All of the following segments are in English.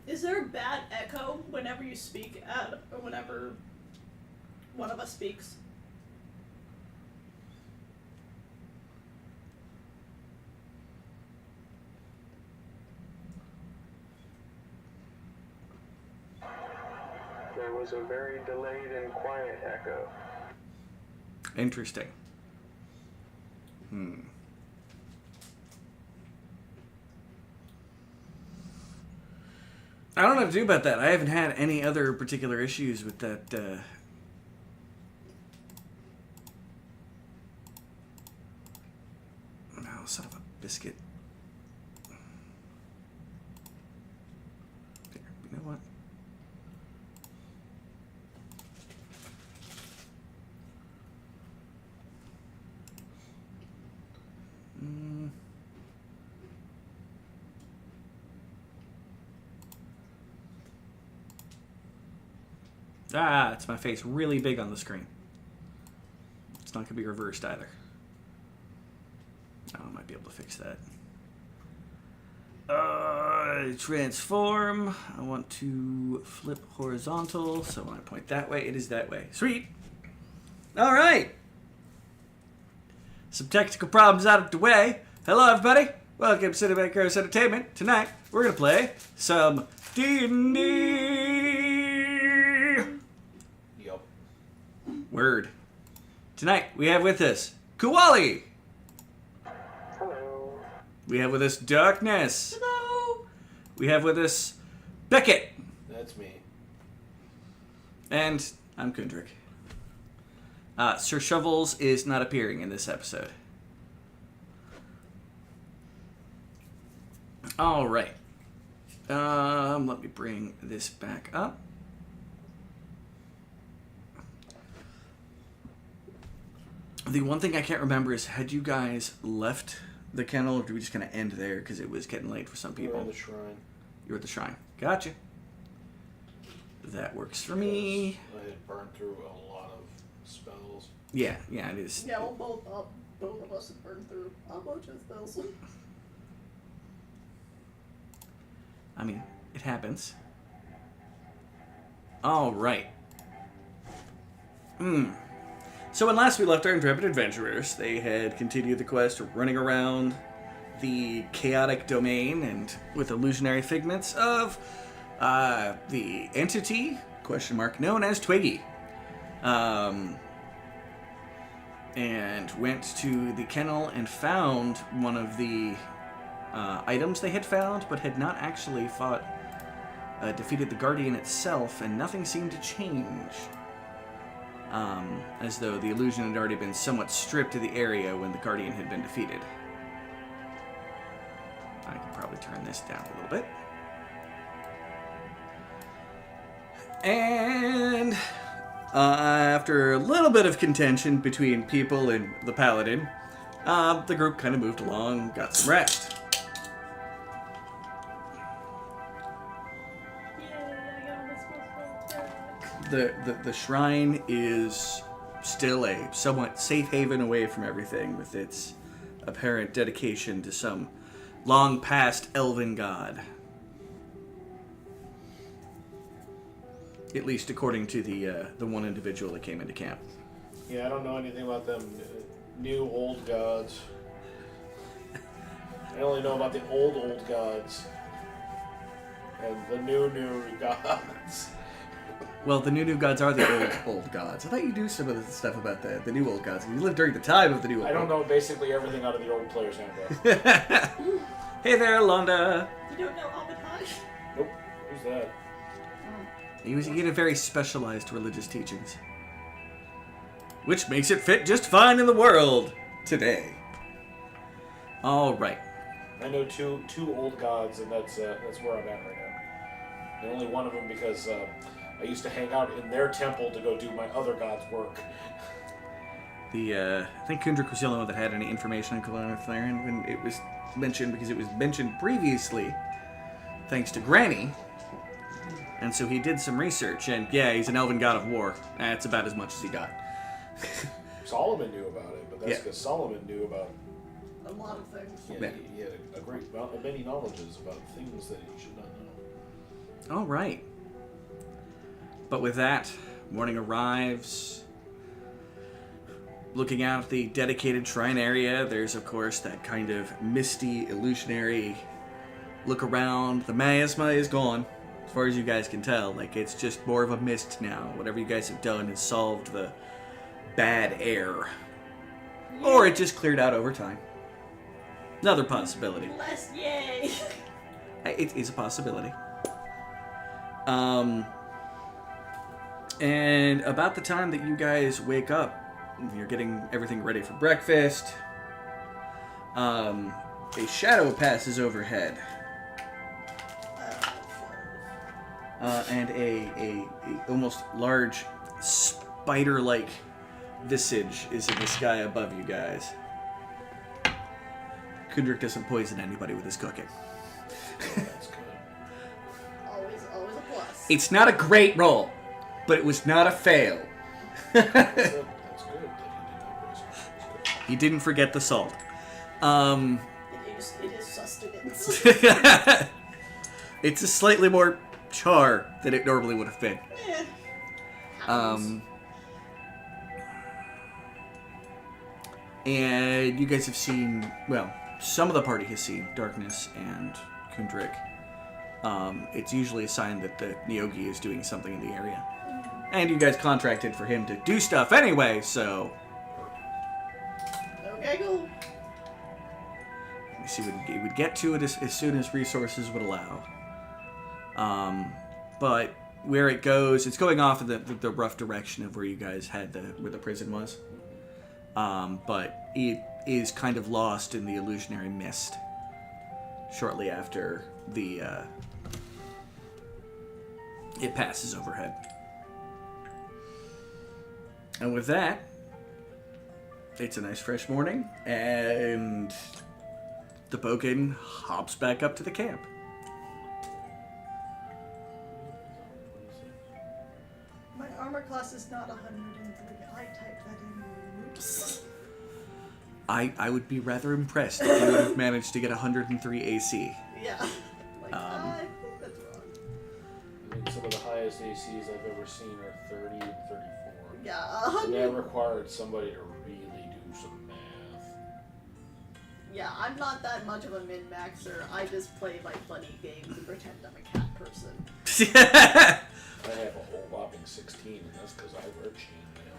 Is there a bad echo whenever you speak or whenever one of us speaks? There was a very delayed and quiet echo. Interesting. I don't know what to do about that. I haven't had any other particular issues with that. No, son of a biscuit. There, you know what? Ah, it's my face really big on the screen. It's not going to be reversed either. Oh, I might be able to fix that. Transform. I want to flip horizontal, so when I point that way, it is that way. Sweet. All right. Some technical problems out of the way. Hello, everybody. Welcome to Cinematic Heroes Entertainment. Tonight, we're going to play some D&D. Yup. Word. Tonight, we have with us Kuwali. Hello. We have with us Darkness. Hello! We have with us Beckett. That's me. And I'm Kundrik. Sir Shovels is not appearing in this episode. All right. Let me bring this back up. The one thing I can't remember is, had you guys left the kennel, or did we just kind of end there because it was getting late for some We were people? on the shrine. You were at the shrine. Gotcha. That works for me. I had burned through a lot of spells. Yeah, it is. Yeah, well, both of us have burned through a bunch of spells. I mean, it happens. All right. So when last we left our intrepid adventurers, they had continued the quest of running around the chaotic domain and with illusionary figments of the entity, known as Twiggy. And went to the kennel and found one of the items they had found, but had not actually defeated the Guardian itself, and nothing seemed to change. As though the illusion had already been somewhat stripped of the area when the Guardian had been defeated. I can probably turn this down a little bit. And after a little bit of contention between people and the Paladin, the group kind of moved along, got some rest. The shrine is still a somewhat safe haven away from everything, with its apparent dedication to some long past elven god. At least according to the one individual that came into camp. Yeah, I don't know anything about them new old gods. I only know about the old gods. And the new gods. Well, the new gods are the old gods. I thought you knew some of the stuff about the new old gods. You lived during the time of the new old I don't know basically everything out of the old player's handbook. Hey there, Londa. You don't know Abadaj? Nope. Who's that? He had a very specialized religious teachings. Which makes it fit just fine in the world today. All right. I know two old gods, and that's where I'm at right now. And only one of them because I used to hang out in their temple to go do my other god's work. I think Kundrik was the only one that had any information on Colonial Theron when it was mentioned, because it was mentioned previously, thanks to Granny. And so he did some research, and yeah, he's an elven god of war. That's about as much as he got. Solomon knew about it, but that's because Solomon knew about A lot of things. he had a great amount of many knowledges about things that he should not know. All right. But with that, morning arrives. Looking out at the dedicated shrine area, there's of course that kind of misty, illusionary look around. The miasma is gone, as far as you guys can tell. Like, it's just more of a mist now. Whatever you guys have done has solved the bad air. Yeah. Or it just cleared out over time. Another possibility. Less, yay! It is a possibility. And about the time that you guys wake up, you're getting everything ready for breakfast. A shadow passes overhead. And a almost large spider-like visage is in the sky above you guys. Kundrik doesn't poison anybody with his cooking. That's good. Always a plus. It's not a great roll, but it was not a fail. That's good that he did not poison. That's good. He didn't forget the salt. It is sustenance. It's a slightly more char than it normally would have been. Eh. And you guys have seen, well, some of the party has seen Darkness and Kundrik. It's usually a sign that the Nyogi is doing something in the area. And you guys contracted for him to do stuff anyway, so... Okay, cool. You see, he would get to it as soon as resources would allow. But where it goes, it's going off in the rough direction of where you guys had where the prison was. But it is kind of lost in the illusionary mist shortly after it passes overhead. And with that, it's a nice fresh morning, and the bogan hops back up to the camp. My armor class is not 103. I typed that in. Oops. I would be rather impressed if you would have managed to get 103 AC. Yeah. I think that's wrong. I think some of the highest ACs I've ever seen are 30 and 34. Yeah, And that 100. required somebody to really do some math. Yeah, I'm not that much of a min-maxer. I just play like funny games and pretend I'm a cat person. I have a whole whopping 16, and that's because I wear chainmail.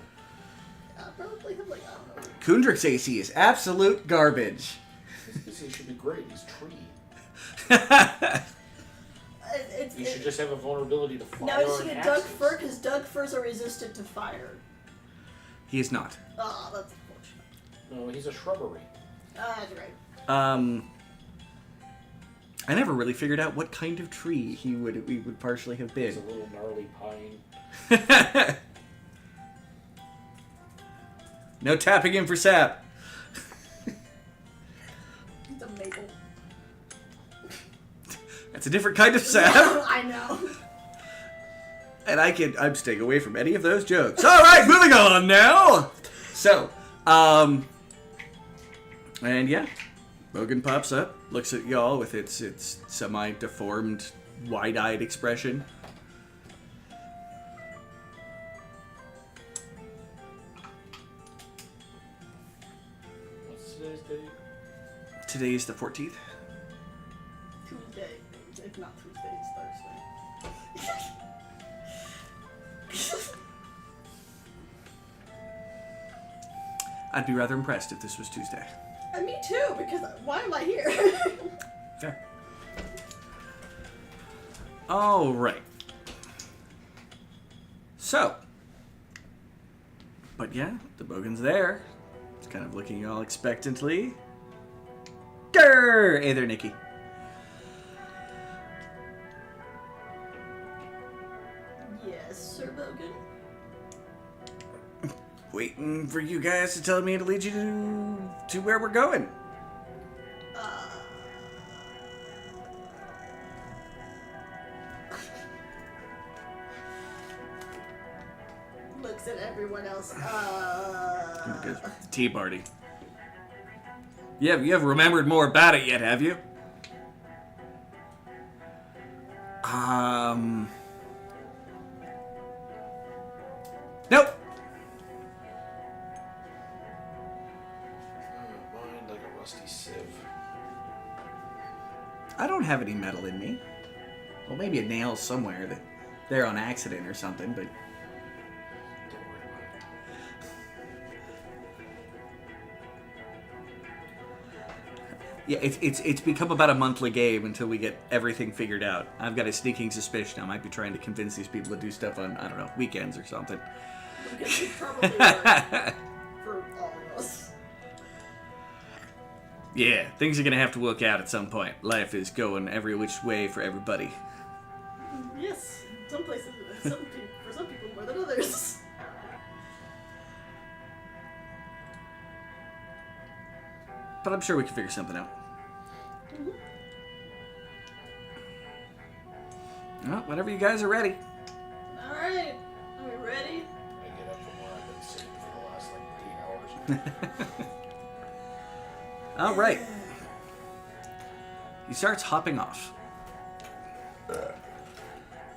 I probably have like, I don't know. Kundrik's AC is absolute garbage. His AC should be great. He's tree. You should It, just have a vulnerability to fire now you and should get Doug axes. Fur, because Doug Furs are resistant to fire. He is not. Oh, that's unfortunate. No, he's a shrubbery. That's right. I never really figured out what kind of tree he would partially have He's a been. little gnarly pine. No tapping him for sap. It's a maple. That's a different kind of sap. I know. And I'm staying away from any of those jokes. All right, moving on now. So, and yeah, Bogan pops up, looks at y'all with its semi-deformed, wide-eyed expression. What's today's date? Today is the 14th. Tuesday. If not Tuesday, it's Thursday. I'd be rather impressed if this was Tuesday. And me too, because why am I here? Fair. All right. So, but yeah, the Bogan's there. It's kind of looking all expectantly. Grr! Hey there, Nikki. Yes, Sir Bogan. Waiting for you guys to tell me to lead you to where we're going. Looks at everyone else. Tea party. You haven't remembered more about it yet, have you? Nope. Mine like a rusty sieve. I don't have any metal in me. Well, maybe a nail somewhere that there on accident or something, but Don't worry about it. yeah, it's become about a monthly game until we get everything figured out. I've got a sneaking suspicion I might be trying to convince these people to do stuff on, I don't know, weekends or something. Because you probably are for all of us. Yeah, things are gonna have to work out at some point. Life is going every which way for everybody. Yes, some places, for some people more than others. But I'm sure we can figure something out. Well, whenever you guys are ready. Alright, are we ready? I get up from where I've been sitting for the last like 8 hours. All right. He starts hopping off.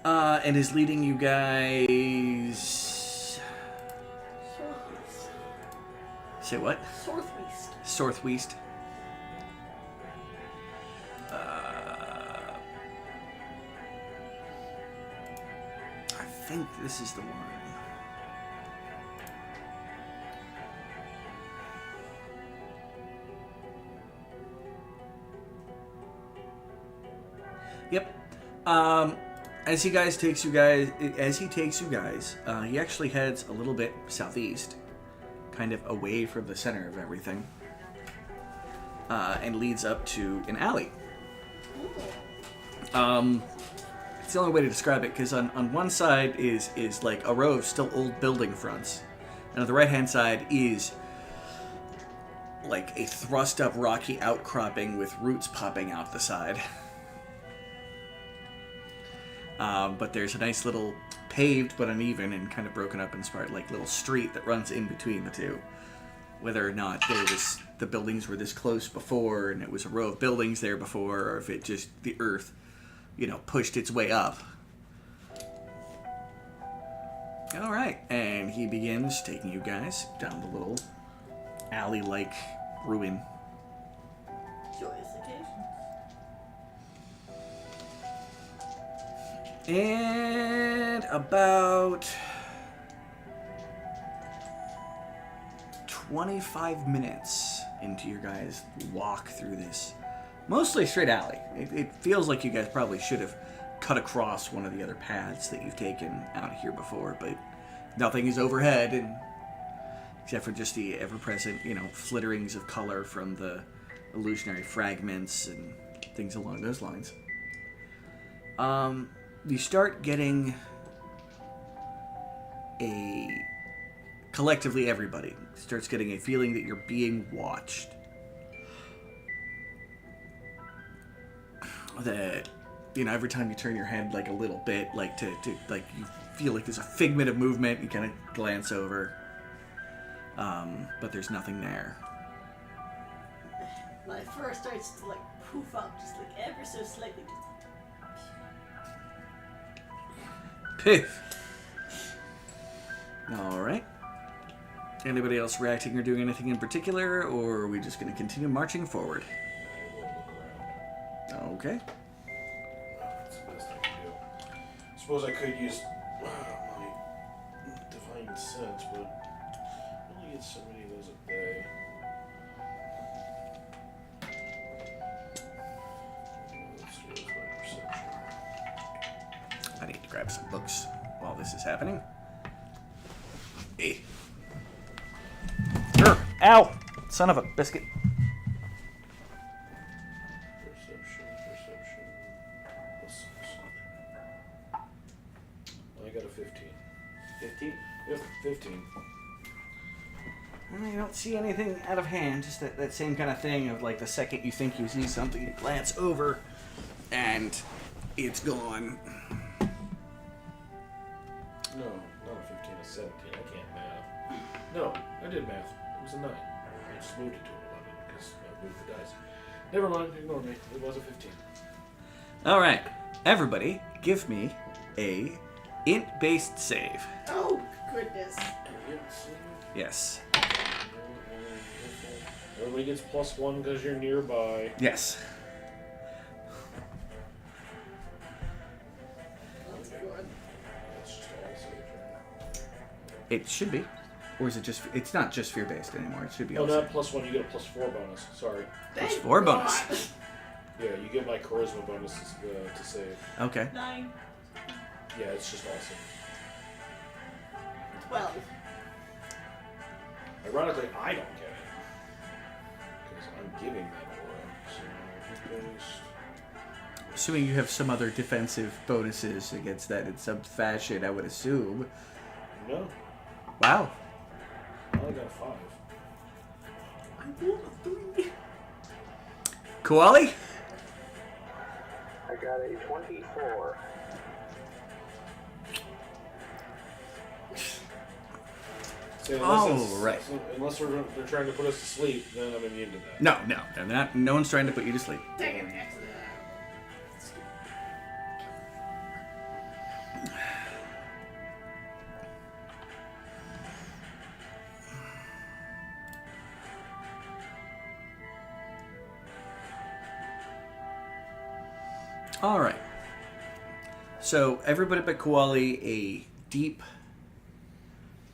And is leading you guys... Northwest. Say what? Northwest. Northwest. I think this is the one. Yep. As he takes you guys, he actually heads a little bit southeast, kind of away from the center of everything, and leads up to an alley. It's the only way to describe it, because on one side is like a row of still old building fronts, and on the right-hand side is like a thrust-up rocky outcropping with roots popping out the side. But there's a nice little paved but uneven and kind of broken up and sparse like little street that runs in between the two. Whether or not the buildings were this close before and it was a row of buildings there before, or if it just, the earth, pushed its way up. Alright, and he begins taking you guys down the little alley-like ruin. Joyous occasions. And about 25 minutes into your guys' walk through this mostly straight alley. It feels like you guys probably should have cut across one of the other paths that you've taken out here before, but nothing is overhead, and except for just the ever-present, flitterings of color from the illusionary fragments and things along those lines. You start getting collectively everybody starts getting a feeling that you're being watched. That, every time you turn your head like a little bit, like to like you feel like there's a figment of movement, you kind of glance over. But there's nothing there. My fur starts to poof up just ever so slightly. Piff. Alright. Anybody else reacting or doing anything in particular, or are we just going to continue marching forward? I will look around. Okay. That's the best I can do. I suppose I could use my divine sense, but I only get so many of those a day. Let's use my perception. I need to grab some books while this is happening. Hey. Ow! Son of a biscuit. Perception. I got a 15. 15? Yep, 15. I don't see anything out of hand, just that same kind of thing of the second you think you see something, you glance over, and it's gone. No, not a 15, a 17. I can't math. No, I did math. It was a 9. I just moved it to 11 because I moved the dice. Never mind, ignore me. It was a 15. Alright, everybody, give me a int-based save. Oh, goodness. Yes. Everybody gets +1 because you're nearby. Yes. That's good. That's just all save. It should be. Or is it just... It's not just fear-based anymore. It should be Oh, also... not +1. You get a +4 bonus. Sorry. Thank 4 bonus. God. Yeah, you get my charisma bonus to save. Okay. 9, Yeah, it's just awesome. 12. Ironically, I don't get it. Because I'm giving that aura. So, hit-based. Assuming you have some other defensive bonuses against that in some fashion, I would assume. No. Wow. I only got a 5. I rolled a 3. Koali? I got a 24. So Right. Unless they're trying to put us to sleep, then I'm immune to that. No. No one's trying to put you to sleep. Dang it. All right. So everybody but Koali, a deep,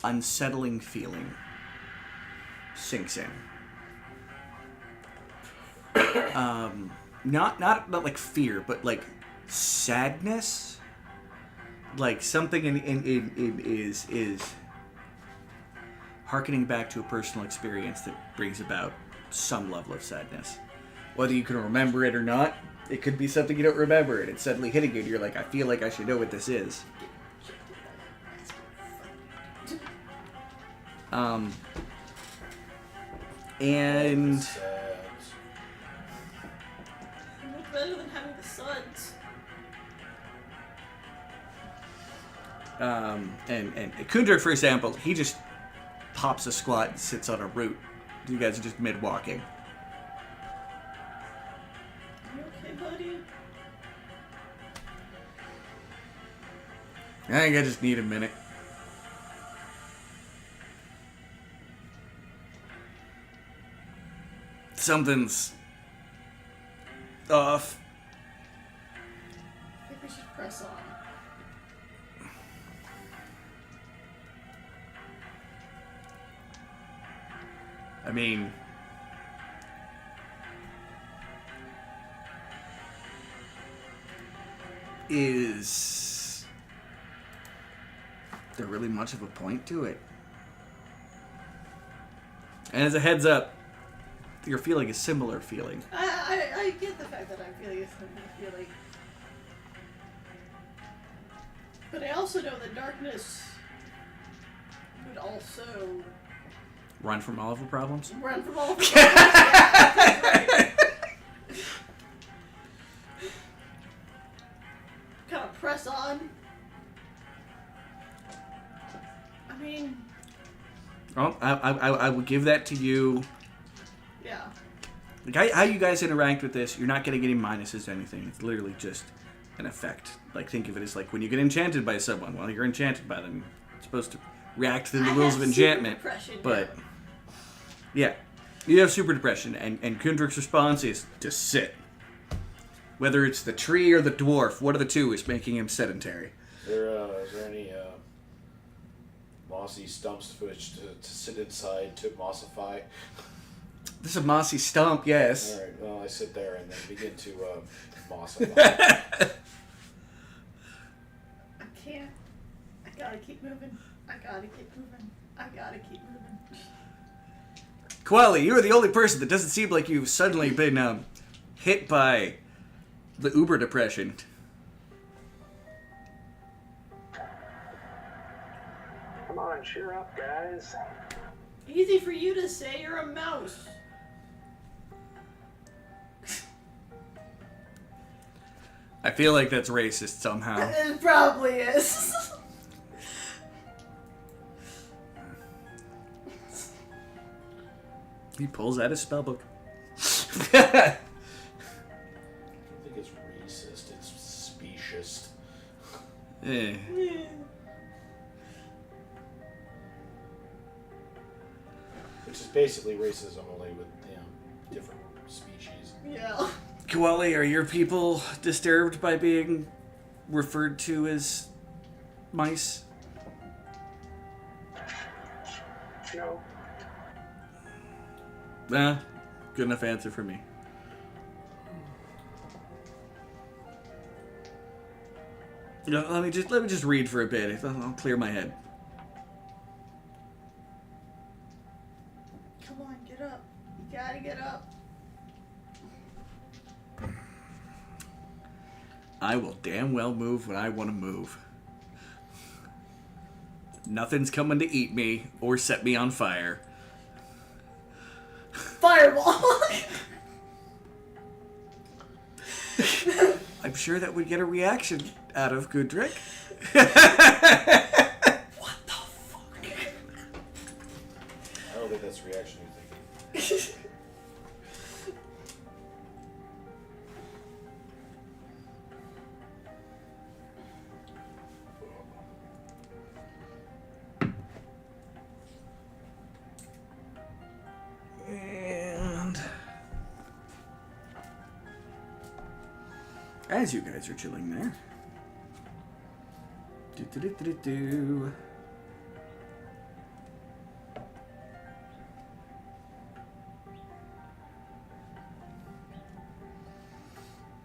unsettling feeling sinks in. Not like fear, but like sadness. Like something in is hearkening back to a personal experience that brings about some level of sadness. Whether you can remember it or not, it could be something you don't remember, and it's suddenly hitting you, and you're like, I feel like I should know what this is. And Sad. Much better than having the suds. and Kundra, for example, he just pops a squat and sits on a root. You guys are just mid-walking. You okay, buddy? I think I just need a minute. Something's off. I think we should press on. I mean, is there really much of a point to it? And as a heads up, you're feeling a similar feeling. I get the fact that I'm feeling a similar feeling. But I also know that darkness would also Run from all of the problems? run from all of the problems. Yeah, right. Kind of press on. I mean, Oh, I would give that to you. yeah. Like how you guys interact with this, you're not getting any minuses to anything. It's literally just an effect. Like, think of it as like when you get enchanted by someone. Well, you're enchanted by them. You're supposed to react to the I rules have of enchantment. super depression, But yeah, you have super depression, and Kundrik's response is to sit. Whether it's the tree or the dwarf, one of the two is making him sedentary. Is there any mossy stumps for which to sit inside to mossify? This is a mossy stump, yes. All right. Well, I sit there and then begin to mossify. I can't. I gotta keep moving. I gotta keep moving. I gotta keep moving. Koali, you're the only person that doesn't seem like you've suddenly been hit by the uber depression. Come on, cheer up, guys. Easy for you to say, you're a mouse. I feel like that's racist somehow. It probably is. He pulls out his spellbook. I don't think it's racist. It's specious. Eh. Which is basically racism, only with different species. Yeah. Koali, are your people disturbed by being referred to as mice? No. Nah, good enough answer for me. You know, let me just read for a bit. I'll clear my head. Come on, get up. You gotta get up. I will damn well move when I want to move. Nothing's coming to eat me or set me on fire. Fireball! I'm sure that would get a reaction out of Gudrick. What the fuck? I don't think that's the reaction you're thinking. And as you guys are chilling there, do.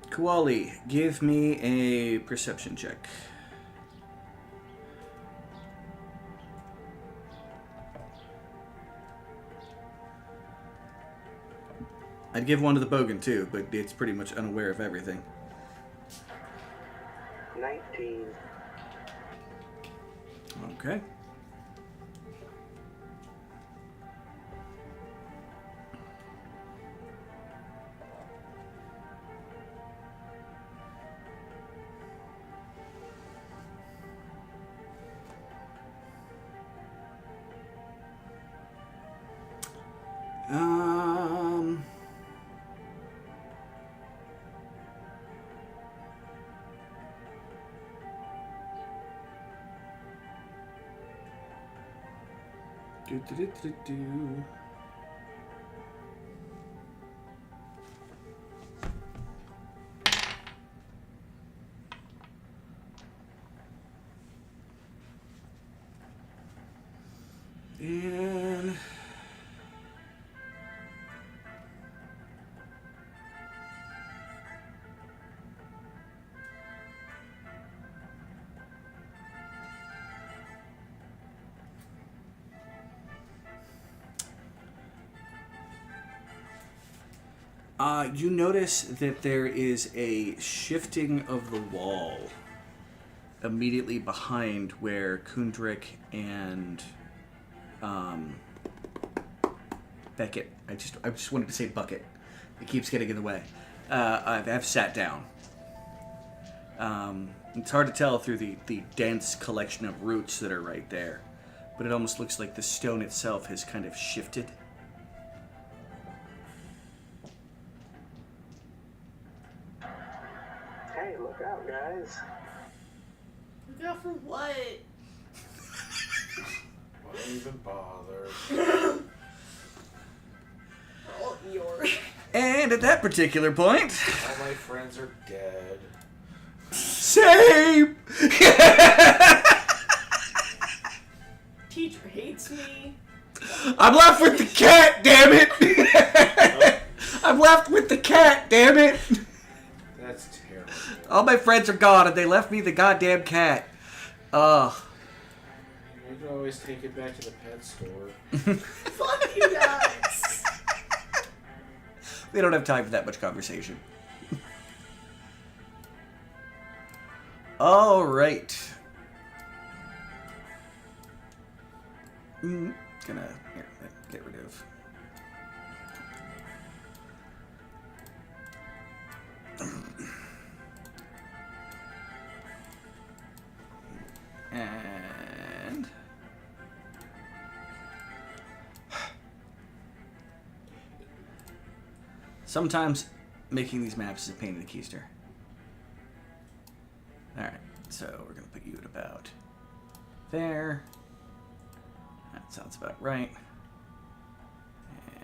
Koali, give me a perception check. I'd give one to the Bogan too, but it's pretty much unaware of everything. 19. Okay. Do. And you notice that there is a shifting of the wall immediately behind where Kundrik and Beckett. I just wanted to say Bucket. It keeps getting in the way. I've sat down. It's hard to tell through the dense collection of roots that are right there, but it almost looks like the stone itself has kind of shifted. Hey, look out, guys. Look out for what? Why even bother? Oh, you're... And at that particular point, All my friends are dead. same. Teacher hates me. I'm left with the cat, damn it! I'm left with the cat, damn it! That's terrible. All my friends are gone, and they left me the goddamn cat. Ugh. You can always take it back to the pet store. Fuck you guys. We don't have time for that much conversation. All right. Gonna here, get rid of. And sometimes making these maps is a pain in the keister. All right. So we're going to put you at about there. That sounds about right.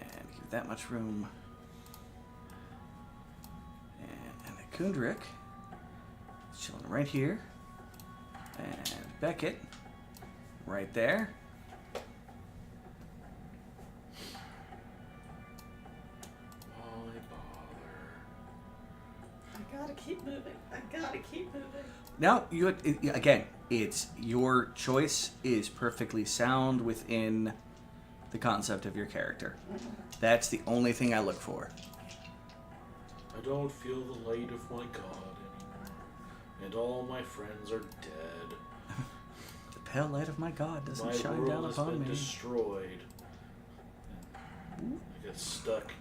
And give that much room. And the Kundrik is chilling right here. And Beckett right there. I gotta keep moving. Now, again, it's your choice is perfectly sound within the concept of your character. That's the only thing I look for. I don't feel the light of my God anymore, and all my friends are dead. The pale light of my God doesn't My shine world down has upon been me. destroyed. And I get stuck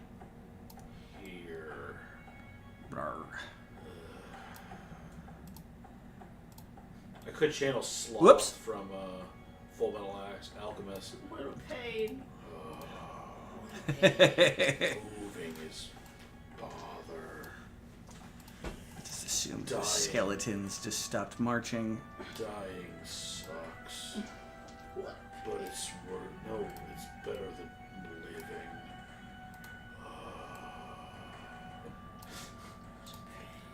here. Rawr. I could channel Sloth Whoops. from Full Metal Alchemist. What a pain. Moving is bother. Just assumed the Dying. skeletons just stopped marching. Dying sucks. What? But it's it's better than living.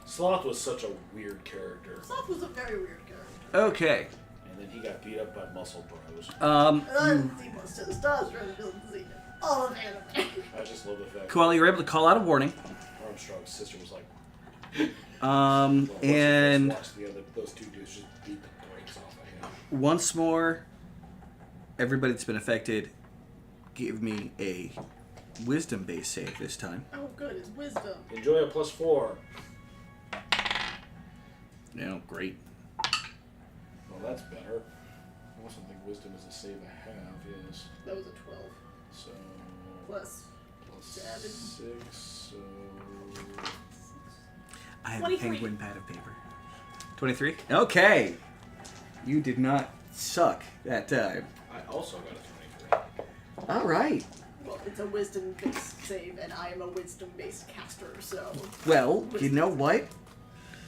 Sloth was such a weird character. Sloth was a very weird character. Okay. And then he got beat up by muscle bros. He must have testosterone doesn't see it. All of anime. I just love the fact Koala, you're able to call out a warning. Armstrong's sister was like, And watch those two dudes just beat the brakes off of him. once more, everybody that's been affected, give me a wisdom-based save this time. Oh, good. It's wisdom. Enjoy a +4. Yeah, great. Well, that's better. I also think wisdom is a save I have, yes. That was a 12. So Plus. plus 7. 6, so I have 23. a penguin pad of paper. 23? Okay. You did not suck that time. I also got a 23. All right. Well, it's a wisdom-based save, and I am a wisdom-based caster, so... Well, you know what?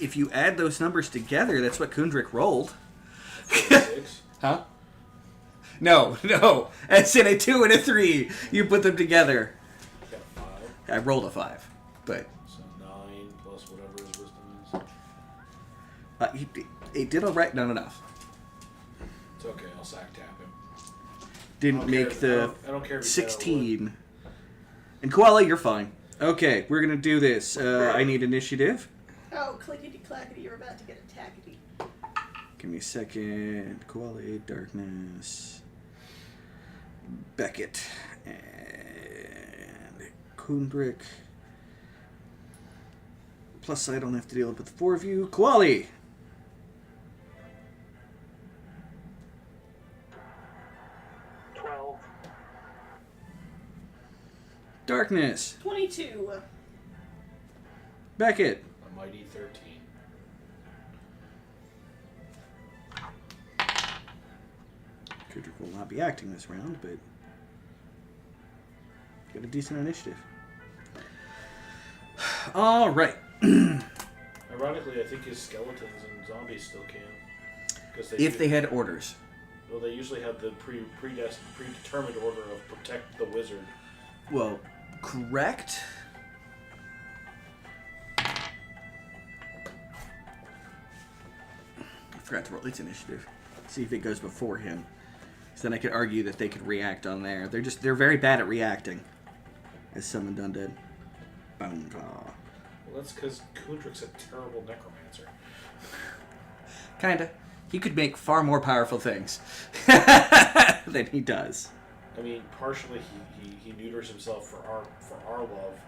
If you add those numbers together, that's what Kundrik rolled. 46. Huh? No. It's in a 2 and a 3. You put them together. Got a 5. I rolled a 5, but So 9 plus whatever his wisdom is. it did all right. Not enough. It's okay, I'll sack tap him. Didn't I don't make care- the I don't care if he's dead or 16. And Koala, you're fine. Okay, we're gonna do this. I need initiative. Oh, clickety-clackety, you're about to get a tackety. Give me a second. Koala, Darkness, Beckett, and Kundrik. Plus, I don't have to deal with the 4 of you. Koala! 12. Darkness, 22. Beckett, A mighty 13. Kundrik will not be acting this round, but got a decent initiative. All right. Ironically, I think his skeletons and zombies still can. Because If they had orders. Well, they usually have the predetermined order of protect the wizard. Well, correct. I forgot to roll its initiative. See if it goes before him. So then I could argue that they could react on there. They're very bad at reacting. As summoned undead. Bone claw. Well, that's because Kundrik's a terrible necromancer. Kinda. He could make far more powerful things than he does. I mean, partially he neuters himself for our love.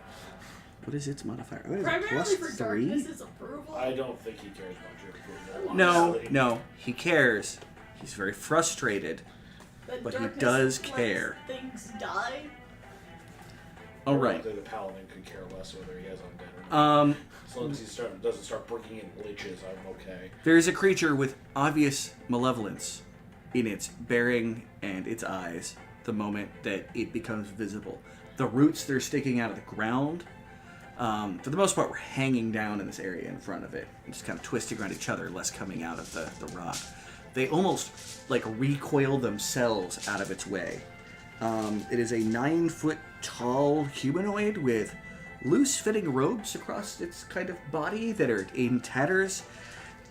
What is its modifier? What is it, Primarily for +3? darkness' approval. I don't think he cares about your approval. No, honestly. no, he cares. He's very frustrated. But he darkness does lets care. Things die. All right. The paladin could care less whether he has undead or not. As long as he doesn't start bringing in liches, I'm okay. There's a creature with obvious malevolence in its bearing and its eyes the moment that it becomes visible. The roots that are sticking out of the ground For the most part, were hanging down in this area in front of it, and just kind of twisting around each other, less coming out of the rock. They almost like recoil themselves out of its way. It is a 9-foot tall humanoid with loose-fitting robes across its kind of body that are in tatters,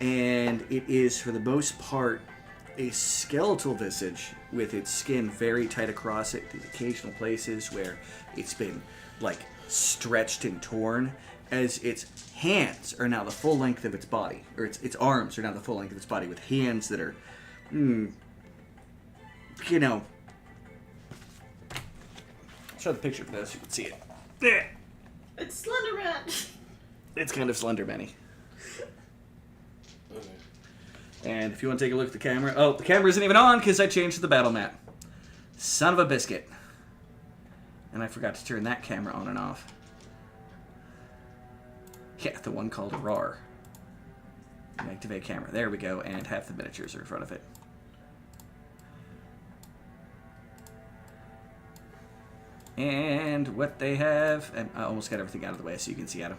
and it is, for the most part, a skeletal visage with its skin very tight across it, the occasional places where it's been, like, stretched and torn, as its hands are now the full length of its body, or its arms are now the full length of its body, with hands that are, you know... I'll show the picture for this so you can see it. There! It's Slenderman! It's kind of Slenderman-y. Okay. And if you want to take a look at the camera... Oh, the camera isn't even on because I changed the battle map. Son of a biscuit. And I forgot to turn that camera on and off. Yeah, the one called RAR. Activate camera. There we go. And half the miniatures are in front of it. And what they have... And I almost got everything out of the way so you can see Adam.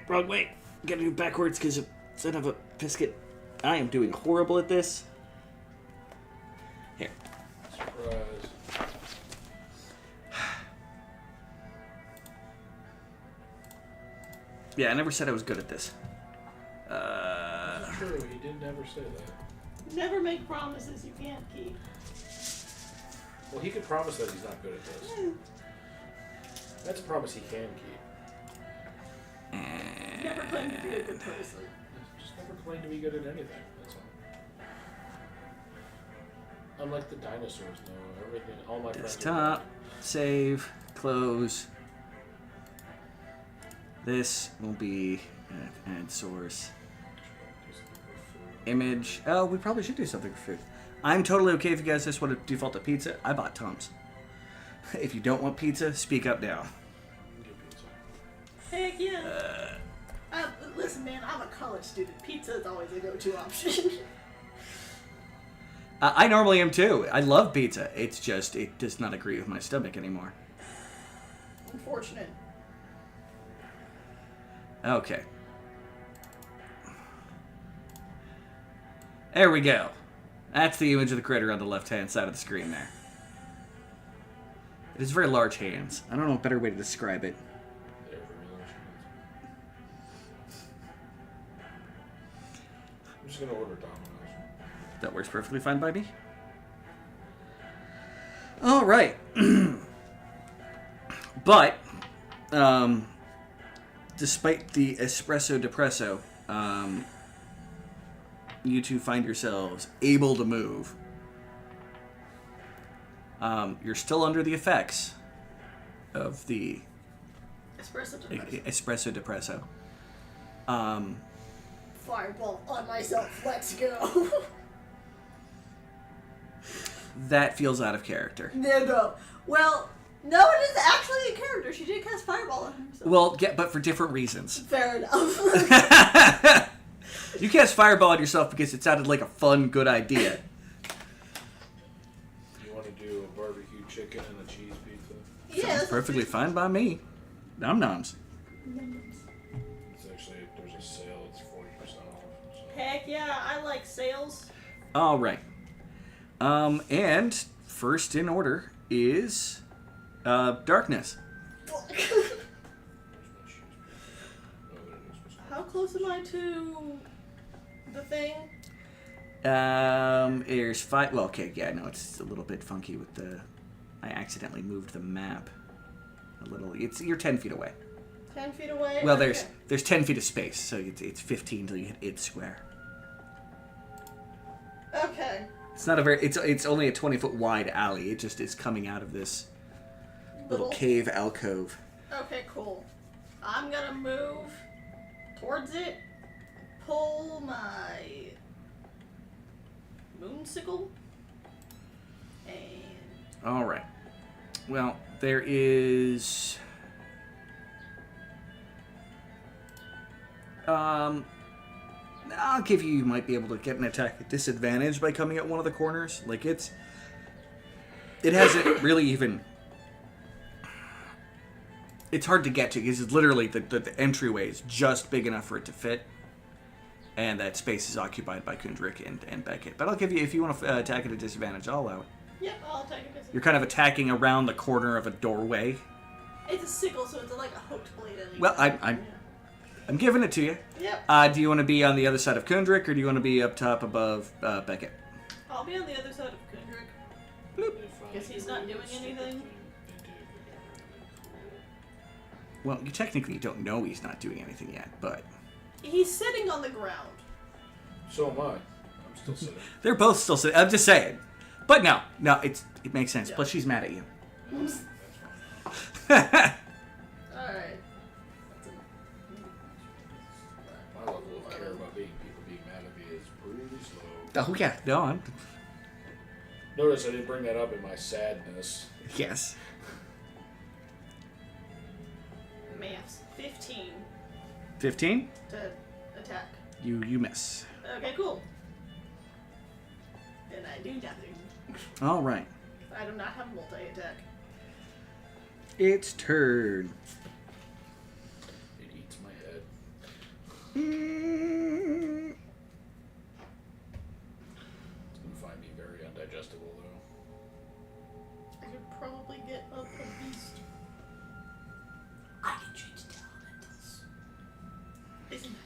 Wrong way. Gotta do it backwards because of son of a biscuit. I am doing horrible at this. Here. Surprise. Yeah, I never said I was good at this. That's true, he did never say that. Never make promises you can't keep. Well, he could promise that he's not good at this. That's a promise he can keep. Never claim to be a good person. Just never claim to be good at anything. That's all. Unlike the dinosaurs, though, everything, all my friends. Desktop, save, close. This will be add source. Image. Oh, we probably should do something for food. I'm totally okay if you guys just want to default to pizza. I bought Tom's. If you don't want pizza, speak up now. Heck yeah. Listen, man, I'm a college student. Pizza is always a go-to option. I normally am too. I love pizza. It's just, it does not agree with my stomach anymore. Unfortunate. Okay. There we go. That's the image of the critter on the left-hand side of the screen there. It has very large hands. I don't know a better way to describe it. I'm just gonna order Domino's. That works perfectly fine by me. All right. But, despite the espresso depresso, you two find yourselves able to move. You're still under the effects of the Espresso depresso. espresso depresso. Fireball on myself. Let's go. That feels out of character. No. Well, no, it is actually a character. She did cast Fireball on herself. Well, yeah, but for different reasons. Fair enough. You cast Fireball on yourself because it sounded like a fun, good idea. You want to do a barbecue chicken and a cheese pizza? Yeah, Sounds perfectly fine by me. Nom-noms. It's actually, there's a sale, it's 40% off. So. Heck yeah, I like sales. All right. And first in order is darkness. How close am I to the thing? There's 5. Well, okay, yeah, no, it's a little bit funky with the. I accidentally moved the map a little. You're 10 feet away. 10 feet away? Well, Okay. there's 10 feet of space, so it's 15 till you hit its square. Okay. It's not a very. It's only a 20-foot wide alley. It just is coming out of this little cave alcove. Okay, cool. I'm gonna move towards it, pull my moonsicle, and All right. Well, there is. I'll give you might be able to get an attack at disadvantage by coming at one of the corners. Like it's it hasn't really even... It's hard to get to because it's literally the entryway is just big enough for it to fit. And that space is occupied by Kundrik and Beckett. But I'll give you, if you want to attack at a disadvantage, I'll allow it. Yep, I'll attack a disadvantage. You're kind of attacking around the corner of a doorway. It's a sickle, so it's like a hooked blade. Well, I'm giving it to you. Yep. Do you want to be on the other side of Kundrik, or do you want to be up top above Beckett? I'll be on the other side of Kundrik. Bloop. Guess he's not doing anything. Well, you technically don't know he's not doing anything yet, but... He's sitting on the ground. So am I. I'm still sitting. They're both still sitting. I'm just saying. But no, it makes sense. Yeah. Plus, she's mad at you. That's fine. Alright. My level of care about people being mad at me is pretty slow. Oh, yeah. No, I'm... Notice I didn't bring that up in my sadness. Yes. Maths. 15 15? to attack. You miss. Okay, cool. And I do nothing. All right. I do not have multi-attack. It's turn. It eats my head. Mm. It's gonna find me very undigestible, though. I could probably get up a beast. I can change to elementals. Isn't that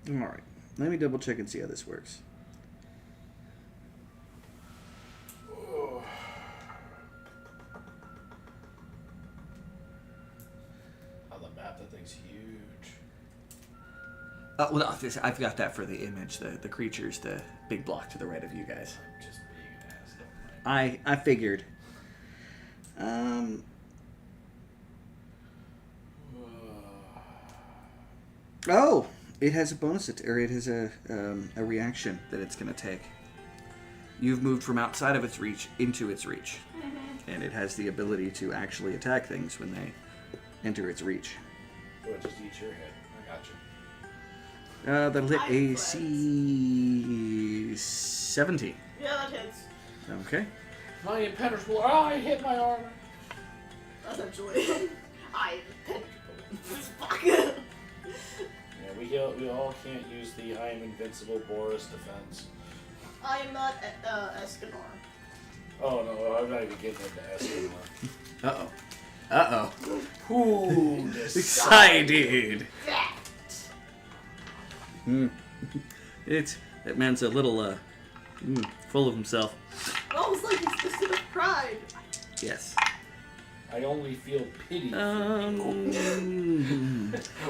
fun? All right. Let me double check and see how this works. On the map, that thing's huge. Well, I've got that for the image. The creature's the big block to the right of you guys. I'm just being an ass, don't I? I figured. Oh, it has a bonus, or it has a reaction that it's going to take. You've moved from outside of its reach into its reach, and it has the ability to actually attack things when they enter its reach. Oh, it just eats your head. I got you. That'll hit AC 17. Yeah, that hits. Okay. My impenetrable. Oh, I hit my armor. Essentially. I'm impenetrable. Fuck. Yeah, we all can't use the I am invincible Boris defense. I am not Escanor. Oh no, I'm not even getting into Escanor. Uh-oh. Ooh, Excited. That. That man's a little full of himself. Almost like he's just in pride. Yes. I only feel pity. Um,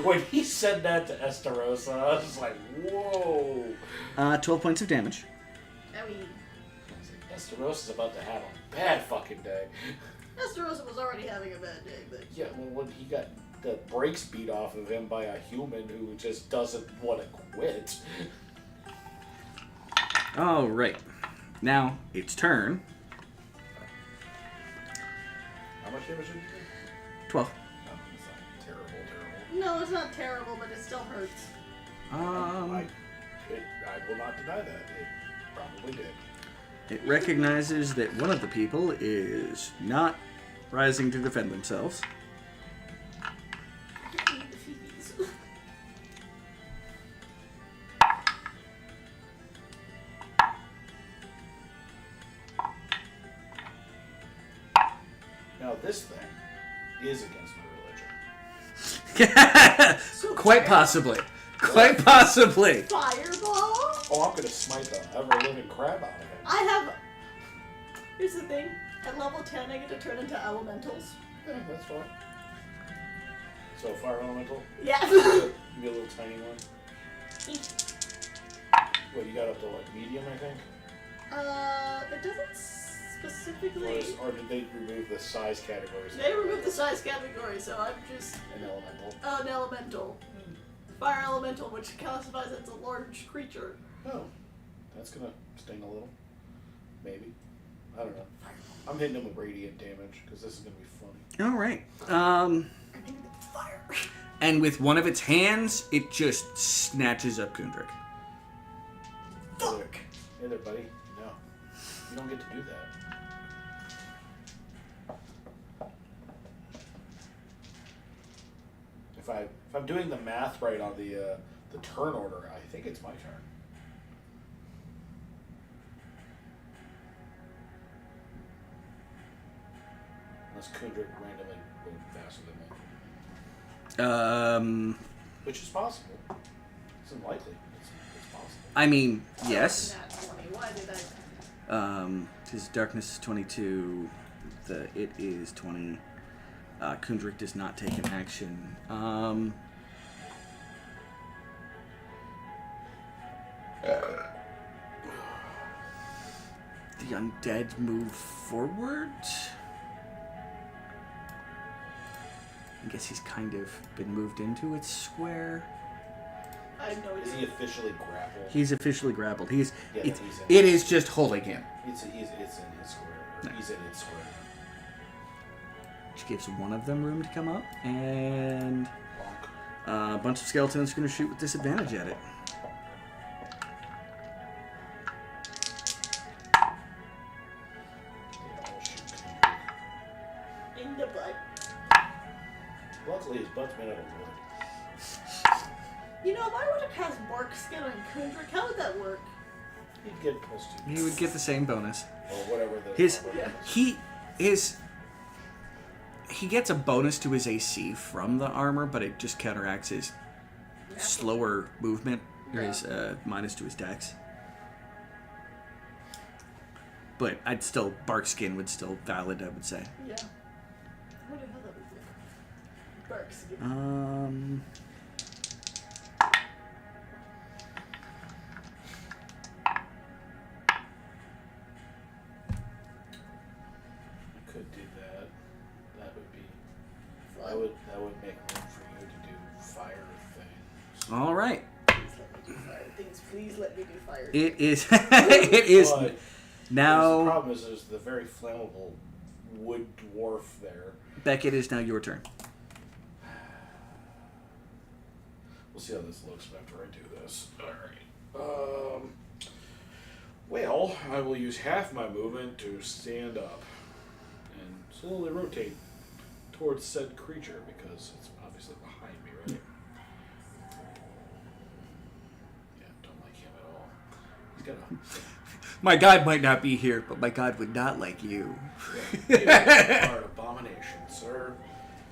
When he said that to Estarossa, I was just like, whoa. 12 points of damage. I mean, Estarossa's about to have a bad fucking day. Estarossa was already having a bad day, but Yeah, well, when he got the brakes beat off of him by a human who just doesn't want to quit. All right. Now it's turn. How much damage did you do? 12. No, it's not terrible. no, it's not terrible, but it still hurts. I will not deny that. It probably did. It recognizes that one of the people is not rising to defend themselves. I need the Phoebes. Now this thing is against my religion. So Quite possibly. Quite possibly. Fireball? Oh, I'm gonna smite the ever-living crap out of it. I have. Here's the thing. At level 10, I get to turn into elementals. Yeah, that's fine. So, fire elemental? Yeah. Give me a little tiny one. What, you got up to like medium, I think? It doesn't specifically. Or did they remove the size categories? They removed the size category, so I'm just An elemental. an elemental. Fire elemental, which classifies as a large creature. Oh, that's gonna sting a little. Maybe. I don't know. I'm hitting him with radiant damage because this is gonna be funny. All right. Fire. And with one of its hands, it just snatches up Kundrik. Fuck. It there, buddy. No. You don't get to do that. If I'm doing the math right on the turn order, I think it's my turn. Unless Kundrik randomly moved faster than me. Which is possible. It's unlikely. It's possible. I mean, yes. Nat 20. Why did I? His darkness is 22. It is 20. Kundrik does not take an action. The undead move forward. I guess he's kind of been moved into its square. I have no Is he idea. officially grappled? He's officially grappled. Yeah, It he's in. is just holding him. It's in his square. No. He's in its square. Which gives one of them room to come up. And Bonk. a bunch of skeletons going to shoot with disadvantage at it. Yeah, I'll shoot Kundrik. In the butt. Luckily, his butt's made out of wood. You know, if I were to cast Bark Skin on Kundrik, how would that work? He'd get plus 2. He would get the same bonus. Or whatever the His armor is. he gets a bonus to his AC from the armor, but it just counteracts his slower movement or his minus to his dex. But I'd still bark skin would still valid, I would say. Yeah. I wonder how that would work. Bark Skin. I could do that. That would be. Fun. That would make room for you to do fire things. All right. Please let me do fire things. Please let me do fire. It is. It is But the now. problem is there's the very flammable wood dwarf there. Beckett, it is now your turn. We'll see how this looks after I do this. Alright. Well, I will use half my movement to stand up and slowly rotate towards said creature because it's obviously behind me, right? Yeah, don't like him at all. He's got a... My god might not be here, but my god would not like you. You are an abomination, sir.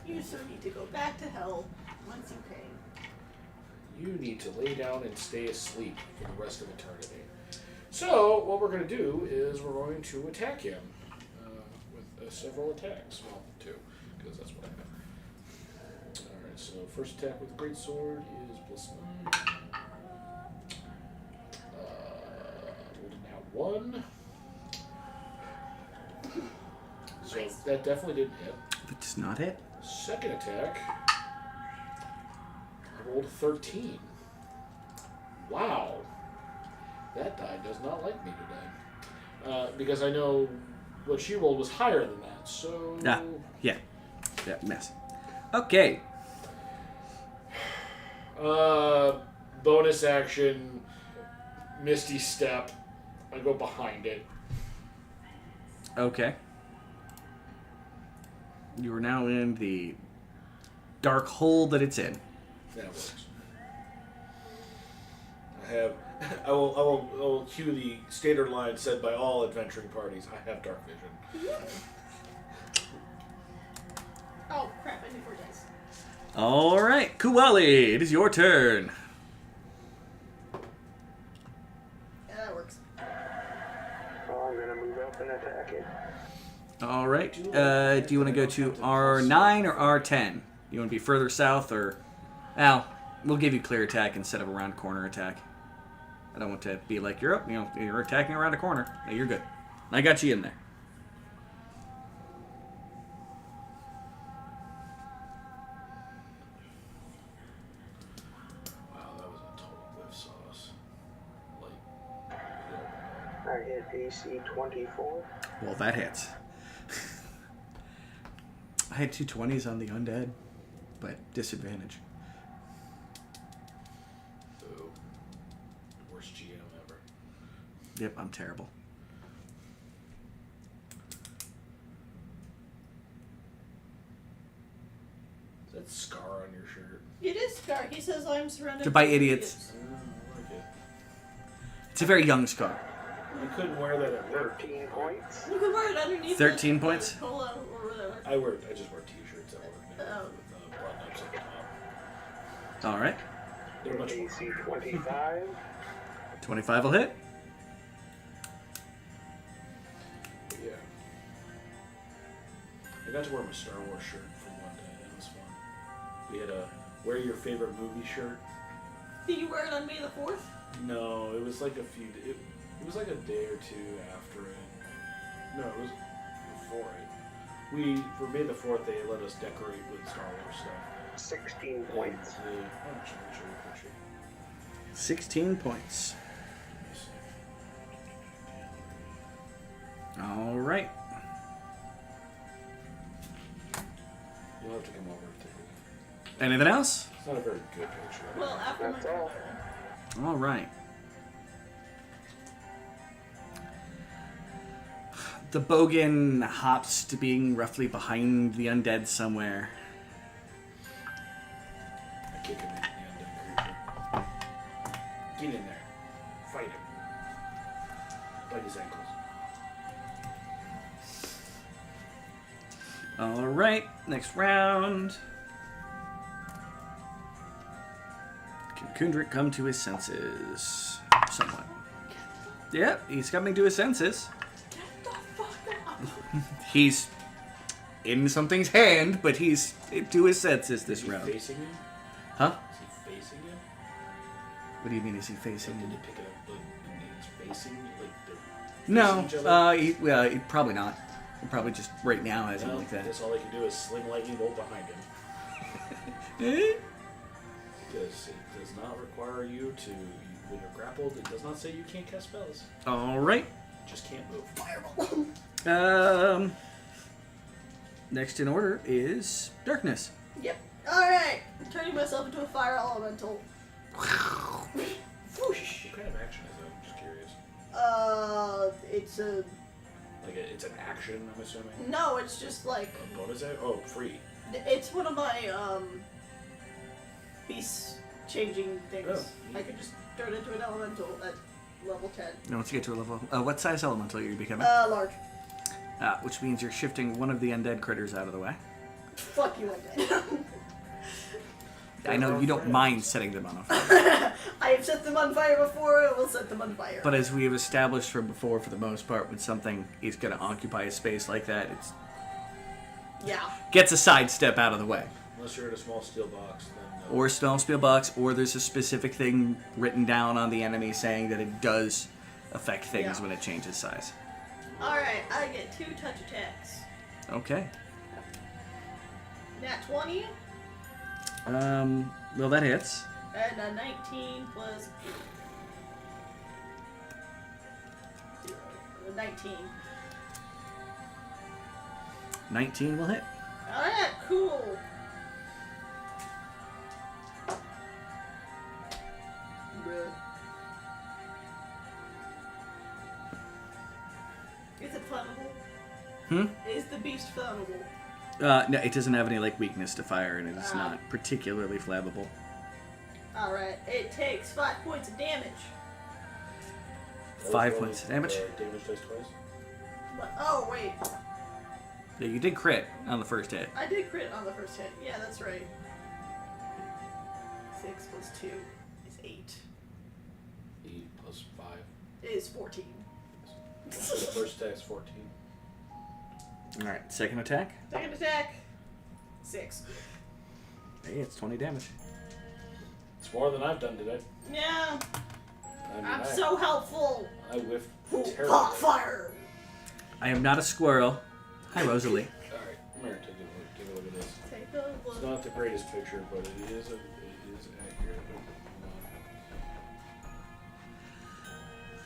You so need to go back to hell once you came. You need to lay down and stay asleep for the rest of eternity. So, what we're going to do is we're going to attack him with several attacks. Well, 2, because that's what I have. Alright, so first attack with the greatsword is +9. Rolled a nat 1. So Nice. that definitely didn't hit. It does not hit. Second attack, I rolled a 13. Wow. That die does not like me today. Because I know what she rolled was higher than that, so... Yeah, miss. Okay. Bonus action, Misty Step. I go behind it. Okay. You are now in the dark hole that it's in. That works. I will cue the standard line said by all adventuring parties. I have dark vision. Oh, crap. I need 4 dice. All right, Kuwali, it is your turn. Yeah, that works. Oh, I'm gonna move up and attack it. All right. Do you want to go to R9 or R10? You want to be further south or... Well, we'll give you clear attack instead of a round corner attack. I don't want to be like, you're up, you're attacking around a corner. No, you're good. I got you in there. Wow, that was a total whiff sauce. I hit AC 24. Well, that hits. I had 2 20s on the undead, but disadvantage. Boo. Worst GM ever. Yep, I'm terrible. Is that scar on your shirt? It is Scar. He says I'm surrounded To by idiots. I like it. It's a very young scar. You couldn't wear that at work. 13 points. You can wear it underneath 13 the points? Polo or whatever. I just wear t-shirts at work now with button-ups at the top. All right. They're much more AC 25. 25 will hit. But yeah. I got to wear my Star Wars shirt from one day. That was fun. We had a wear your favorite movie shirt. Did you wear it on May the 4th? No, it was like a few. It was like a day or two after it. No, it was before it. For May the 4th, they let us decorate with Star Wars stuff. 16 points. And, actually, I'll show you a picture. 16 points. All right. You'll have to come over and take a look. Anything else? It's not a very good picture. Well, after That's my all. All right. The bogan hops to being roughly behind the undead somewhere. I kick him in the undead creature. Get in there. Fight him. Bite his ankles. All right. Next round. Can Kundrik come to his senses? Somewhat. Yep, he's coming to his senses. Get the fuck up! He's in something's hand, but he's to his senses this Is he round. facing him? Huh? Is he facing him? What do you mean? Is he facing? Like, did he pick it up and it's facing? Like, they're No, facing each other? he probably not. He probably just right now has No, him like that. That's all they can do is sling lightning bolt behind him. Because it does not require you to, when you're grappled, it does not say you can't cast spells. All right. You just can't move. Next in order is darkness. Yep. Alright. I'm turning myself into a fire elemental. Whoosh. What kind of action is that? I'm just curious. It's a... Like, it's an action, I'm assuming? No, it's just like... A bonus action? Oh, free. It's one of my, beast changing things. Oh, I could just turn into an elemental at level 10. Now once you get to a level, what size elemental are you becoming? Large. Which means you're shifting one of the undead critters out of the way. Fuck you, undead. I know you don't mind setting them on fire, I have set them on fire before, I will set them on fire. but as we have established from before, for the most part, when something is going to occupy a space like that, it Yeah. gets a sidestep out of the way. Unless you're in a small steel box, then... Or a small steel box, or there's a specific thing written down on the enemy saying that it does affect things Yeah. when it changes size. Alright, I get 2 touch attacks. Okay. Nat 20, Well, that hits. and a 19 plus 0. 19. 19 will hit. Alright, cool. Bruh. Is it flammable? Is the beast flammable? No, it doesn't have any like weakness to fire, and it is not particularly flammable. Alright, it takes 5 points of damage. 5 points of damage. Damage dice twice? What? Oh, wait. Yeah, you did crit on the first hit. I did crit on the first hit. Yeah, that's right. 6 plus 2 is 8. 8 plus 5. Is 14. The first attack's 14. All right, second attack. Second attack. 6. Hey, it's 20 damage. It's more than I've done today. Yeah, I mean, I'm so helpful. I whiffed Hot terribly. fire. I am not a squirrel. Hi, Rosalie. Alright, come here, take a look at this. Take a It's look. not the greatest picture, but it is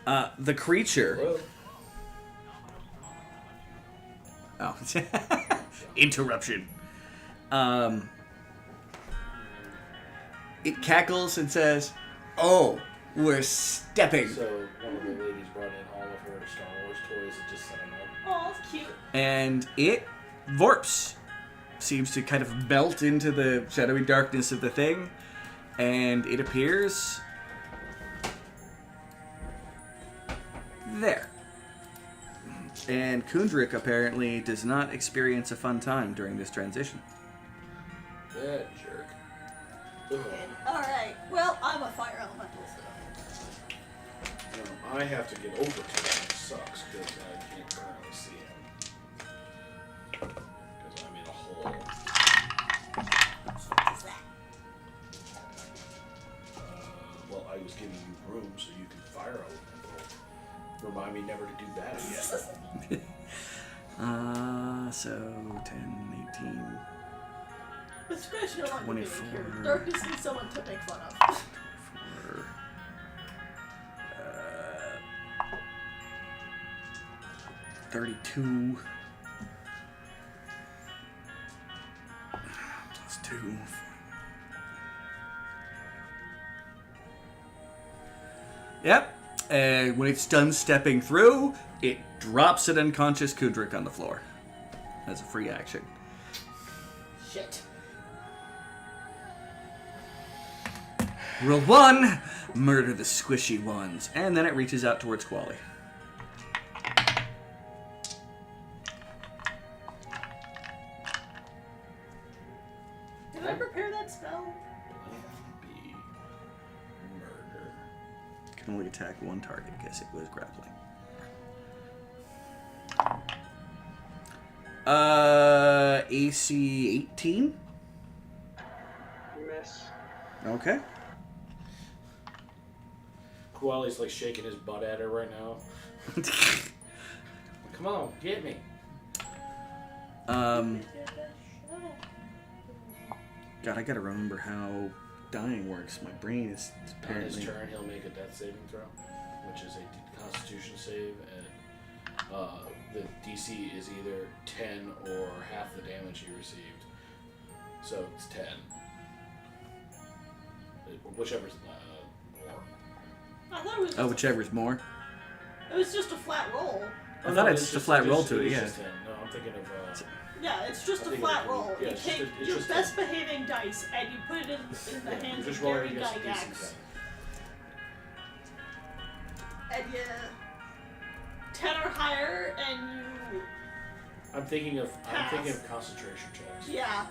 accurate. The creature. Hello? Oh, interruption. It cackles and says, "Oh, we're stepping." So, one of the ladies brought in pair of Star Wars toys that just set him up. Oh, that's cute. And it vorps. Seems to kind of melt into the shadowy darkness of the thing. And it appears there. And Kundrik apparently does not experience a fun time during this transition. That jerk. Ugh. Alright, well, I'm a fire elemental, so. I have to get over to him. It sucks because I can't currently see him. Because I'm in a hole. What is that? Well, I was giving you room so you could fire elemental. Remind me never to do that again. So 10, 18, Especially on the 24. here. Darkness needs someone to make fun of. 4, 32. Plus 2. Yep. And when it's done stepping through, it drops an unconscious Kundrik on the floor. As a free action. Shit. Roll 1, murder the squishy ones. And then it reaches out towards Quali. Did I prepare that spell? Be murder. Can only attack one target because it was grappling. AC 18. Miss. Okay. Koali's like shaking his butt at her right now. Come on, get me. God, I gotta remember how dying works. My brain is On his apparently. turn, he'll make a death saving throw, which is a Constitution save, and the DC is either 10 or half the damage he received. So it's 10. Whichever's more. I thought it was. Oh, whichever's more. It was just a flat roll. I thought it's just a flat roll to it, yeah. Just 10. No, I'm thinking of. Yeah, it's just I a think flat it- roll. yeah, You it's just take a- it's your just best behaving dice and you put it in the You're hands just of rolling Gary against a DC Gygax. 10. And you 10 or higher, and you I'm thinking of Pass. concentration checks. yeah,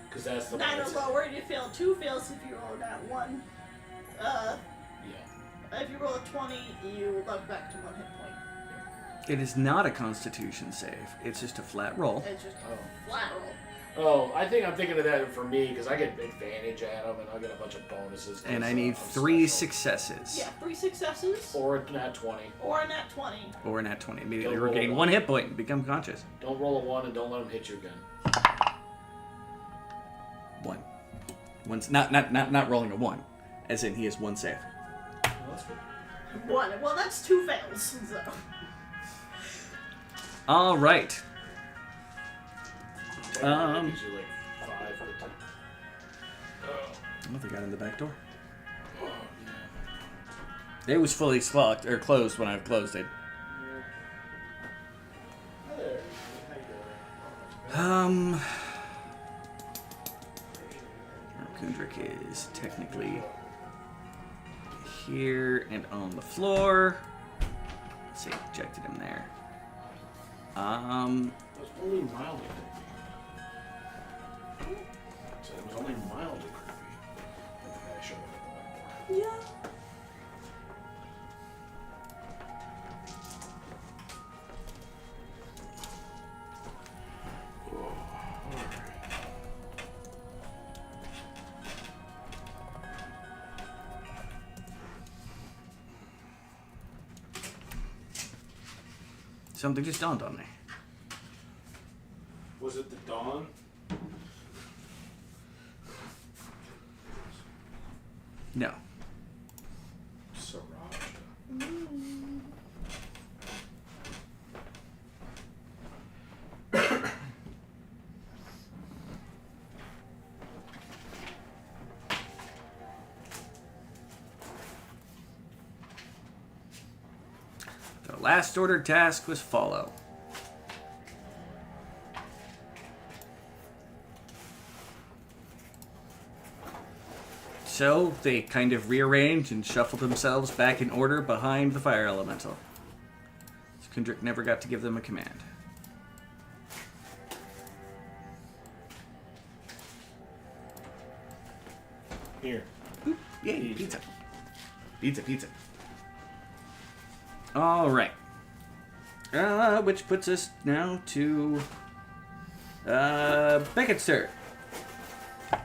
Because that's the 9 one or that's lower, and you fail 2 fails if you roll that 1. Yeah. If you roll a 20, you log back to 1 hit point. It is not a Constitution save. It's just a flat roll. It's just Oh. a flat roll. Oh, I think I'm thinking of that for me because I get advantage at them and I get a bunch of bonuses. 'cause, And I need I'm 3 special. successes. Yeah, 3 successes Or a nat 20. or a nat 20. Or an at 20. Immediately Don't roll regain one. 1 hit point and become conscious. Don't roll a 1 and don't let them hit you again. 1. One's not rolling a 1. As in he has 1 save. Well, that's good. 1. Well, that's 2 fails. So. Alright. Gives you like 5 hit time. Oh, they got in the back door. Oh, yeah. It was fully locked or closed when I closed it. Hi there. How you doing? Kundrik is technically here and on the floor. Let's see, ejected him there. It was only mildly creepy. So it was only mildly creepy. And then I showed it at the back door. Yeah. Something just dawned on me. Was it the dawn? No. Sriracha. The last ordered task was follow. So they kind of rearranged and shuffled themselves back in order behind the fire elemental. So Kendrick never got to give them a command. Here. Oop, yay, pizza. Pizza. All right. Which puts us now to Beckett's turn. Well,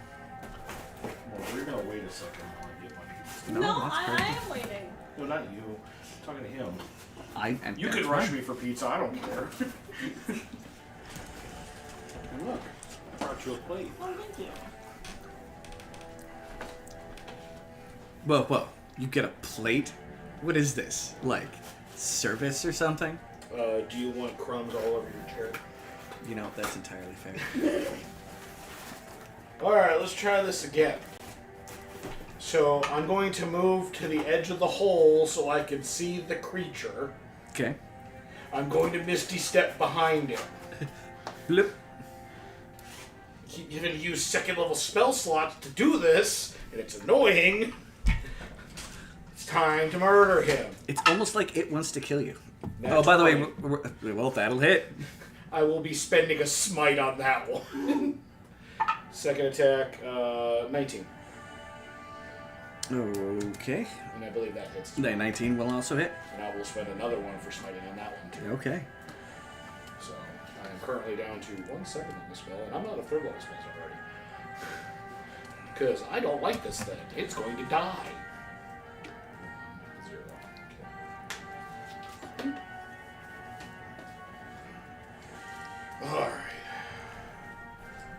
we're gonna wait a second while I get my pizza. No, No, that's I perfect. am waiting. No, not you. I'm talking to him. You that's could rush fine. me for pizza. I don't care. And look, I brought you a plate. Oh, thank you. Whoa. You get a plate? What is this? Like, service or something? Do you want crumbs all over your chair? You know, that's entirely fair. Alright, let's try this again. So, I'm going to move to the edge of the hole so I can see the creature. Okay. I'm going to Misty Step behind him. Blip. You're going to use second level spell slots to do this, and it's annoying. It's time to murder him. It's almost like it wants to kill you. Natural Oh, by the way, 20. well, that'll hit. I will be spending a smite on that one. Second attack, 19. Okay. And I believe that hits. The 19 will also hit. And I will spend another one for smiting on that one too. Okay. So I am currently down to 1 second on the spell, and I'm not a third level spell already. Because I don't like this thing. It's going to die. 0. Okay. Alright.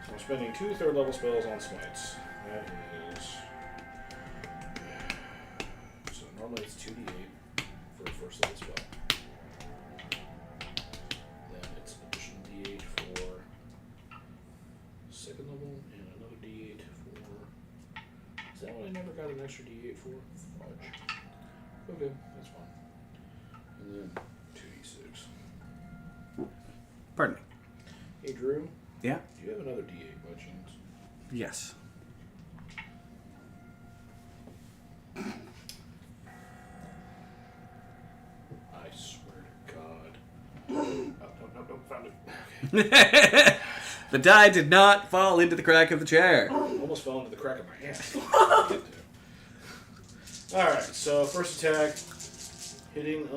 So I'm spending 2 third level spells on smites. That is. So normally it's 2d8 for a first level spell. Then it's an additional d8 for second level and another d8 for. Is that what I never got an extra d8 for? Fudge. Okay, that's fine. And then 2d6. Pardon me. Hey Drew, Yeah? do you have another d8 by chance? Yes. I swear to God. No, found it. Okay. The die did not fall into the crack of the chair. Almost fell into the crack of my hand. Alright, so first attack, hitting,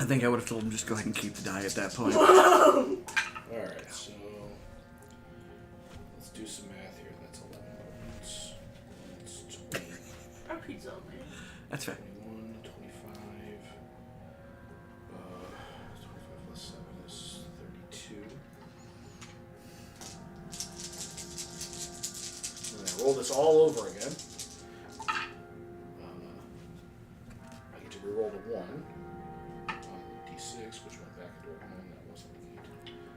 I think I would have told him just go ahead and keep the die at that point. alright, so let's do some math here. That's 11 points. That's 20, Our pizza only. That's right. 21, 25. 25 plus 7 is 32. And I roll this all over again. I get to reroll the 1 on the d6, which went back into a 1. That wasn't an 8.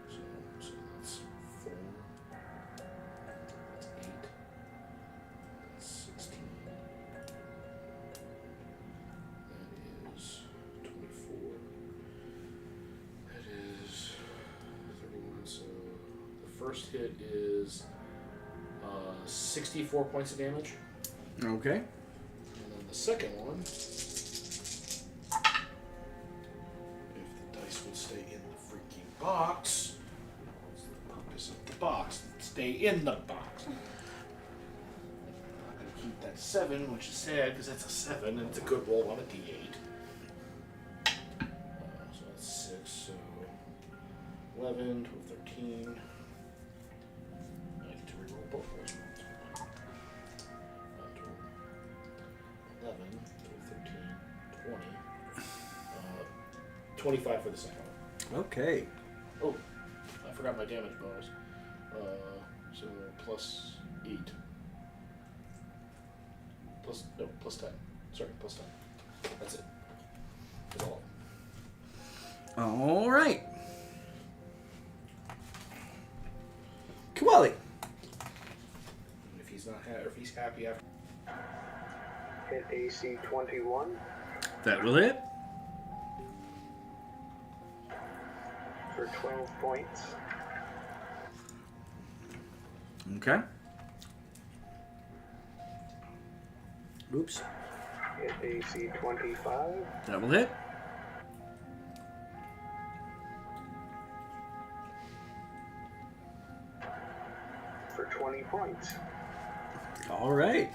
So that's 4. That's 8. That's 16. That is 24. That is 31. So the first hit is 64 points of damage. Okay. And then the second one, if the dice would stay in the freaking box, what's the purpose of the box? Stay in the box. I'm not going to keep that 7, which is sad because that's a 7 and it's a good roll on a d8. So that's 6, so 11, 12, 13. I get to reroll both those ones. 11, 12, 13, 20. 25 for the second one. Okay. Oh, I forgot my damage bonus. So plus 8. Plus 10. Sorry, plus 10. That's it. That's all. All right. Koali. If he's not or if he's happy after. Hit AC 21. That will hit. for 12 points. Okay. Oops. Hit AC 25. Double hit. For 20 points. All right.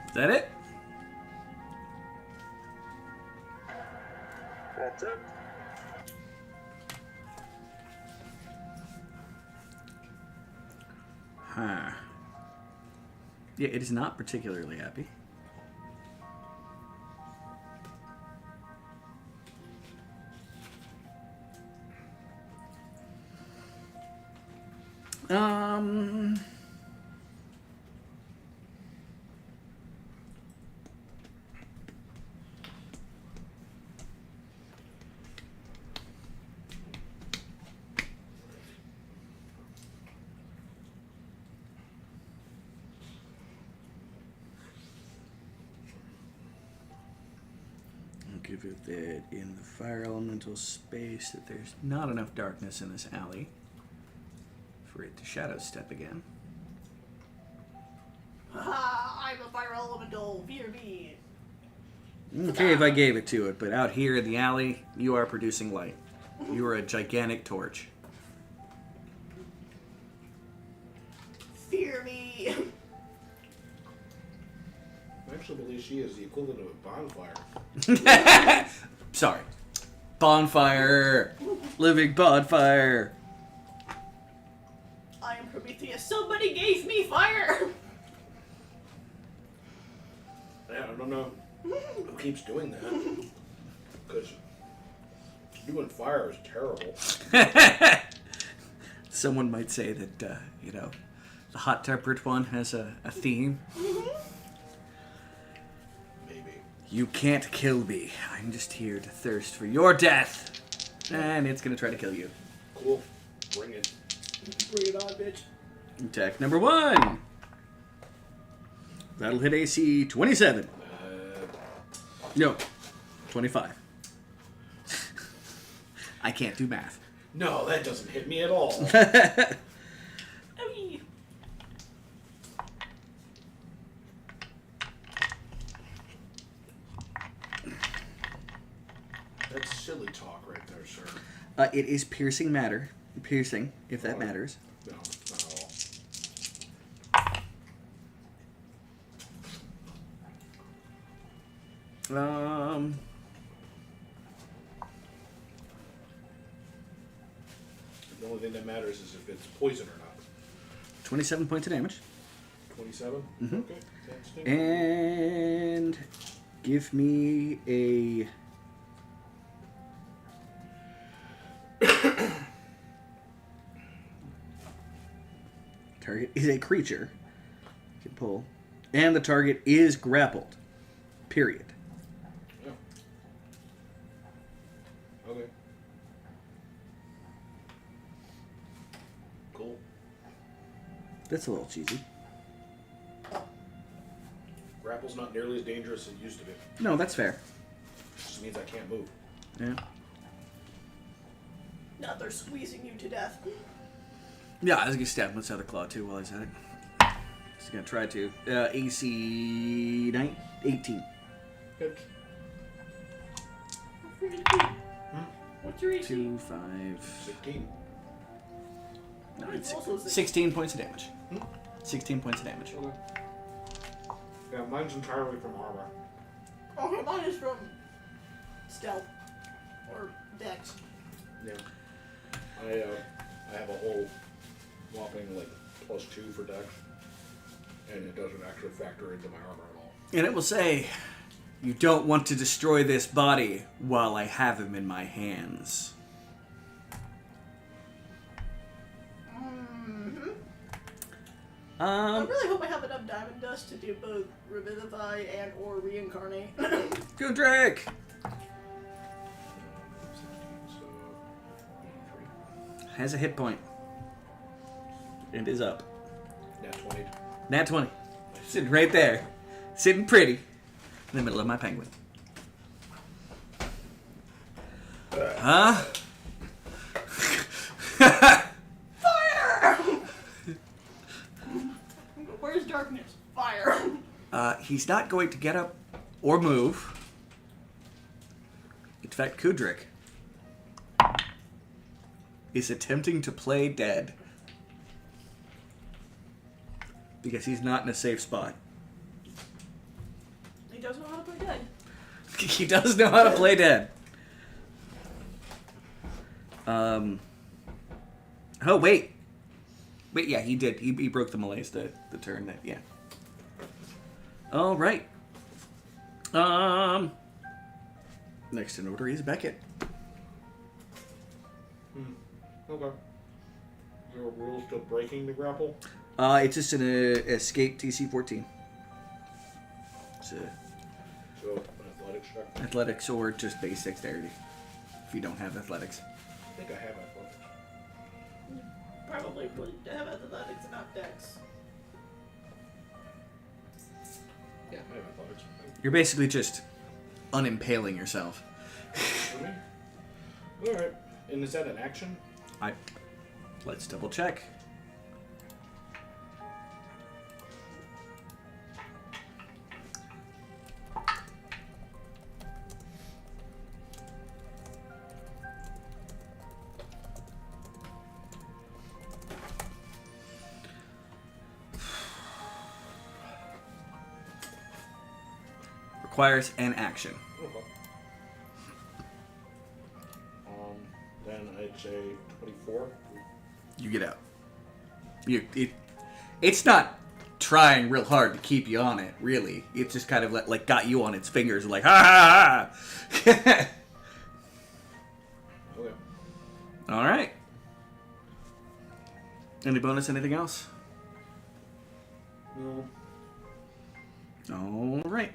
Is that it? That's it. Huh. Yeah, it is not particularly happy. Um... Give it that in the fire elemental space that there's not enough darkness in this alley for it to shadow step again. Ah, I'm a fire elemental. Fear me. Okay, if I gave it to it, but out here in the alley, you are producing light. You are a gigantic torch. Fear me. I actually believe she is the equivalent of a bonfire. Sorry. Bonfire. Living bonfire. I am Prometheus. Somebody gave me fire. Yeah, I don't know who keeps doing that. Because doing fire is terrible. Someone might say that, the hot tempered one has a theme. You can't kill me. I'm just here to thirst for your death. And it's going to try to kill you. Cool. Bring it. Bring it on, bitch. Attack number 1. That'll hit AC 27. No, 25. I can't do math. No, that doesn't hit me at all. Owie. That's silly talk right there, sir. It is piercing matter. Piercing, if that matters. No, not at all. The only thing that matters is if it's poison or not. 27 points of damage. 27? Mhm. Okay. That's the And give me a... Target is a creature. You can pull. And the target is grappled. Period. Yeah. Okay. Cool. That's a little cheesy. Grapple's not nearly as dangerous as it used to be. No, that's fair. Just means I can't move. Yeah. Now they're squeezing you to death. Yeah, I was going to stab him with his other claw too while he's at it. He's going to try to. AC 18. Good. What's your AC? 2, 5... 16. No, Mine's it's also 16 points of damage. 16 points of damage. Okay. Yeah, mine's entirely from armor. Okay, mine is from stealth or dex. Yeah. I have a whole whopping +2 for dex, and it doesn't actually factor into my armor at all. And it will say, you don't want to destroy this body while I have him in my hands. Mm-hmm. I Um, really hope I have enough diamond dust to do both revivify and or reincarnate. go Drake! 16, so 83. Has a hit point. It is up. Nat 20. Nat 20. Sitting right there. Sitting pretty. in the middle of my penguin. Huh? Fire! Where's darkness? Fire. He's not going to get up or move. In fact, Kudrik is attempting to play dead. Because he's not in a safe spot. He doesn't know how to play dead. He does know how to play dead. Oh, wait. Wait, yeah, he did. He broke the malaise the turn that, yeah. All right. Next in order is Beckett. Okay. Is there a rule to breaking the grapple? It's just an escape TC 14. It's So, an athletics check? athletics or just base dexterity. If you don't have athletics. I think I have athletics. Probably would have athletics and not dex. Yeah, I have athletics. You're basically just unimpaling yourself. Alright. And is that an action? Let's double check. Requires an action. Okay. Then I'd say 24. You get out. It's not trying real hard to keep you on it, really. It's just kind of like got you on its fingers, like ha ha ha. Okay. All right. Any bonus? Anything else? No. All right.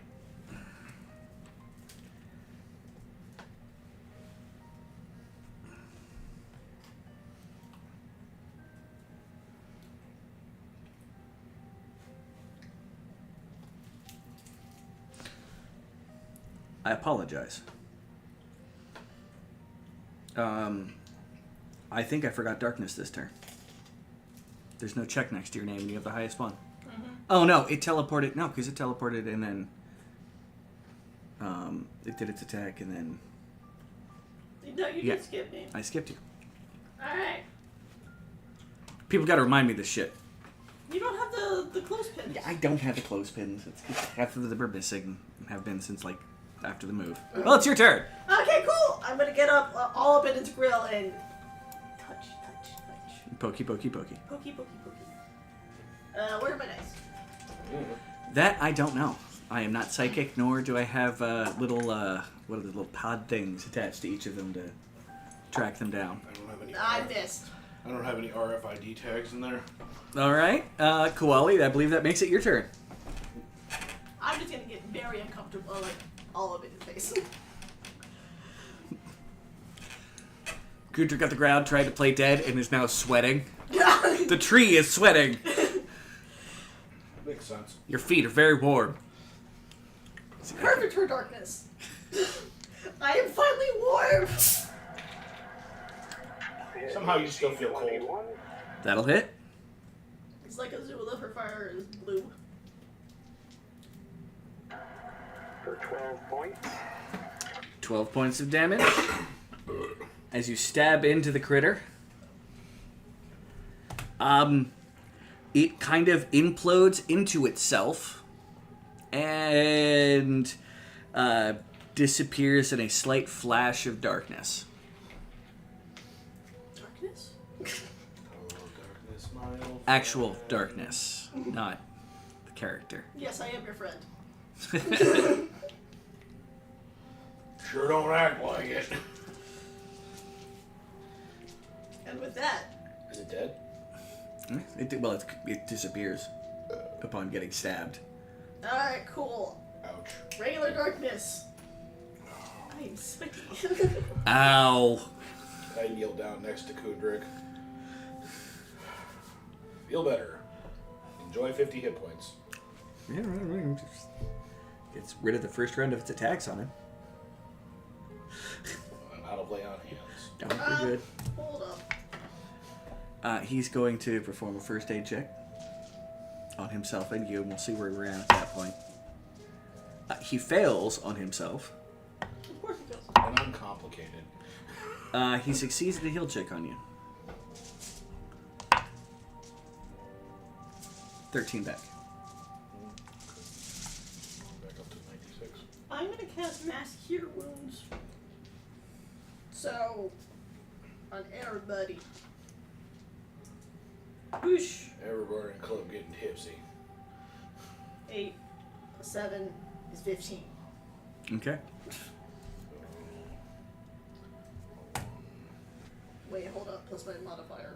I apologize. I think I forgot darkness this turn. There's no check next to your name and you have the highest one. Mm-hmm. Oh no, it teleported. No, because it teleported and then it did its attack and then No, you Yeah. did skip me. I skipped you. Alright. People got to remind me of this shit. You don't have the clothespins. Yeah, I don't have the clothespins. It's half of them are missing and have been since like after the move. Well, it's your turn. Okay, cool. I'm gonna get up, all up in its grill and touch. Pokey, pokey, pokey. Pokey. Where are my dice? That I don't know. I am not psychic, nor do I have little what are the little pod things attached to each of them to track them down. I don't have any. I missed. I don't have any RFID tags in there. All right, Koali, I believe that makes it your turn. I'm just gonna get very uncomfortable, like all up in his face. Gunter got the ground, tried to play dead, and is now sweating. The tree is sweating. Makes sense. Your feet are very warm. Perfect for darkness. I am finally warm. Somehow you still feel cold. 21 That'll hit. It's like a Zula for fire is blue. for 12 points. 12 points of damage. As you stab into the critter. It kind of implodes into itself. And disappears in a slight flash of darkness. Darkness? Darkness, my old Actual friend. darkness, not the character. Yes, I am your friend. Sure don't act like it. And with that, Is it dead? It disappears upon getting stabbed. alright, cool. Ouch. Regular darkness. I am sweaty. Ow. I kneel down next to Kudrik. Feel better. Enjoy 50 hit points. Gets rid of the first round of its attacks on him. I'm out of lay on hands. Don't be good. Hold up. He's going to perform a first aid check on himself and you, and we'll see where we're at that point. He fails on himself. Of course it does. And uncomplicated. He succeeds at a heal check on you. 13 back. Back up to 96. I'm gonna cast Mass Cure Wounds. So, on everybody. Whoosh. Everybody in the club getting tipsy. 8 plus 7 is 15. Okay. Wait, hold up. Plus my modifier.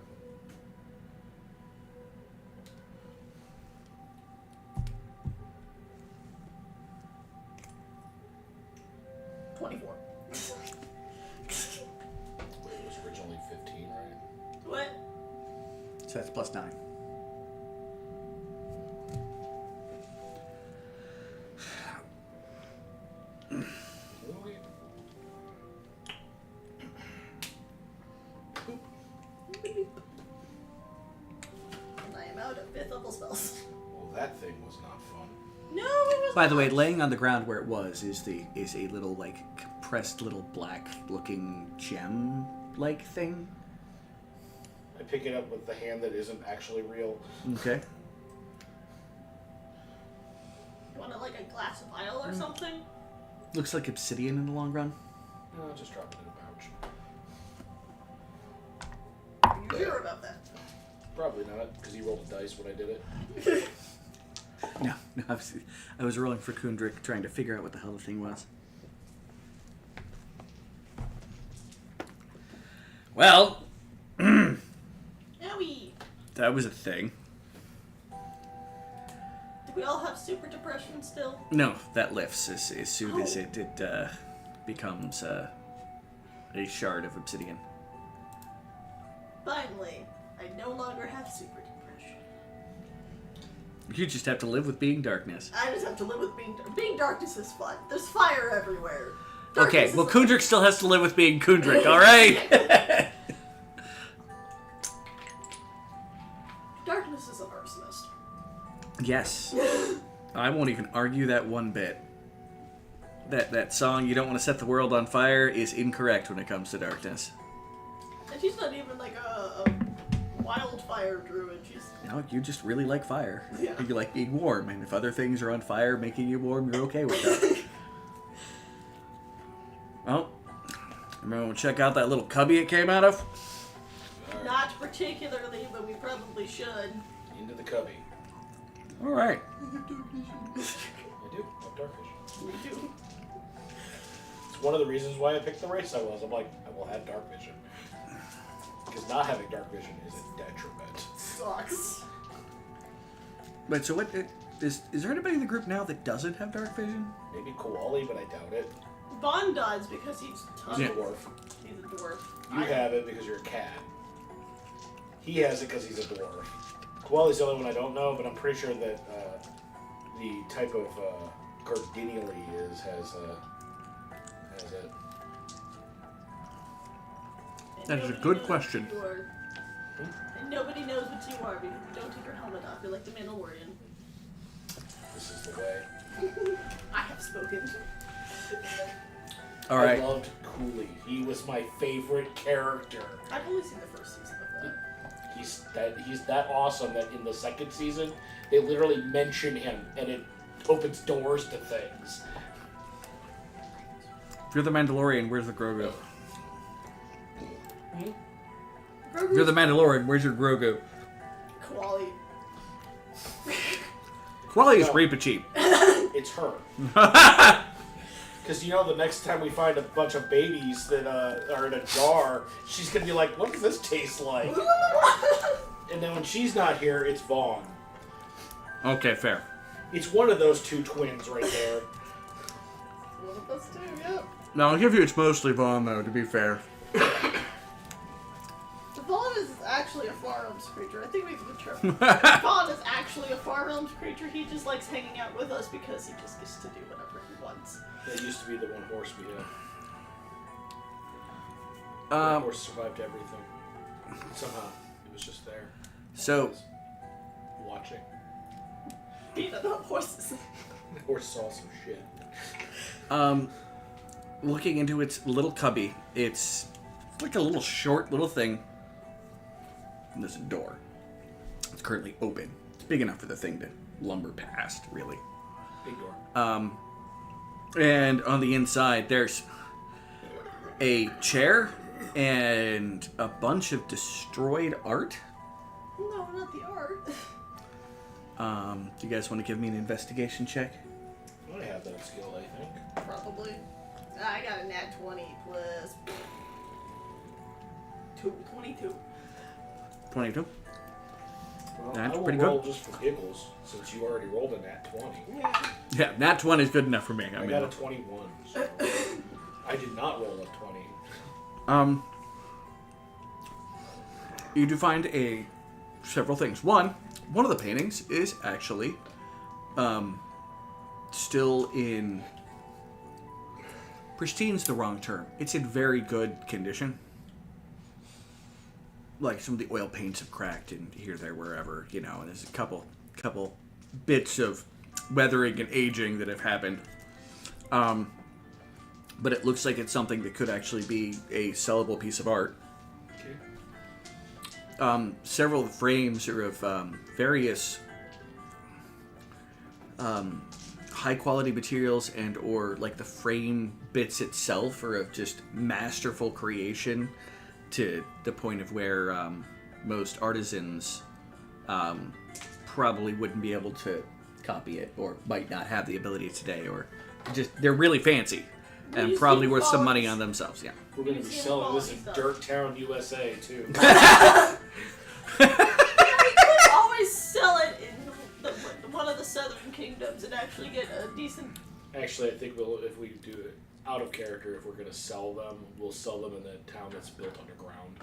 $24. Wait, it was originally 15, right? What? So that's plus 9. And I am out of 5th level spells. Well, that thing was not fun. No, it was By the way, not. laying on the ground where it was is a little like compressed little black looking gem like thing. I pick it up with the hand that isn't actually real. Okay. You want it like a glass vial or something? Looks like obsidian in the long run. No, I'll just drop it in a pouch. Are you sure about that? Probably not, because he rolled a dice when I did it. No, I was rolling for Kundrik, trying to figure out what the hell the thing was. Well, Owie! that was a thing. Do we all have super depression still? No, that lifts as soon as it becomes a shard of obsidian. Finally, I no longer have super depression. You just have to live with being darkness. I just have to live with being darkness is fun. There's fire everywhere. Okay, Darkness well, is- Kundrik still has to live with being Kundrik, alright? Darkness is an arsonist. Yes. I won't even argue that one bit. That song, You Don't Want to Set the World on Fire, is incorrect when it comes to darkness. And she's not even like a wildfire druid. She's No, you just really like fire. Yeah. You like being warm, and if other things are on fire making you warm, you're okay with that. Well, I'm going to check out that little cubby it came out of. not particularly, but we probably should. Into the cubby. Alright. I do. I have dark vision. We do. It's one of the reasons why I picked the race I was. I'm like, I will have dark vision. Because not having dark vision is a detriment. Sucks. But so what, is there anybody in the group now that doesn't have dark vision? Maybe Koali, but I doubt it. Bond does because he's tough. He's a dwarf. He's a dwarf. You have it because you're a cat. He has it because he's a dwarf. Koali's the only one I don't know, but I'm pretty sure that the type of Gardinially has it. And That is a nobody good knows question. what you are. And nobody knows what you are because you don't take your helmet off. You're like the Mandalorian. This is the way. I have spoken. Alright. I loved Cooley. He was my favorite character. I've only seen the first season of that. He's that awesome that in the second season they literally mention him and it opens doors to things. If you're the Mandalorian, where's the Grogu? Grogu's If you're the Mandalorian, where's your Grogu? Koali. Quali is No. Reaper-cheap. It's her. Because the next time we find a bunch of babies that are in a jar, she's gonna be like, "What does this taste like?" And then when she's not here, it's Vaughn. Okay, fair. It's one of those two twins right there. One of us too, yeah. No, I'll give you it's mostly Vaughn, though, to be fair. The Vaughn is actually actually a far realms creature. I think we've determined. Vaughn is actually a far realms creature. He just likes hanging out with us because he just gets to do whatever he wants. That used to be the one horse we had. The horse survived everything. Somehow, it was just there. So, Watching. Being about horses. The horse saw some shit. looking into its little cubby, it's like a little short little thing. And there's a door. It's currently open. It's big enough for the thing to lumber past, really. Big door. And on the inside, there's a chair and a bunch of destroyed art. No, not the art. Do you guys want to give me an investigation check? I have that skill, I think. Probably. I got a nat 20 plus 22. 22? Well, That's I will pretty roll good. just for giggles, since you already rolled a nat 20. Yeah. Yeah, nat 20 is good enough for me. I got a 21. So I did not roll a 20. You do find several things. One of the paintings is actually still in pristine's the wrong term. It's in very good condition. Like some of the oil paints have cracked and here, there, wherever, and there's a couple bits of weathering and aging that have happened. But it looks like it's something that could actually be a sellable piece of art. Okay. Several of the frames are of various high quality materials, and or like the frame bits itself are of just masterful creation to the point of where most artisans probably wouldn't be able to copy it, or might not have the ability today, or just they're really fancy and You probably see worth some quality. money on themselves. Yeah. We're going to be Museum selling this in quality stuff. Dirttown, USA, too. We could always sell it in one of the southern kingdoms and actually get a decent. Actually, I think if we do it out of character, if we're going to sell them, we'll sell them in the town that's built underground.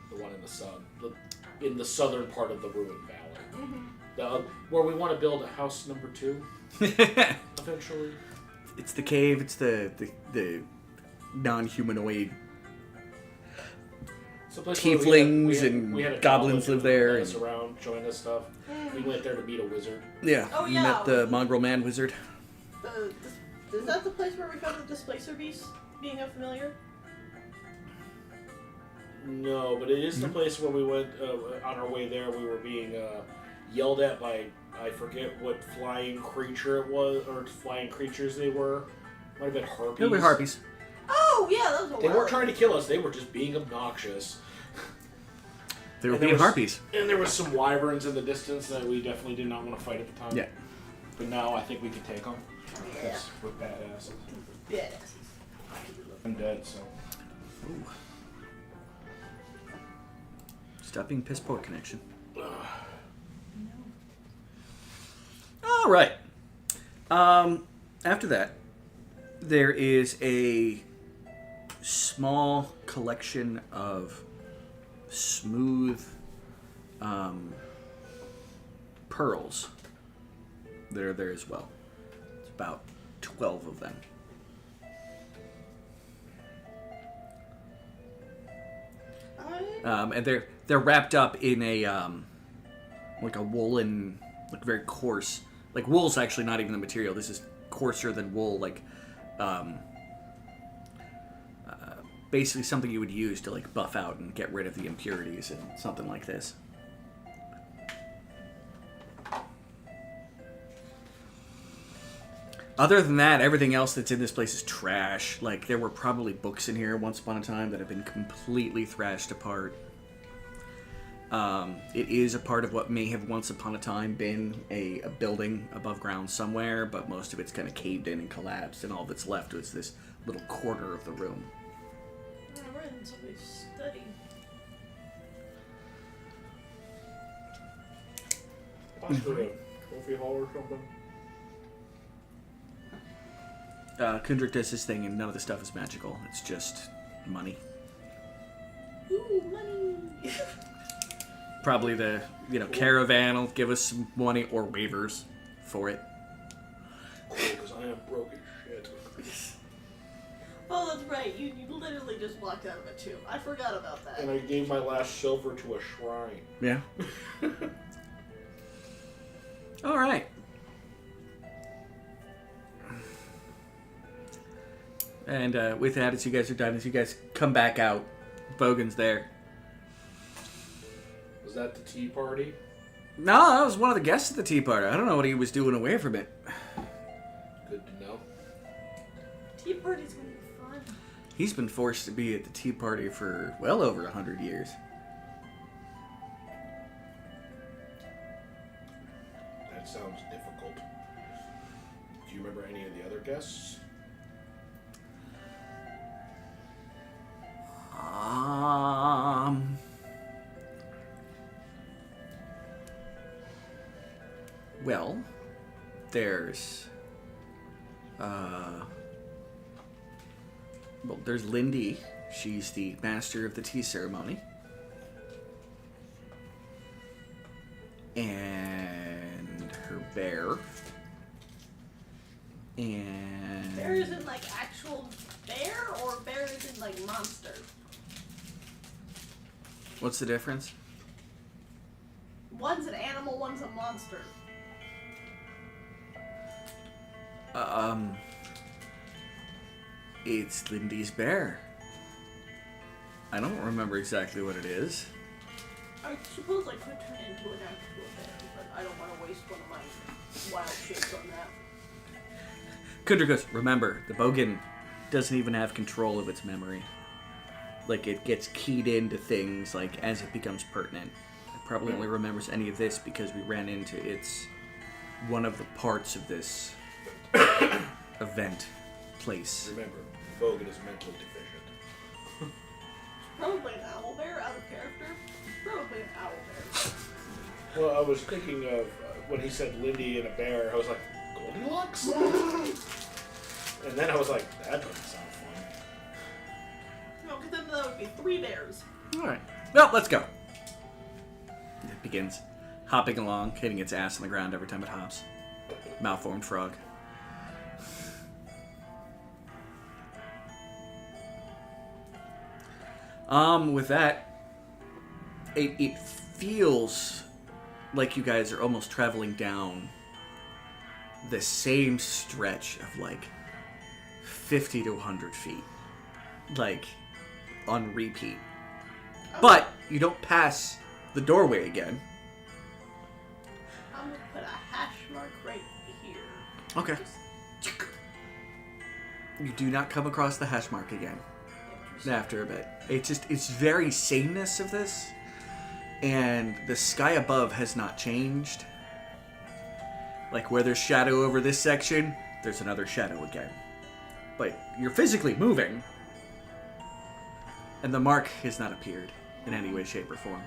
The one in the in the southern part of the ruined valley. Mm-hmm. Where we want to build a house number 2, eventually. It's the cave. It's the non-humanoid It's a place tieflings where and we had a goblins goblin live there. led us And, around, showing us stuff. We went there to meet a wizard. yeah, Oh, you yeah. met the mongrel man wizard. Is that the place where we found the displacer beast being a familiar? No, but it is the place where we went on our way there. We were being yelled at by, I forget what flying creature it was, or flying creatures they were. Might have been harpies. It'll be harpies. Oh yeah, that was a They while weren't trying ago. to kill us. They were just being obnoxious. They were And there being was- harpies. And there was some wyverns in the distance that we definitely did not want to fight at the time. Yeah. But now I think we can take them. Yeah. Because we're badasses. Yeah. I'm dead, so. Ooh. Stop being piss poor, connection. All right. After that, there is a small collection of smooth pearls that are there as well. It's about 12 of them. And they're wrapped up in a like a woolen, like very coarse. Like wool's actually not even the material. This is coarser than wool. Like basically something you would use to like buff out and get rid of the impurities and something like this. Other than that, everything else that's in this place is trash. Like, there were probably books in here once upon a time that have been completely thrashed apart. It is a part of what may have once upon a time been a building above ground somewhere, but most of it's kind of caved in and collapsed, and all that's left was this little corner of the room. We're in somebody's study. Possibly a trophy hall or something. Kundrik does his thing, and none of the stuff is magical. It's just money. Ooh, money! Probably the caravan will give us some money or waivers for it. Cool, because I am broke as shit. Oh, that's right. You literally just walked out of a tomb. I forgot about that. And I gave my last silver to a shrine. Yeah. All right. And with that, as you guys are done, as you guys come back out, Bogan's there. Was that the tea party? No, that was one of the guests at the tea party. I don't know what he was doing away from it. Good to know. Tea party's gonna be fun. He's been forced to be at the tea party for well over 100 years. That sounds difficult. Do you remember any of the other guests? Well, there's there's Lindy. She's the master of the tea ceremony. And her bear. And Bear is in like actual bear, or bear is in like monster? what's the difference? One's an animal, one's a monster. It's Lindy's bear. I don't remember exactly what it is. I suppose I could turn into an actual bear, but I don't want to waste one of my wild shapes on that. Kundra goes, remember, the Bogan doesn't even have control of its memory. Like, it gets keyed into things, like, as it becomes pertinent. It probably only remembers any of this because we ran into one of the parts of this event place. Remember, Bogan is mentally deficient. Probably an owl bear, out of character. Probably an owl bear. Well, I was thinking of when he said Lindy and a bear, I was like, Goldilocks? And then I was like, that doesn't sound fun. No, because then that would be 3 bears. Alright. Well, let's go. It begins hopping along, hitting its ass on the ground every time it hops. Malformed frog. With that, it feels like you guys are almost traveling down the same stretch of like 50 to 100 feet. Like, on repeat. But you don't pass the doorway again. I'm going to put a hash mark right here. Okay. You do not come across the hash mark again after a bit. It's very sameness of this, and the sky above has not changed. Like, where there's shadow over this section, there's another shadow again. But you're physically moving, and the mark has not appeared in any way, shape, or form.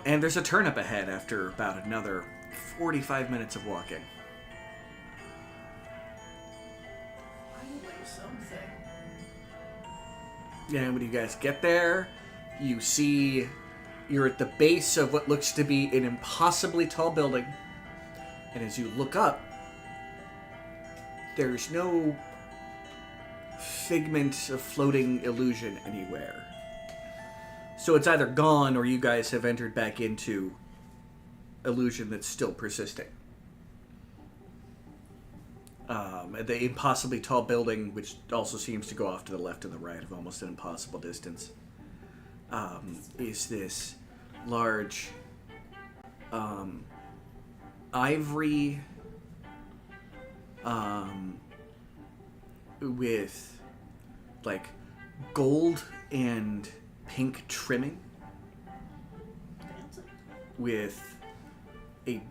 And there's a turn up ahead after about another 45 minutes of walking. Finally, something. And when you guys get there, you see you're at the base of what looks to be an impossibly tall building. And as you look up, there's no figment of floating illusion anywhere. So it's either gone or you guys have entered back into illusion that's still persisting. The impossibly tall building, which also seems to go off to the left and the right of almost an impossible distance, is this large ivory with like gold and pink trimming, Fancy. with a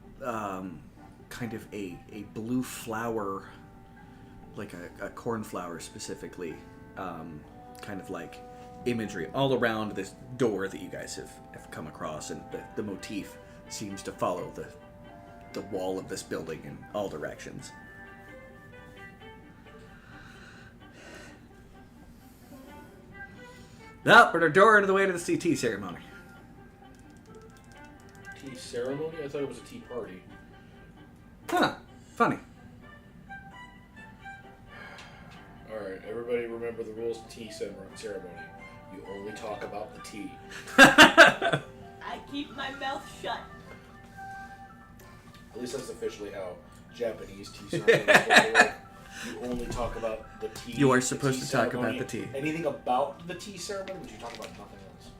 kind of a blue flower, like a cornflower specifically, kind of like imagery all around this door that you guys have come across, and the motif seems to follow the wall of this building in all directions. Well, put our door into the way to the CT ceremony. ceremony? I thought it was a tea party. Huh. Funny. Alright, everybody remember the rules of tea ceremony. You only talk about the tea. I keep my mouth shut. At least that's officially how Japanese tea ceremonies work. You only talk about the tea. You are supposed tea to talk ceremony. about the tea. Anything about the tea ceremony, but you talk about nothing else.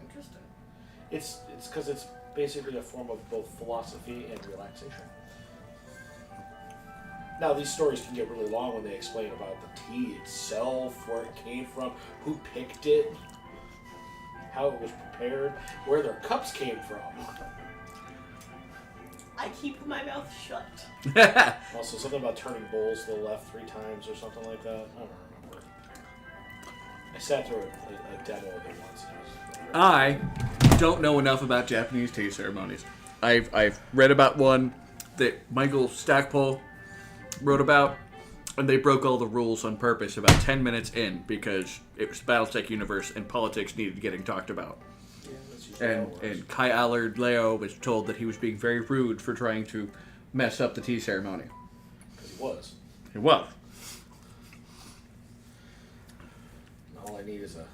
Interesting. It's because it's basically a form of both philosophy and relaxation. Now, these stories can get really long when they explain about the tea itself, where it came from, who picked it, how it was prepared, where their cups came from. I keep my mouth shut. Also, something about turning bowls to the left 3 times or something like that. I don't remember. I sat through a demo of it once. And it was I don't know enough about Japanese tea ceremonies. I've read about one that Michael Stackpole wrote about, and they broke all the rules on purpose about 10 minutes in because it was Battletech universe and politics needed getting talked about. yeah, that's usually how it works. And Kai Allard Leo was told that he was being very rude for trying to mess up the tea ceremony. Because he was. It was. All I need is an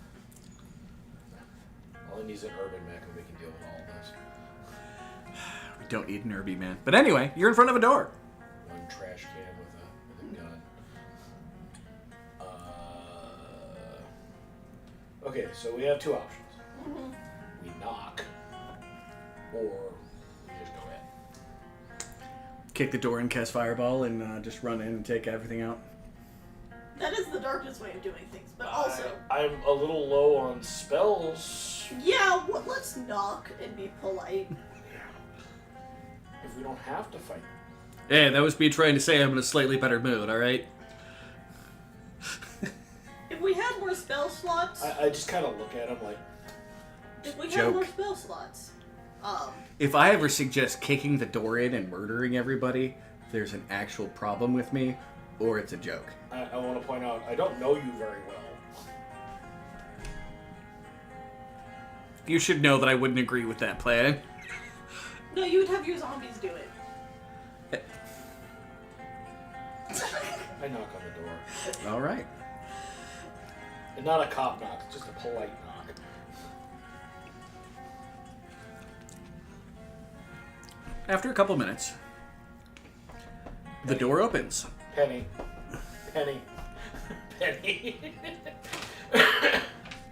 urban mech and we can deal with all of this. We don't need an Irby, man. But anyway, you're in front of a door. One trash can with a gun. Okay, so we have 2 options. Mm-hmm. We knock, or we just go in. Kick the door and cast Fireball and just run in and take everything out. That is the darkest way of doing things, but also... I'm a little low on spells. Yeah, well, let's knock and be polite. If we don't have to fight. Yeah, that was me trying to say I'm in a slightly better mood, alright? If we had more spell slots... I just kind of look at him like... If we Joke. had more spell slots... If I ever suggest kicking the door in and murdering everybody, there's an actual problem with me, or it's a joke. I want to point out, I don't know you very well. You should know that I wouldn't agree with that plan. No, you would have your zombies do it. I knock on the door. Alright. And not a cop knock, just a polite knock. After a couple minutes, the door opens. Penny. Penny. Penny.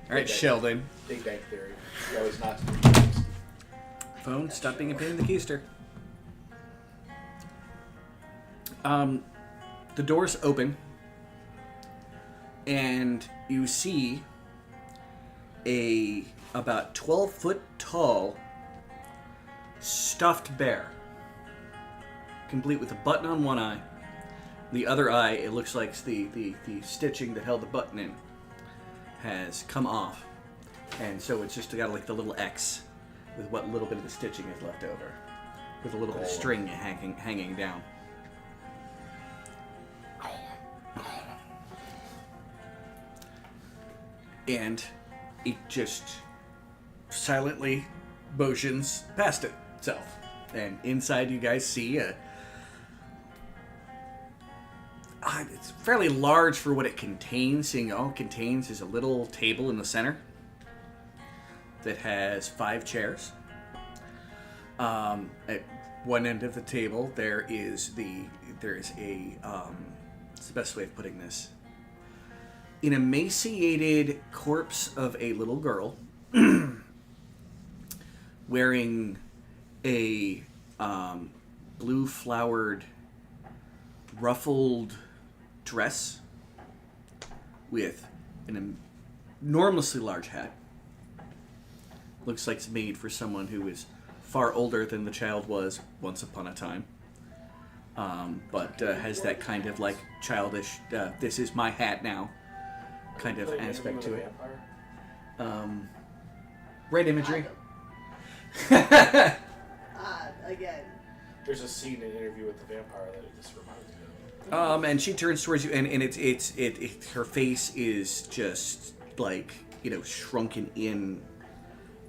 Alright, Sheldon. Big Bang Theory. He always knocks 3 times. Phone, stop being a pain in the keister. The doors open, and you see a about 12-foot tall stuffed bear, complete with a button on one eye. The other eye, it looks like the stitching that held the button in has come off, and so it's just got like the little X with what little bit of the stitching is left over, with a little bit of string hanging down. And it just silently motions past itself. And inside you guys see it's fairly large for what it contains. Seeing all it contains is a little table in the center that has 5 chairs. At one end of the table there is a what's the best way of putting this? An emaciated corpse of a little girl wearing a blue flowered ruffled dress with an enormously large hat. Looks like it's made for someone who is far older than the child was once upon a time. But has that kind of like childish, this is my hat now kind of aspect to it. Right imagery. Again. There's a scene in an interview with the vampire that it just reminds me of. And she turns towards you, and it's her face is just like, shrunken in.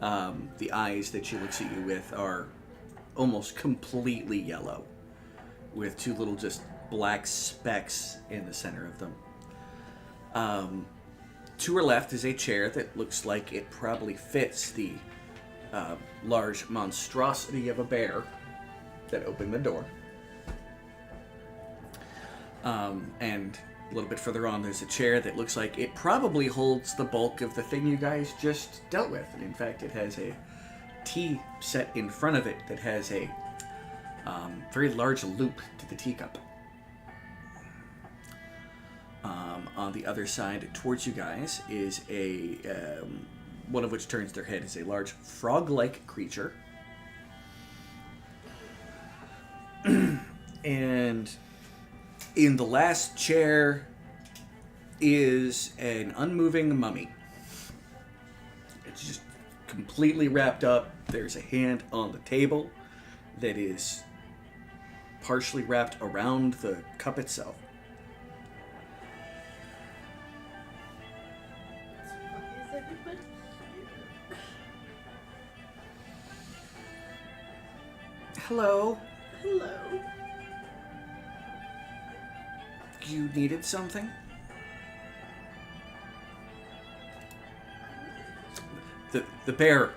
The eyes that she looks at you with are almost completely yellow, with two little just black specks in the center of them. To her left is a chair that looks like it probably fits the large monstrosity of a bear that opened the door. And a little bit further on, there's a chair that looks like it probably holds the bulk of the thing you guys just dealt with. And in fact, it has a tea set in front of it that has a very large loop to the teacup. On the other side, towards you guys, is a one of which turns their head is a large frog-like creature. And in the last chair is an unmoving mummy. It's just completely wrapped up. There's a hand on the table that is partially wrapped around the cup itself. Is everybody here? Hello. Hello. You needed something? The bear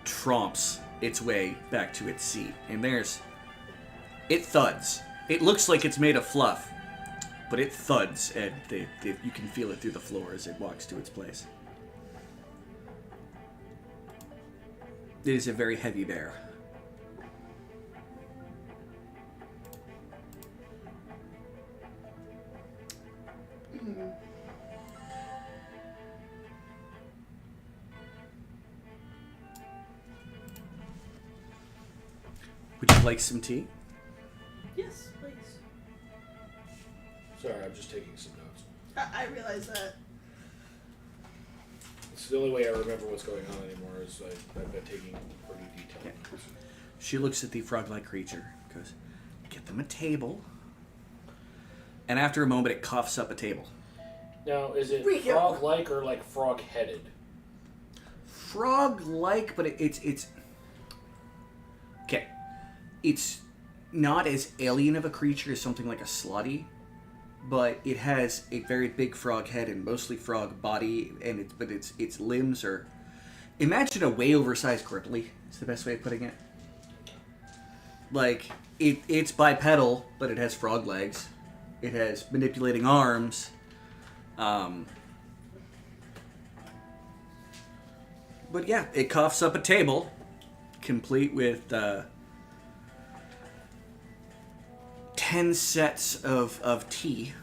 tromps its way back to its seat, and it thuds. It looks like it's made of fluff, but it thuds, and you can feel it through the floor as it walks to its place. It is a very heavy bear. Would you like some tea? Yes, please. Sorry, I'm just taking some notes. I realize that. It's the only way I remember what's going on anymore is I've been taking pretty detailed notes. She looks at the frog-like creature, goes, "Get them a table." And after a moment, it coughs up a table. Now, is it Rico. frog-like or like frog-headed? Frog-like, but it's okay. It's not as alien of a creature as something like a slotty, but it has a very big frog head and mostly frog body, and its limbs are. Imagine a way oversized gripply. Is the best way of putting it. Like it's bipedal, but it has frog legs. It has manipulating arms. But yeah, it coughs up a table, complete with 10 sets of tea.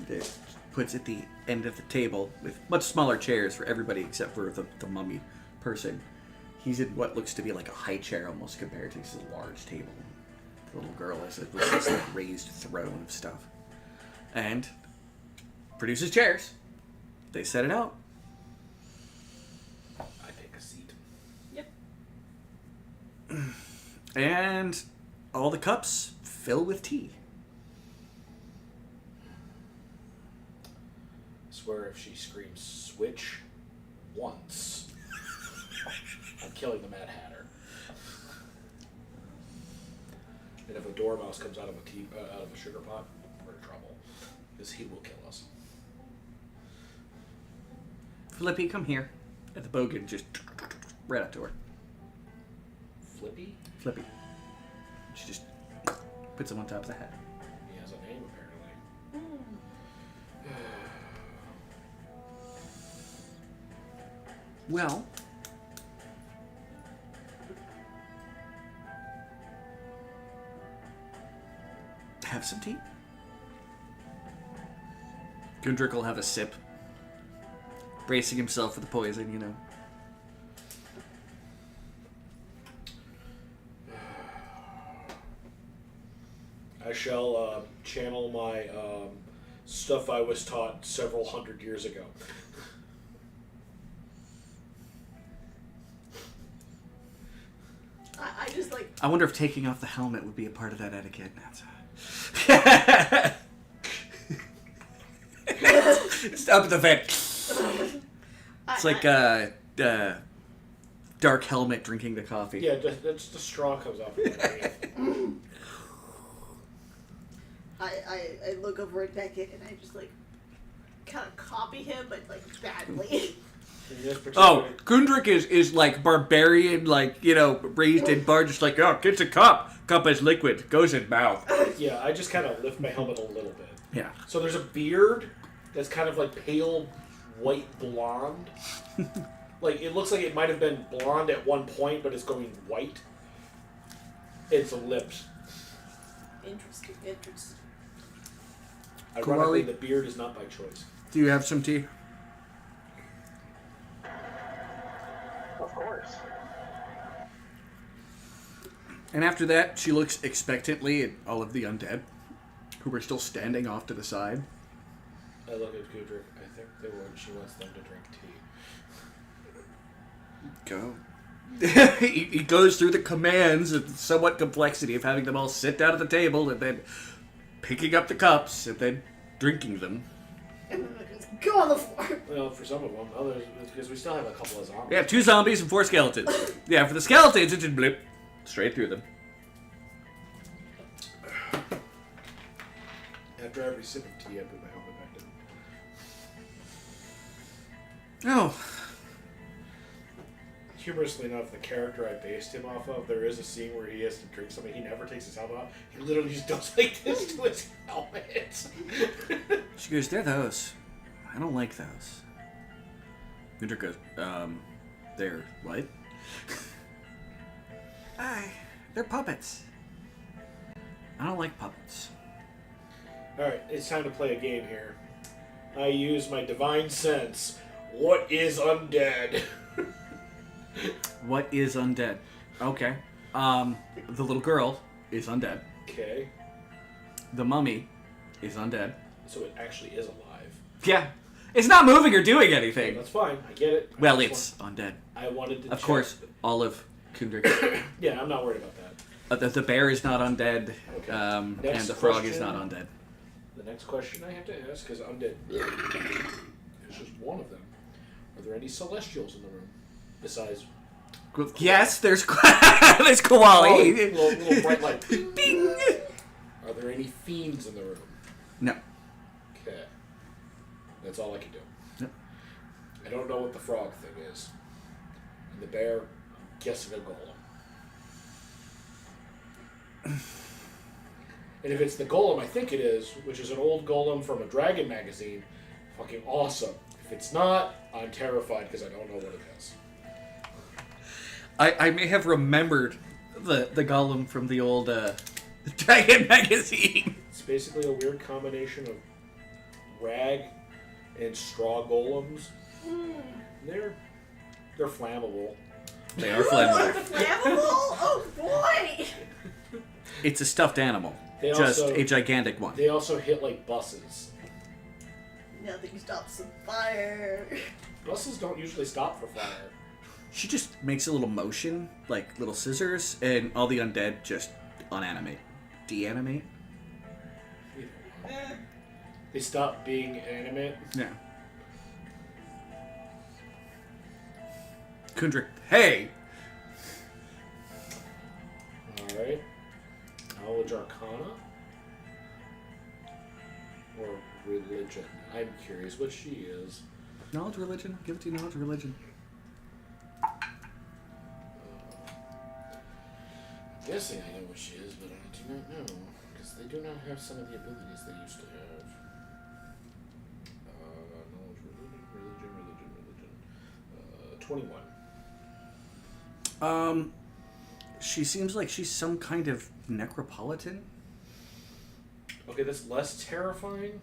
It puts at the end of the table with much smaller chairs for everybody except for the mummy person. He's in what looks to be like a high chair almost compared to this large table. The little girl is this like raised throne of stuff. And produces chairs. They set it out. I take a seat. Yep. And all the cups fill with tea. I swear if she screams switch once, I'm killing the Mad Hatter. And if a dormouse comes out of a sugar pot, we're in trouble. Because he will kill us. Flippy, come here. And the bogan just right up to her. Flippy? Flippy. She just puts him on top of the hat. He has a name, apparently. Well, have some tea. Gundrick will have a sip, bracing himself for the poison, you know. I shall channel my stuff I was taught several hundred years ago. I just like. I wonder if taking off the helmet would be a part of that etiquette. Stop at the vent. It's like dark helmet drinking the coffee. Yeah, that's the straw comes off. I look over at Beckett and I just like kind of copy him, but like badly. Oh, Kundrik is like barbarian, like, you know, raised in bar, just like, oh, gets a cup. Cup is liquid, goes in mouth. Yeah, I just kind of lift my helmet a little bit. Yeah. So there's a beard that's kind of like pale white blonde. Like, it looks like it might have been blonde at one point, but it's going white. It's the lips. Interesting. Ironically, Kawali. the beard is not by choice. Do you have some tea? Of course. And after that, she looks expectantly at all of the undead, who are still standing off to the side. I look at Gudrick. I think she wants them to drink tea. Go. he goes through the commands and somewhat complexity of having them all sit down at the table and then picking up the cups and then drinking them. And just go on the floor. Well, for some of them. Others, because we still have a couple of zombies. We have 2 zombies and 4 skeletons. Yeah, for the skeletons, it's just blip. Straight through them. After every sip of tea, I put my helmet back in. Oh. Humorously enough, the character I based him off of, there is a scene where he has to drink something. He never takes his helmet off. He literally just does like this to his helmet. She goes, they're those. I don't like those. Gundrik goes, they're what? They're puppets. I don't like puppets. Alright, it's time to play a game here. I use my divine sense. What is undead? What is undead? Okay. The little girl is undead. Okay. The mummy is undead. So it actually is alive. Yeah. It's not moving or doing anything. That's fine. I get it. Well, it's undead. I wanted to Of check. course, all of Kundrik. Yeah, I'm not worried about that. The bear is not undead, Okay. and Next the frog is question. not undead. The next question I have to ask is undead. It's just one of them. Are there any celestials in the room? Besides... Yes, there's there's Kawali. Little bright light. Bing! Are there any fiends in the room? No. Okay. That's all I can do. Yep. I don't know what the frog thing is. And the bear, I'm guessing a golem. And if it's the golem I think it is, which is an old golem from a Dragon magazine, fucking awesome. If it's not, I'm terrified because I don't know what it is. I may have remembered the golem from the old Dragon magazine. It's basically a weird combination of rag and straw golems. They're flammable. They are flammable. Flammable? Oh boy! It's a stuffed animal. They Just also- a gigantic one. They also hit like buses. Nothing stops the fire. Buses don't usually stop for fire. She just makes a little motion, like little scissors, and all the undead just unanimate. Deanimate? They stop being animate. Yeah. Kundrik, hey! Alright. Knowledge Arcana? Or religion? I'm curious what she is. Knowledge religion? Give it to you, knowledge religion. I'm guessing I know what she is, but I do not know. Because they do not have some of the abilities they used to have. Knowledge, religion. 21. She seems like she's some kind of necropolitan. Okay, that's less terrifying.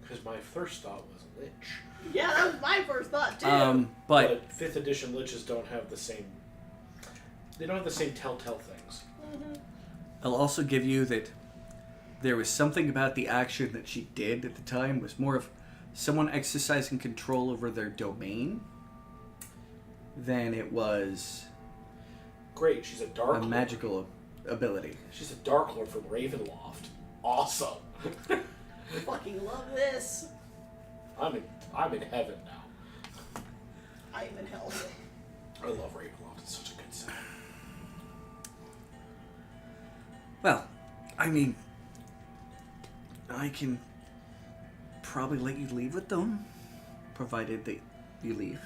Because my first thought was Lich. Yeah, that was my first thought too. But 5th edition Liches don't have the same... They don't have the same telltale things. I'll also give you that there was something about the action that she did at the time was more of someone exercising control over their domain than it was Great, she's a Dark a Lord. magical ability. She's a Dark Lord from Ravenloft. Awesome. Fucking love this. I'm in heaven now. I am in hell. I love Ravenloft. It's such a good set. Well, I mean, I can probably let you leave with them, provided that you leave.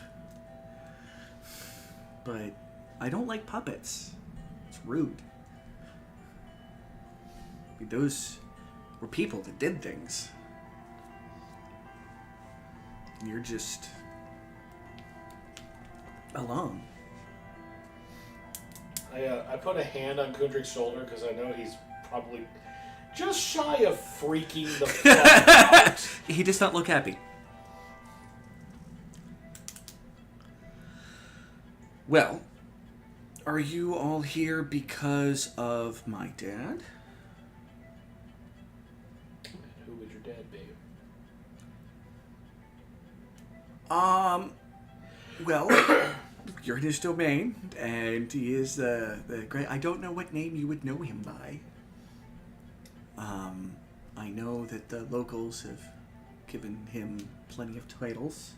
But I don't like puppets. It's rude. I mean, those were people that did things. And you're just along. I put a hand on Kudrik's shoulder because I know he's probably just shy of freaking the fuck out. He does not look happy. Well, are you all here because of my dad? Who would your dad be? Well, you're in his domain, and he is the great. I don't know what name you would know him by. I know that the locals have given him plenty of titles.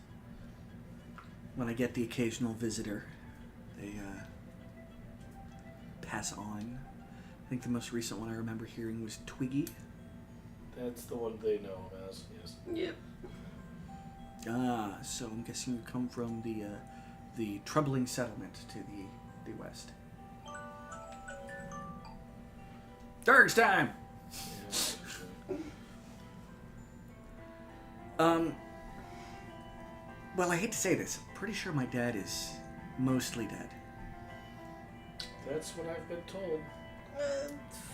When I get the occasional visitor, they pass on. I think the most recent one I remember hearing was Twiggy. That's the one they know him as, yes. Yep. So I'm guessing you come from the troubling settlement to the west. Dirk's time! Well, I hate to say this. I'm pretty sure my dad is mostly dead. That's what I've been told.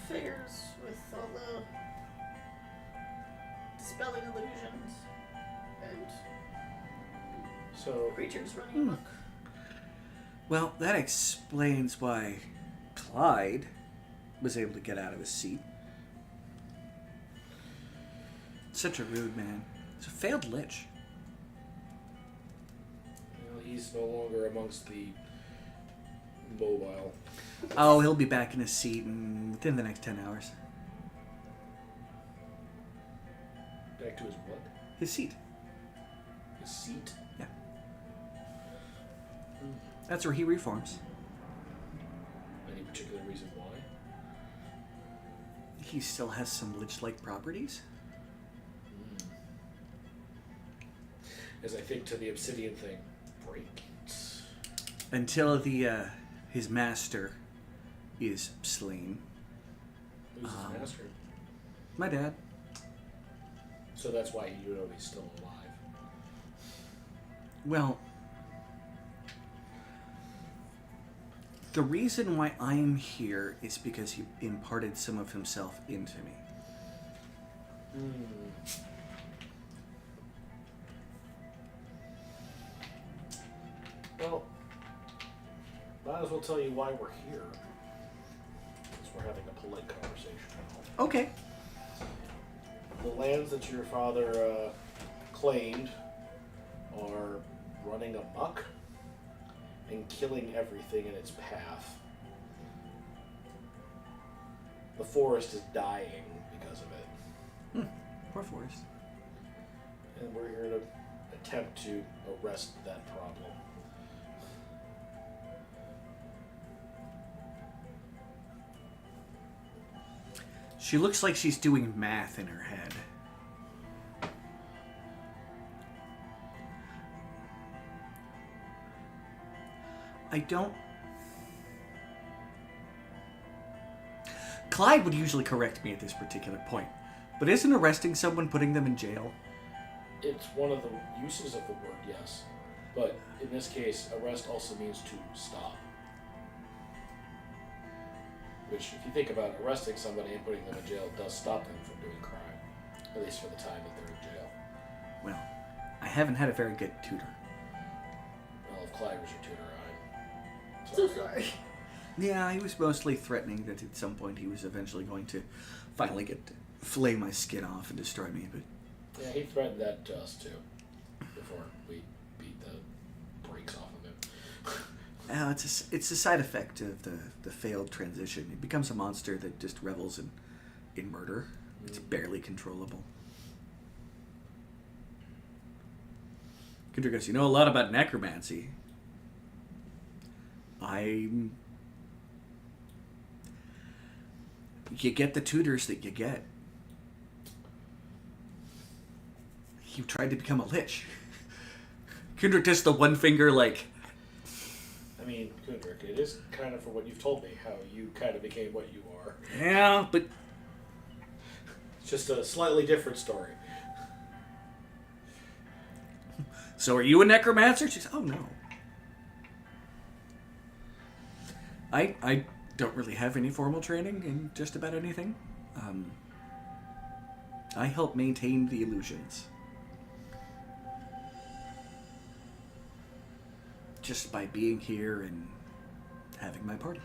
Figures with all the dispelling illusions and So, creatures running amok. Well, that explains why Clyde was able to get out of his seat. Such a rude man. He's a failed lich. he's no longer amongst the mobile. Oh, he'll be back in his seat within the next 10 hours. Back to his what? His seat. His seat? Yeah. That's where he reforms. Any particular reason why? He still has some lich-like properties. As I think to the obsidian thing, break it. Until his master is slain. Who's his master? My dad. So that's why you know he's still alive. Well, the reason why I'm here is because he imparted some of himself into me. Well, might as well tell you why we're here. Because we're having a polite conversation now. Okay. The lands that your father claimed are running amok and killing everything in its path. The forest is dying because of it. Poor forest. And we're here to attempt to arrest that problem. She looks like she's doing math in her head. I don't... Clyde would usually correct me at this particular point, but isn't arresting someone putting them in jail? It's one of the uses of the word, yes. But in this case, arrest also means to stop. Which, if you think about it, arresting somebody and putting them in jail does stop them from doing crime. At least for the time that they're in jail. Well, I haven't had a very good tutor. Well, if Clyde was your tutor, I'm So sorry. sorry. Yeah, he was mostly threatening that at some point he was eventually going to finally get to flay my skin off and destroy me, but... Yeah, he threatened that to us, too. Before we beat the brakes off of him. It's a side effect of the failed transition. It becomes a monster that just revels in murder. It's barely controllable. Kendra goes, you know a lot about necromancy. You get the tutors that you get. You tried to become a lich. Kundra does the one finger like... I mean, Kundrik, it is kind of for what you've told me, how you kind of became what you are. Yeah, but... It's just a slightly different story. So are you a necromancer? She's, oh no. I don't really have any formal training in just about anything. I help maintain the illusions. Just by being here and having my party.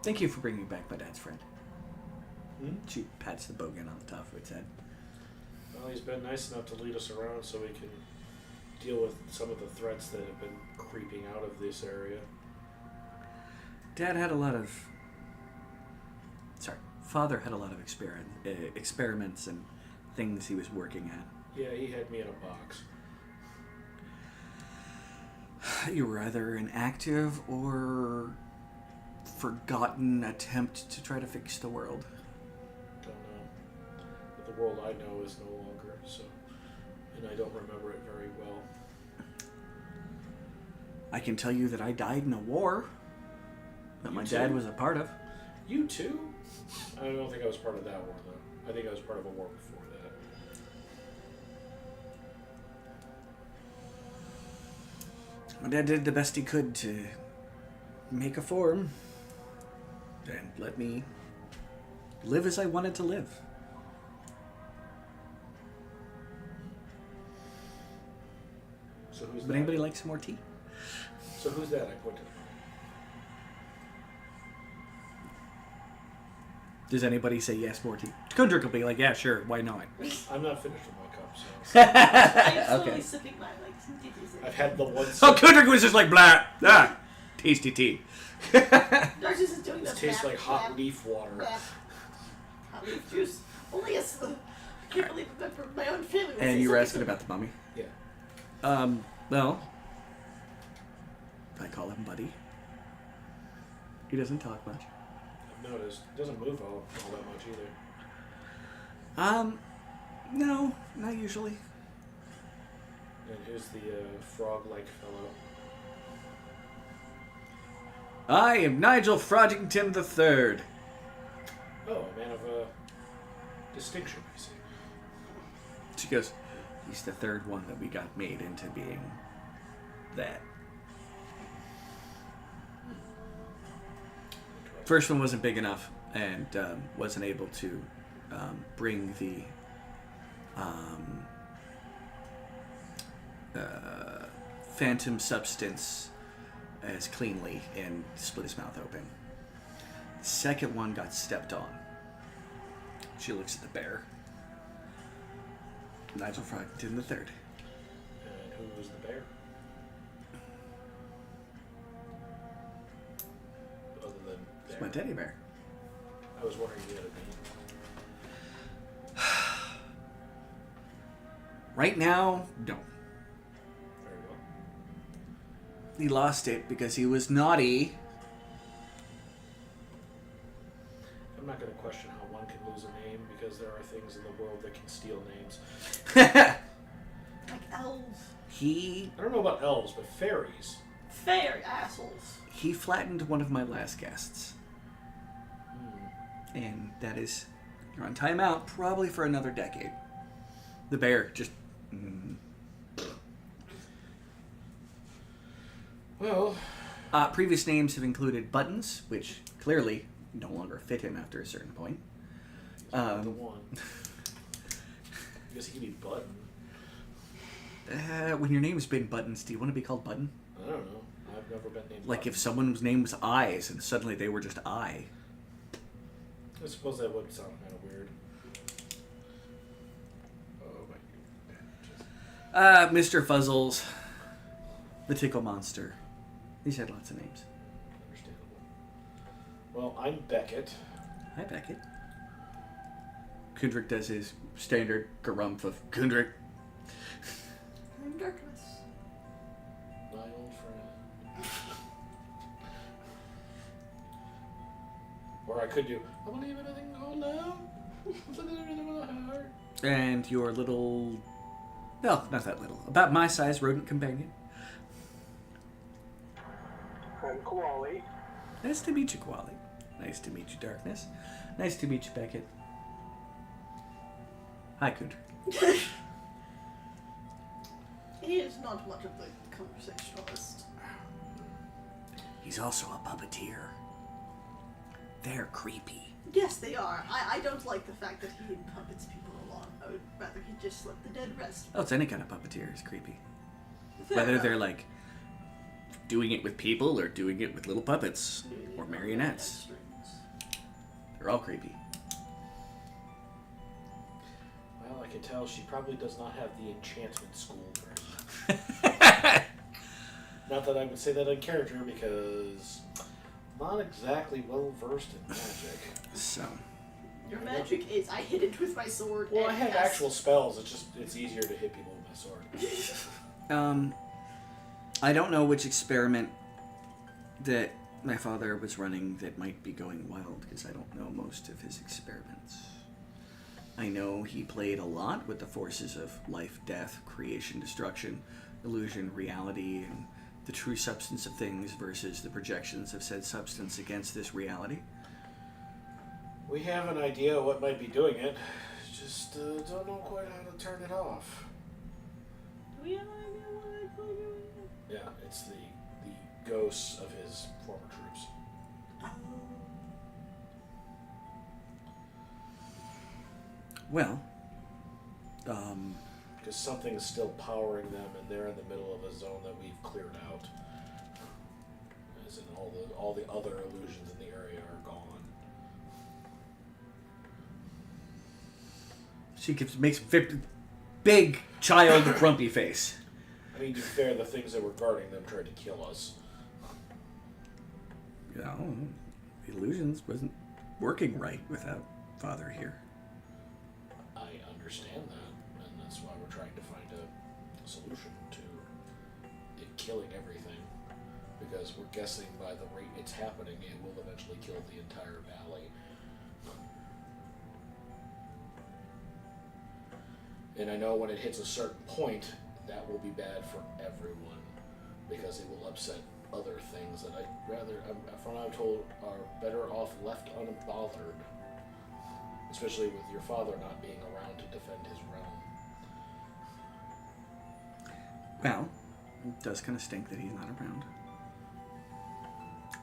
Thank you for bringing back my dad's friend. She pats the bogan on the top of its head. Well, he's been nice enough to lead us around so we can deal with some of the threats that have been creeping out of this area. Dad had a lot of... Father had a lot of experiments and things he was working at. Yeah, he had me in a box. You were either an active or forgotten attempt to try to fix the world. Don't know. But the world I know is no longer, so... And I don't remember it very well. I can tell you that I died in a war that my dad was a part of. You too? I don't think I was part of that war, though. I think I was part of a war before that. My dad did the best he could to make a form and let me live as I wanted to live. So who's Would that? anybody like some more tea? So who's that? I pointed. Does anybody say yes, more tea? Kundrik will be like, yeah, sure, why not? I'm not finished with my cup, so... I'm slowly Okay. sipping my some tea. I've had the one Oh, sip. Kundrik was just like, blah, ah, tasty tea. Narcissus is doing It the tastes blah, like hot blah, leaf water. blah. Hot leaf juice. Only a I can't believe that my own family would And say you were something asking so- about the mummy? Yeah. Well, I call him Buddy. He doesn't talk much. I've noticed. It doesn't move all that much either. No, not usually. And here's the frog-like fellow. I am Nigel Frodgington III. Oh, a man of distinction, I see. She goes, he's the third one that we got made into being that. First one wasn't big enough and wasn't able to bring the phantom substance as cleanly and split his mouth open. The second one got stepped on. She looks at the bear. Nigel Frodgington III. And who was the bear? Other than It's bear. my teddy bear. I was wondering if you had a name. Right now, no. Very well. He lost it because he was naughty. I'm not going to question how one can lose a name because there are things in the world that can steal names. Like elves. He I don't know about elves, but fairies. Fair assholes. he flattened one of my last guests. And that is, you're on timeout probably for another decade. The bear just... Well, previous names have included Buttons, which clearly no longer fit him after a certain point. the one. I guess he can be Button. When your name's been Buttons, do you want to be called Button? I don't know. I've never been named Like Button. if someone's name was Eyes and suddenly they were just Eye. I suppose that would sound kind of weird. Oh my god. Mr. Fuzzles, the Tickle Monster. He's had lots of names. Understandable. Well, I'm Beckett. Hi, Beckett. Kundrik does his standard garumph of Kundrik. In darkness. My old friend. Or I could do, I believe anything go now. And your little... Well, not that little. About my size rodent companion. I'm Koali. Nice to meet you, Quali. Nice to meet you, Darkness. Nice to meet you, Beckett. Hi, Kundrik. He is not much of a conversationalist. He's also a puppeteer. They're creepy. Yes, they are. I don't like the fact that he puppets people along. I would rather he just let the dead rest. Oh, it's any kind of puppeteer is creepy. Fair Whether enough. they're like doing it with people or doing it with little puppets or marionettes. They're all creepy. Well, I can tell she probably does not have the enchantment school version. Not that I would say that in character, because I'm not exactly well versed in magic. So, Your magic is I hit it with my sword. Well, and I have cast- actual spells. It's easier to hit people with my sword. I don't know which experiment that my father was running that might be going wild, because I don't know most of his experiments. I know he played a lot with the forces of life, death, creation, destruction, illusion, reality, and the true substance of things versus the projections of said substance against this reality. We have an idea what might be doing it. Just don't know quite how to turn it off. Do we have an idea what I call you? Yeah, it's the ghosts of his former troops. Well, Because something's still powering them, and they're in the middle of a zone that we've cleared out. As in all the other illusions in the area are gone. she makes a big child grumpy face. I mean, to be fair, the things that were guarding them tried to kill us. You know, the illusions wasn't working right without Father here. I understand that, and that's why we're trying to find a solution to it killing everything. Because we're guessing by the rate it's happening, it will eventually kill the entire valley. And I know when it hits a certain point, that will be bad for everyone, because it will upset other things that from what I'm told, are better off left unbothered. Especially with your father not being around to defend his realm. Well, it does kind of stink that he's not around.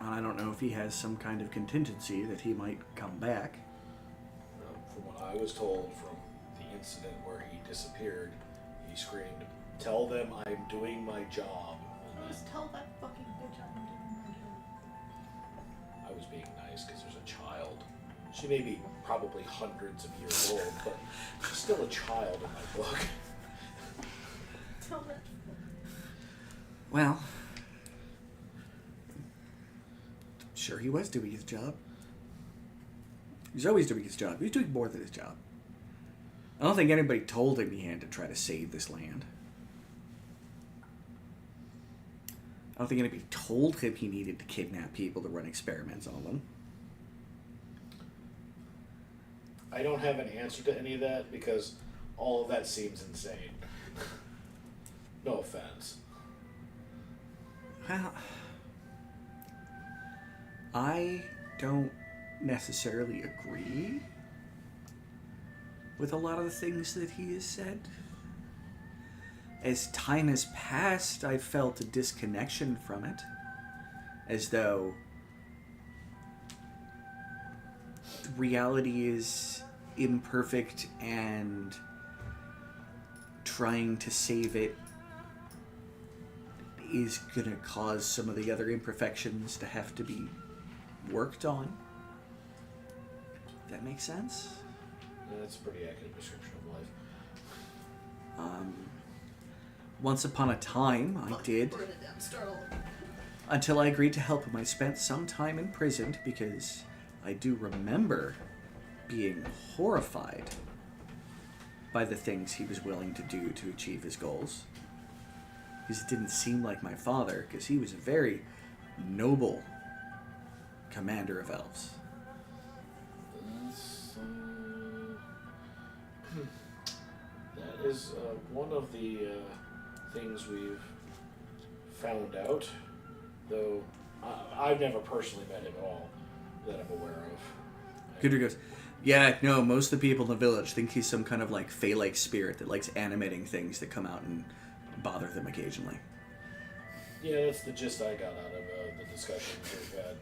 And I don't know if he has some kind of contingency that he might come back. From what I was told from the incident where he disappeared, he screamed, "Tell them I'm doing my job." And Just tell that fucking bitch I'm doing my job. I was being nice because there's a child. She may be probably hundreds of years old, but she's still a child in my book. Tell that. Well, sure he was doing his job. He's always doing his job. He's doing more than his job. I don't think anybody told him he had to try to save this land. I don't think anybody told him he needed to kidnap people to run experiments on them. I don't have an answer to any of that because all of that seems insane. No offense. Well, I don't necessarily agree with a lot of the things that he has said. As time has passed, I've felt a disconnection from it. As though reality is imperfect and trying to save it is going to cause some of the other imperfections to have to be worked on. That makes sense? Yeah, that's a pretty accurate description of life. Once upon a time, I did, Burn it down. Start all over. until I agreed to help him. I spent some time imprisoned because I do remember being horrified by the things he was willing to do to achieve his goals. Because it didn't seem like my father, because he was a very noble commander of elves. That is one of the things we've found out, though I've never personally met him at all that I'm aware of. Gudrun goes, yeah, no, most of the people in the village think he's some kind of like fey-like spirit that likes animating things that come out and bother them occasionally. Yeah, that's the gist I got out of the discussions we've had,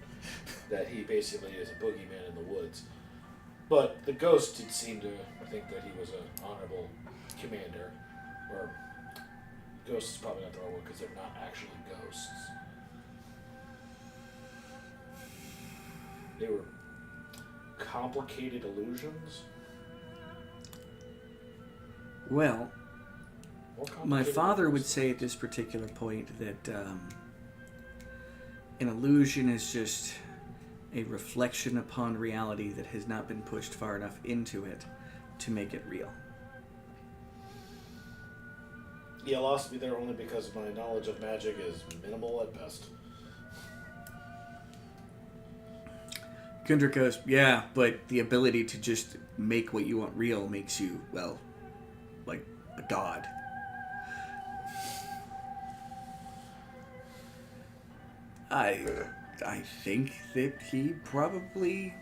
that he basically is a boogeyman in the woods. But the ghost did seem to think that he was an honorable commander, or ghost is probably not the right word because they're not actually ghosts. They were complicated illusions. Well, More my complicated father would illusions. say at this particular point that an illusion is just a reflection upon reality that has not been pushed far enough into it to make it real. Yeah, lost me there only because my knowledge of magic is minimal at best. Kundra goes, yeah, but the ability to just make what you want real makes you, well, like a god. I think that he probably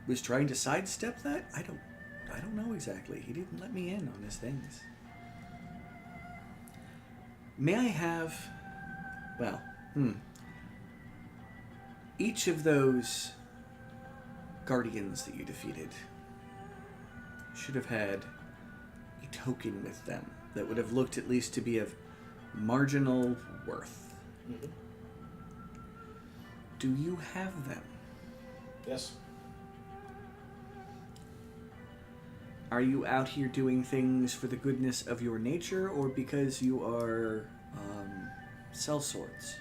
was trying to sidestep that. I don't know exactly. He didn't let me in on his things. May I have, well, each of those guardians that you defeated should have had a token with them that would have looked at least to be of marginal worth. Mm-hmm. Do you have them? Yes. Are you out here doing things for the goodness of your nature or because you are sellswords?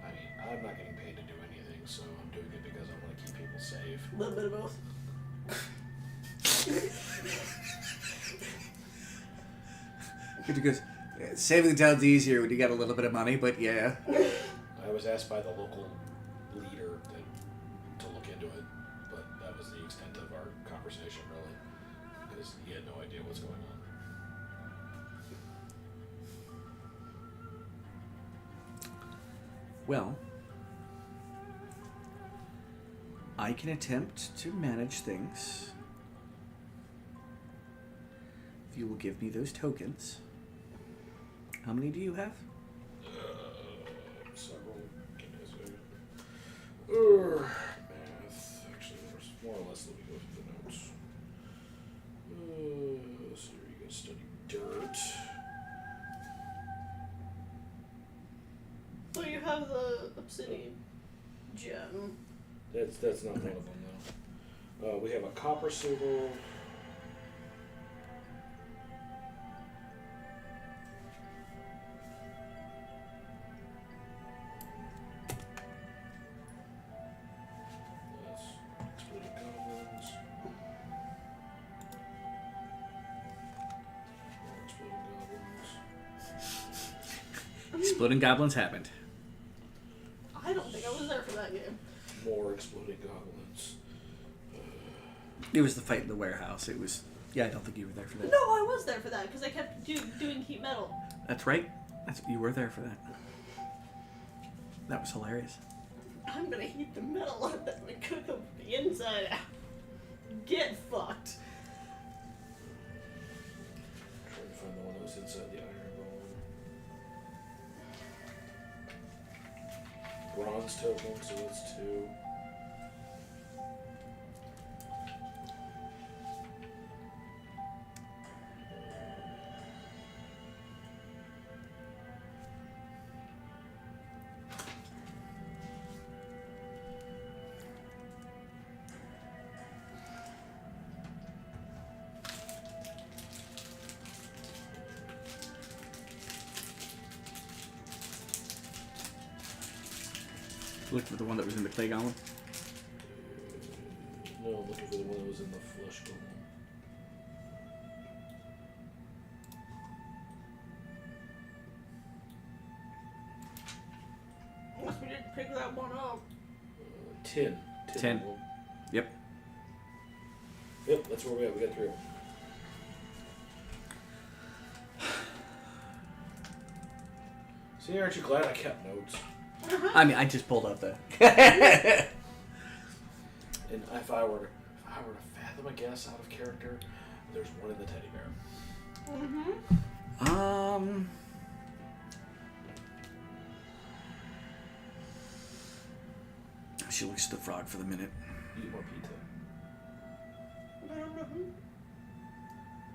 I mean, I'm not getting paid to do anything, so I'm doing it because I want to keep people safe. A little bit of both. Good goes, saving the town's easier when you got a little bit of money, but yeah. I was asked by the local leader to look into it, but that was the extent of our conversation, really, because he had no idea what's going on. Well, I can attempt to manage things. If you will give me those tokens. How many do you have? Several. Math. Actually, there's more or less. Let me go through the notes. So you go study dirt. So you have the obsidian gem. That's not one of them though. We have a copper sigil. That's exploding goblins. More exploding goblins. Exploding goblins happened. I don't think I was there for that game. More exploding goblins. It was the fight in the warehouse. It was... Yeah, I don't think you were there for that. No, I was there for that because I kept doing heat metal. That's right. You were there for that. That was hilarious. I'm gonna heat the metal up and I'm gonna cook the inside out. Get fucked. Trying to find the one that was inside the iron golem. Bronze token, so that's 2. Look for the one that was in the clay golem. No, I'm looking for the one that was in the flesh golem. Unless we didn't pick that one up. Tin. Tin. Yep. Yep, that's where we got 3 of them. See, aren't you glad I kept notes? I mean, I just pulled up the. And if I were to fathom a guess out of character, there's one in the teddy bear. She looks at the frog for the minute. Eat more pizza.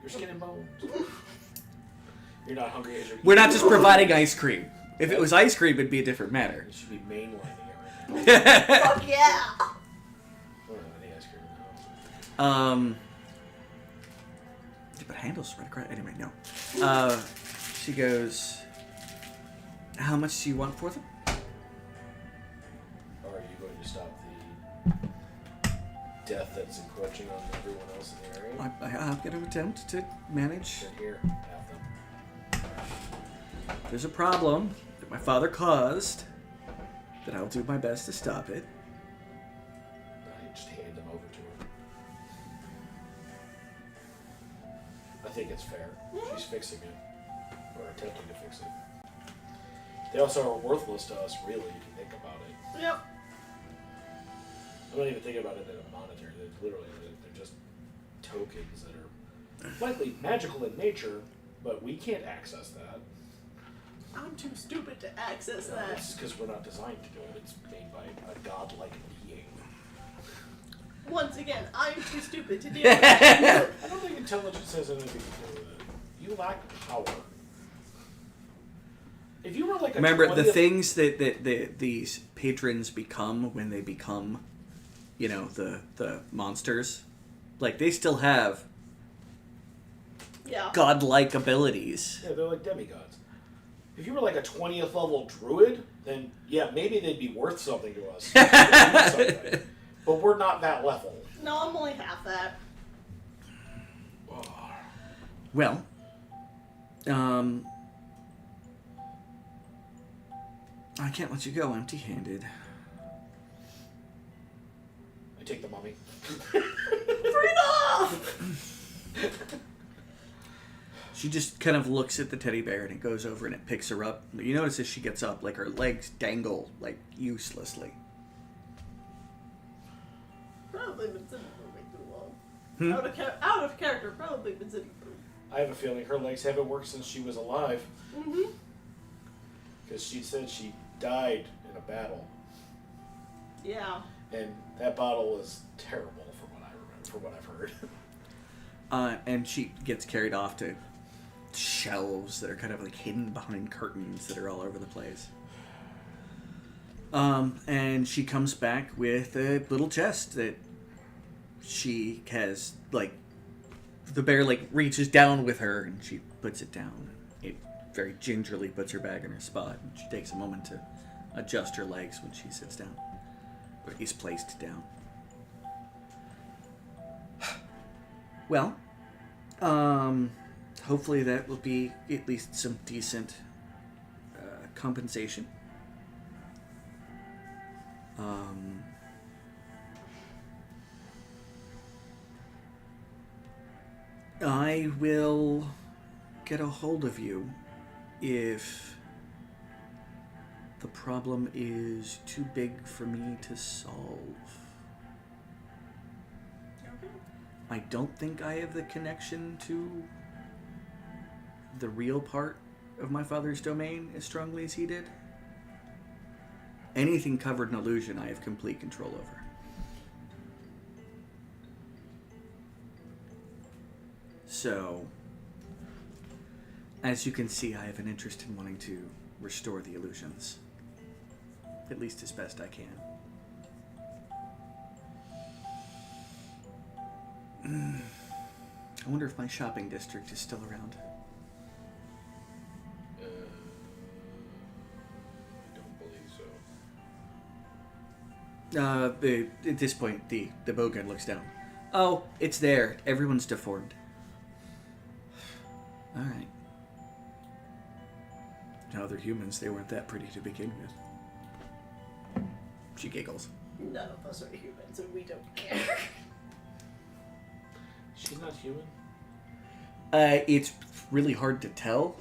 Your skin and bones. You're not hungry as you're eating. We're not just providing ice cream. If it was ice cream, it'd be a different matter. You should be mainlining it right now. Fuck yeah! I don't have any ice cream in the house. But handles right across. Anyway, no. She goes, how much do you want for them? Or are you going to stop the death that's encroaching on everyone else in the area? I'm going to attempt to manage. Then here, have them. There's a problem that my father caused that I'll do my best to stop it. I just hand them over to her. I think it's fair. She's fixing it. Or attempting to fix it. They also are worthless to us, really, if you think about it. Yep. I'm not even thinking about it in a monetary. They're just tokens that are likely magical in nature, but we can't access that. I'm too stupid to access No, that. it's because we're not designed to do it. It's made by a godlike being. Once again, I'm too stupid to deal with that. I don't think intelligence has anything to do with it. You lack power. If you were like a Remember, 20th the things that these patrons become when they become, the monsters, like, they still have Yeah. godlike abilities. Yeah, they're like demigods. If you were like a 20th level druid, then yeah, maybe they'd be worth something to us. Something. But we're not that level. No, I'm only half that. Well, I can't let you go empty-handed. I take the mummy. Freedom! She just kind of looks at the teddy bear and it goes over and it picks her up. You notice as she gets up, like, her legs dangle, like, uselessly. Probably been sitting for way too long. Out of character, probably been sitting for. I have a feeling her legs haven't worked since she was alive. Mm-hmm. Because she said she died in a battle. Yeah. And that battle was terrible from what I remember, from what I've heard. And she gets carried off to shelves that are kind of like hidden behind curtains that are all over the place. And she comes back with a little chest that she has, like, the bear, like, reaches down with her and she puts it down. It very gingerly puts her back in her spot, and she takes a moment to adjust her legs when she sits down, or is placed down. Well, hopefully that will be at least some decent compensation. I will get a hold of you if the problem is too big for me to solve. I don't think I have the connection to the real part of my father's domain as strongly as he did. Anything covered in illusion, I have complete control over. So, as you can see, I have an interest in wanting to restore the illusions. At least as best I can. I wonder if my shopping district is still around. I don't believe so. At this point, the bowgun looks down. Oh, it's there. Everyone's deformed. All right. No, they're humans. They weren't that pretty to begin with. She giggles. None of us are humans, and we don't care. She's not human? It's really hard to tell.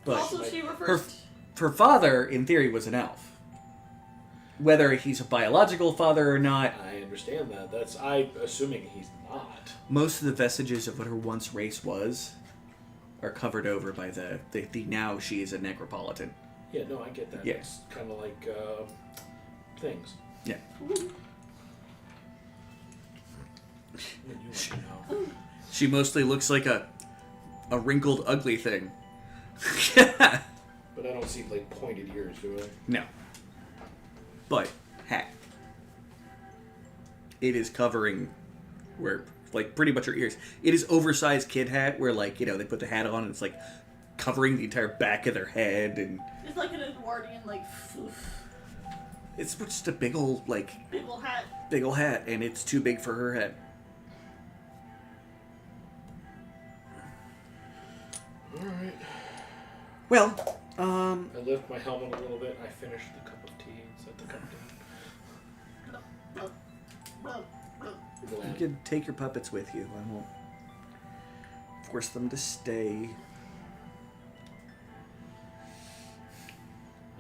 But Also, she refers her father, in theory, was an elf. Whether he's a biological father or not, I understand that. I'm assuming he's not. most of the vestiges of what her once race was are covered over by the now she is a necropolitan. Yeah, no, I get that. Yeah. It's kind of like things. Yeah. When you want to know. She mostly looks like a wrinkled, ugly thing. But I don't see like pointed ears, do I? No. But hat. It is covering where like pretty much her ears. It is oversized kid hat where like, they put the hat on and it's like covering the entire back of their head and it's like an Edwardian, like, oof, it's just a big old hat. and it's too big for her head. Alright. Well, I lift my helmet a little bit. I finished the cup of tea and set the cup down. you can take your puppets with you. I won't force them to stay.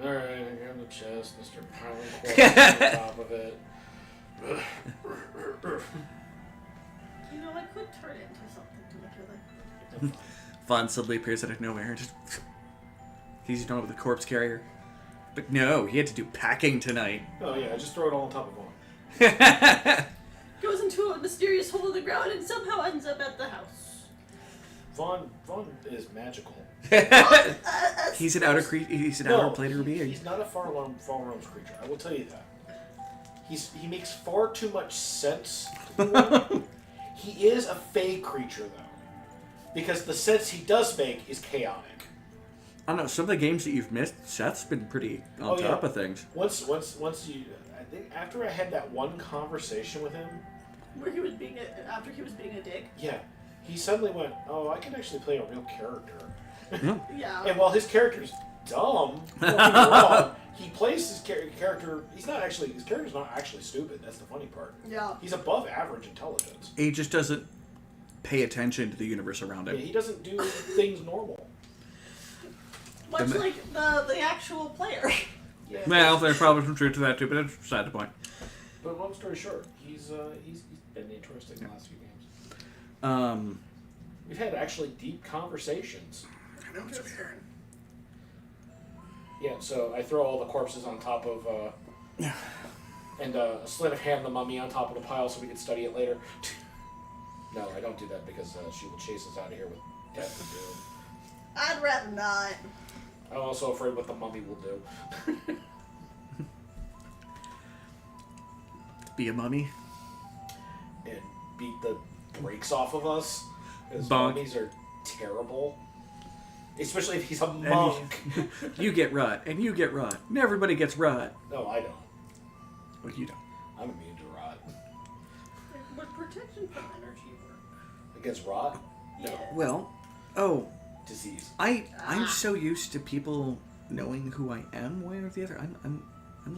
Alright, I grab the chest and start piling corpses on top of it. I could turn it into something to look at. Vaughn suddenly appears out of nowhere and just he's done with the corpse carrier. But no, he had to do packing tonight. Oh yeah, I just throw it all on top of one. Goes into a mysterious hole in the ground and somehow ends up at the house. Vaughn is magical. He's an outer outer planar being. He's not a far realms creature. I will tell you that. He makes far too much sense to be one. He is a fey creature though. Because the sense he does make is chaotic. I don't know, some of the games that you've missed, Seth's been pretty on top of things. Once you, I think after I had that one conversation with him, Where he was being after he was being a dick. yeah, he suddenly went, "Oh, I can actually play a real character." Yeah. And while his character's dumb, don't get me wrong, he plays his character. His character's not actually stupid. That's the funny part. Yeah. He's above average intelligence. He just doesn't pay attention to the universe around him. Yeah, he doesn't do things normal. Much like the actual player. Yeah. Well, there's probably some truth to that too, but that's beside the point. But long story short, he's been interesting the last few games. We've had actually deep conversations. Yeah, so I throw all the corpses on top of, and a sleight of hand the mummy on top of the pile so we can study it later. No, I don't do that because she will chase us out of here with death and doom. I'd rather not. I'm also afraid what the mummy will do. Be a mummy. And beat the brakes off of us. Because Bonk. mummies are terrible. Especially if he's a monk. You get rot, and you get rot, and everybody gets rot. No, I don't. Well, you don't. I'm immune to rot. Would protection from energy work? Against rot? No. Yeah. Well, Disease. I'm so used to people knowing who I am, one or the other. I'm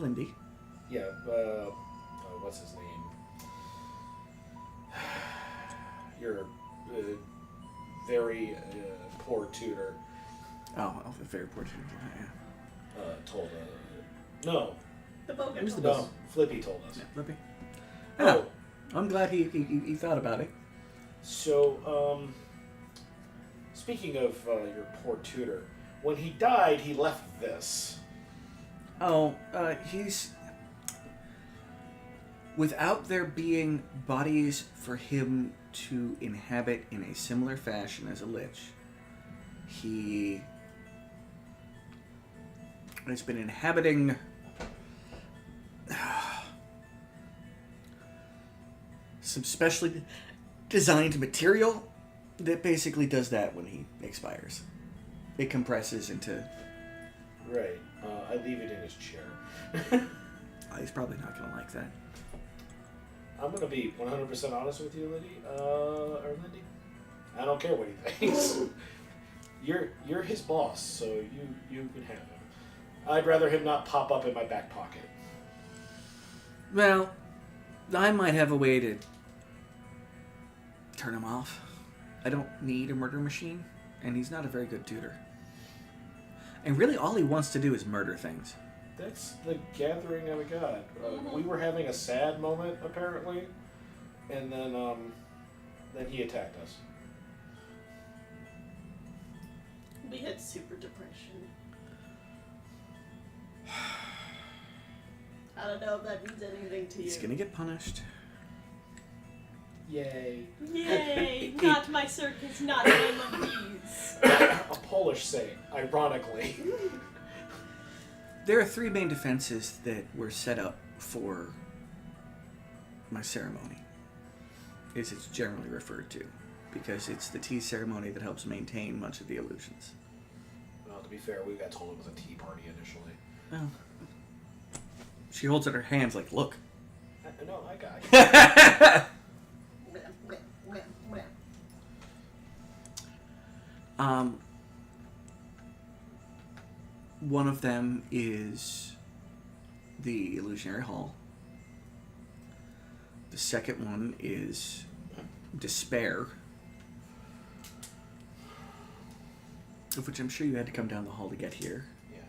Lindy. Yeah, what's his name? Your very poor tutor Oh, very poor too. Yeah. told no, The bogan. It was the no, Flippy told us. Yeah, Lippy. Oh, I'm glad he thought about it. so speaking of your poor tutor, when he died, he left this. Oh, he's... Without there being bodies for him to inhabit in a similar fashion as a lich, he has been inhabiting some specially designed material that basically does that when he expires. It compresses into... Right. I leave it in his chair. Oh, he's probably not going to like that. I'm gonna be 100% honest with you, Lindy. Lindy. I don't care what he thinks. You're his boss, so you can have him. I'd rather him not pop up in my back pocket. Well, I might have a way to turn him off. I don't need a murder machine, and he's not a very good tutor. And really, all he wants to do is murder things. That's the gathering of a god. We were having a sad moment, apparently, and then he attacked us. We had super depression. I don't know if that means anything to you. He's gonna get punished. Yay. Yay! Not my circus, not my monkeys. A Polish saint, ironically. There are 3 main defenses that were set up for my ceremony, as it's generally referred to, because it's the tea ceremony that helps maintain much of the illusions. Well, to be fair, we got told it was a tea party initially. Well, she holds out her hands like, look. No, I got you. One of them is the illusionary hall. The second one is despair, of which I'm sure you had to come down the hall to get here. Yeah.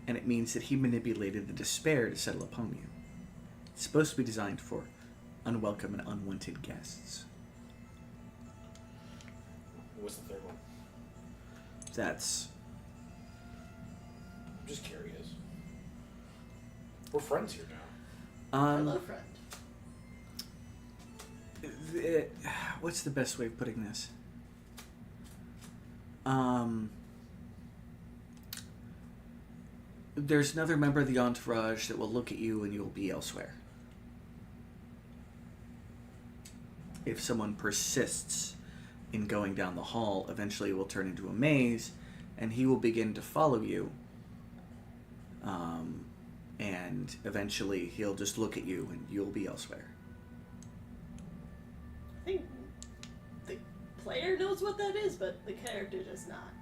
And it means that he manipulated the despair to settle upon you. It's supposed to be designed for unwelcome and unwanted guests. What's the third one? That's... I'm just curious. We're friends here now. Hello, friend. What's the best way of putting this? There's another member of the entourage that will look at you and you'll be elsewhere. If someone persists in going down the hall, eventually it will turn into a maze, and he will begin to follow you. And eventually he'll just look at you and you'll be elsewhere. I think the player knows what that is, but the character does not.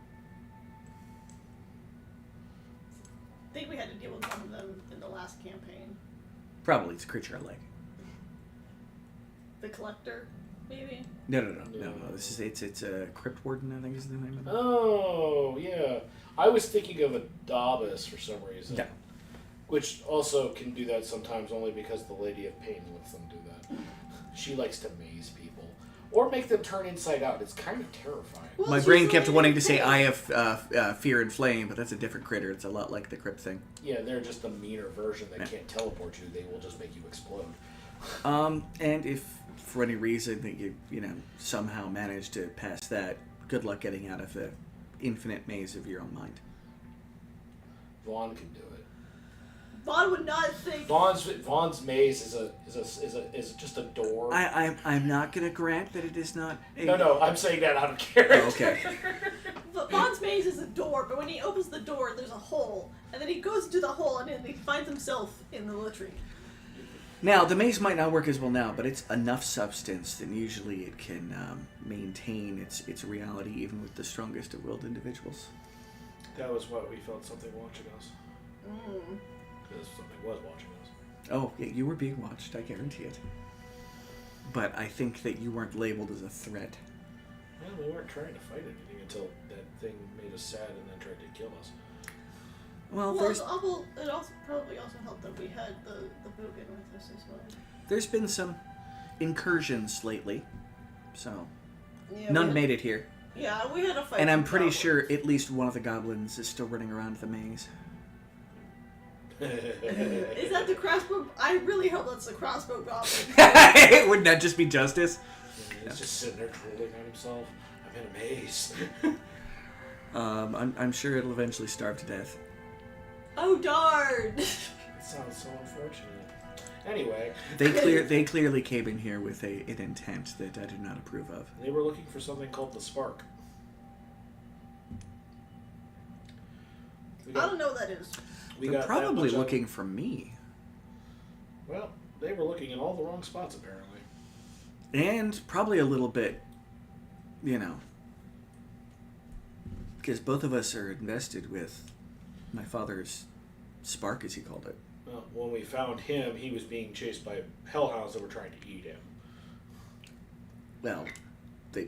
I think we had to deal with one of them in the last campaign. Probably it's a creature I like. The collector, maybe? No. This is it's a crypt warden, I think is the name of it. Oh, yeah. I was thinking of a Dabas for some reason. Yeah. Which also can do that sometimes only because the Lady of Pain lets them do that. She likes to maze people. Or make them turn inside out. It's kind of terrifying. Well, My she's brain the kept Lady wanting of to say Pain. I have fear and flame, but that's a different critter. It's a lot like the crypt thing. Yeah, they're just a meaner version that can't teleport you. They will just make you explode. And if for any reason that you somehow manage to pass that, good luck getting out of the infinite maze of your own mind. Vaughn can do it. Vaughn would not think. Vaughn's maze is just a door. I'm not going to grant that it is not. No, I'm saying that out of character. Oh, okay. But Vaughn's maze is a door, but when he opens the door, there's a hole, and then he goes into the hole, and then he finds himself in the latrine. Now, the maze might not work as well now, but it's enough substance that usually it can maintain its reality even with the strongest of willed individuals. That was what we felt something watching us. Mm. Because something was watching us. Oh, yeah, you were being watched, I guarantee it. But I think that you weren't labeled as a threat. Well, we weren't trying to fight anything until that thing made us sad and then tried to kill us. Well, It also probably also helped that we had the Boogan with us as well. there's been some incursions lately, so Yeah, none made it here. Yeah, we had a fight. And I'm some pretty goblins. sure at least one of the goblins is still running around the maze. Is that the crossbow? I really hope that's the crossbow goblin. Wouldn't that just be justice? He's just sitting there drooling on himself. I'm in a maze. I'm sure it'll eventually starve to death. Oh darn! It sounds so unfortunate. Anyway, They clearly came in here with an intent that I do not approve of. they were looking for something called the Spark. I don't know what that is. They're probably looking for me. Well, they were looking in all the wrong spots, apparently. And probably a little bit, because both of us are invested with my father's spark, as he called it. Well, when we found him, he was being chased by hellhounds that were trying to eat him. Well, they...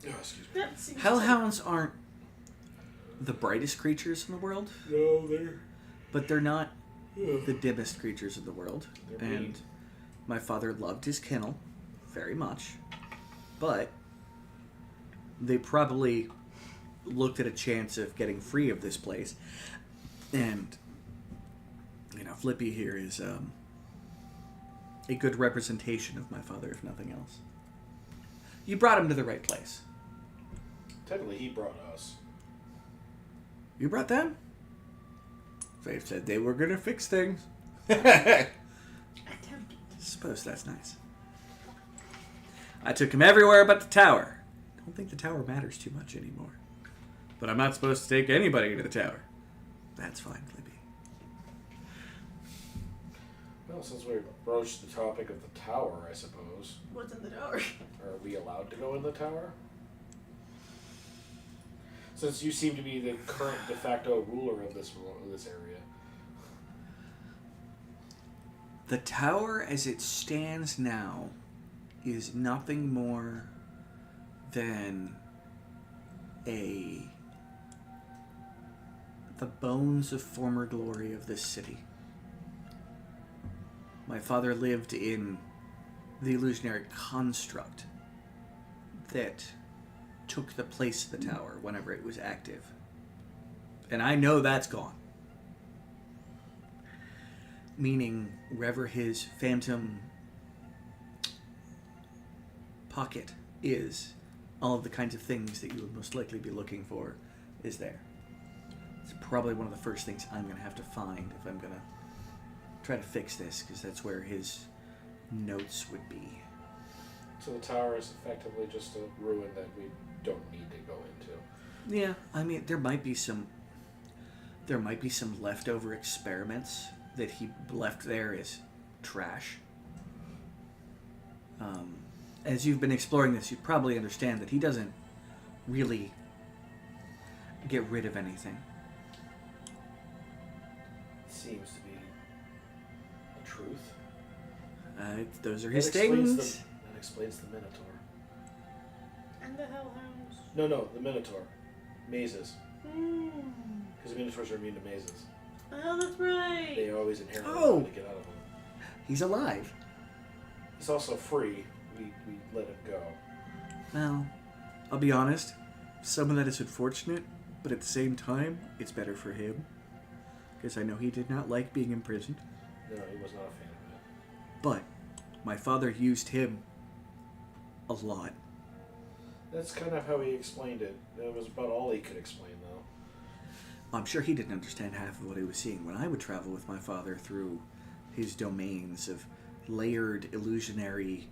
Oh, excuse me. That seems Hellhounds aren't the brightest creatures in the world, No, they're... but they're not the dimmest creatures in the world. They're mean. And my father loved his kennel very much, but they probably looked at a chance of getting free of this place. And, Flippy here is a good representation of my father, if nothing else. You brought him to the right place. Technically, he brought us. You brought them? They said they were going to fix things. attempted. Suppose that's nice. I took him everywhere but the tower. I don't think the tower matters too much anymore. But I'm not supposed to take anybody to the tower. That's fine, Libby. Well, since we broached the topic of the tower, I suppose, What's in the tower? are we allowed to go in the tower? Since you seem to be the current de facto ruler of this area. The tower, as it stands now, is nothing more than the bones of former glory of this city. My father lived in the illusionary construct that took the place of the tower whenever it was active. And I know that's gone. Meaning, wherever his phantom pocket is, all of the kinds of things that you would most likely be looking for is there. It's probably one of the first things I'm going to have to find if I'm going to try to fix this, because that's where his notes would be. So the tower is effectively just a ruin that we don't need to go into. Yeah, I mean, there might be some leftover experiments that he left there as trash. As you've been exploring this, you probably understand that he doesn't really get rid of anything. Seems to be the truth. Those are his That explains things. That explains the Minotaur. And the hellhounds. No, the Minotaur. Mazes. Hmm. Because the Minotaurs are immune to mazes. Oh, that's right. They always inherently Oh. want to get out of them. He's alive. He's also free. We let him go. Well, I'll be honest. Some of that is unfortunate, but at the same time, it's better for him. Because I know he did not like being imprisoned. No, he was not a fan of it. But my father used him a lot. That's kind of how he explained it. It was about all he could explain, though. I'm sure he didn't understand half of what he was seeing when I would travel with my father through his domains of layered illusionary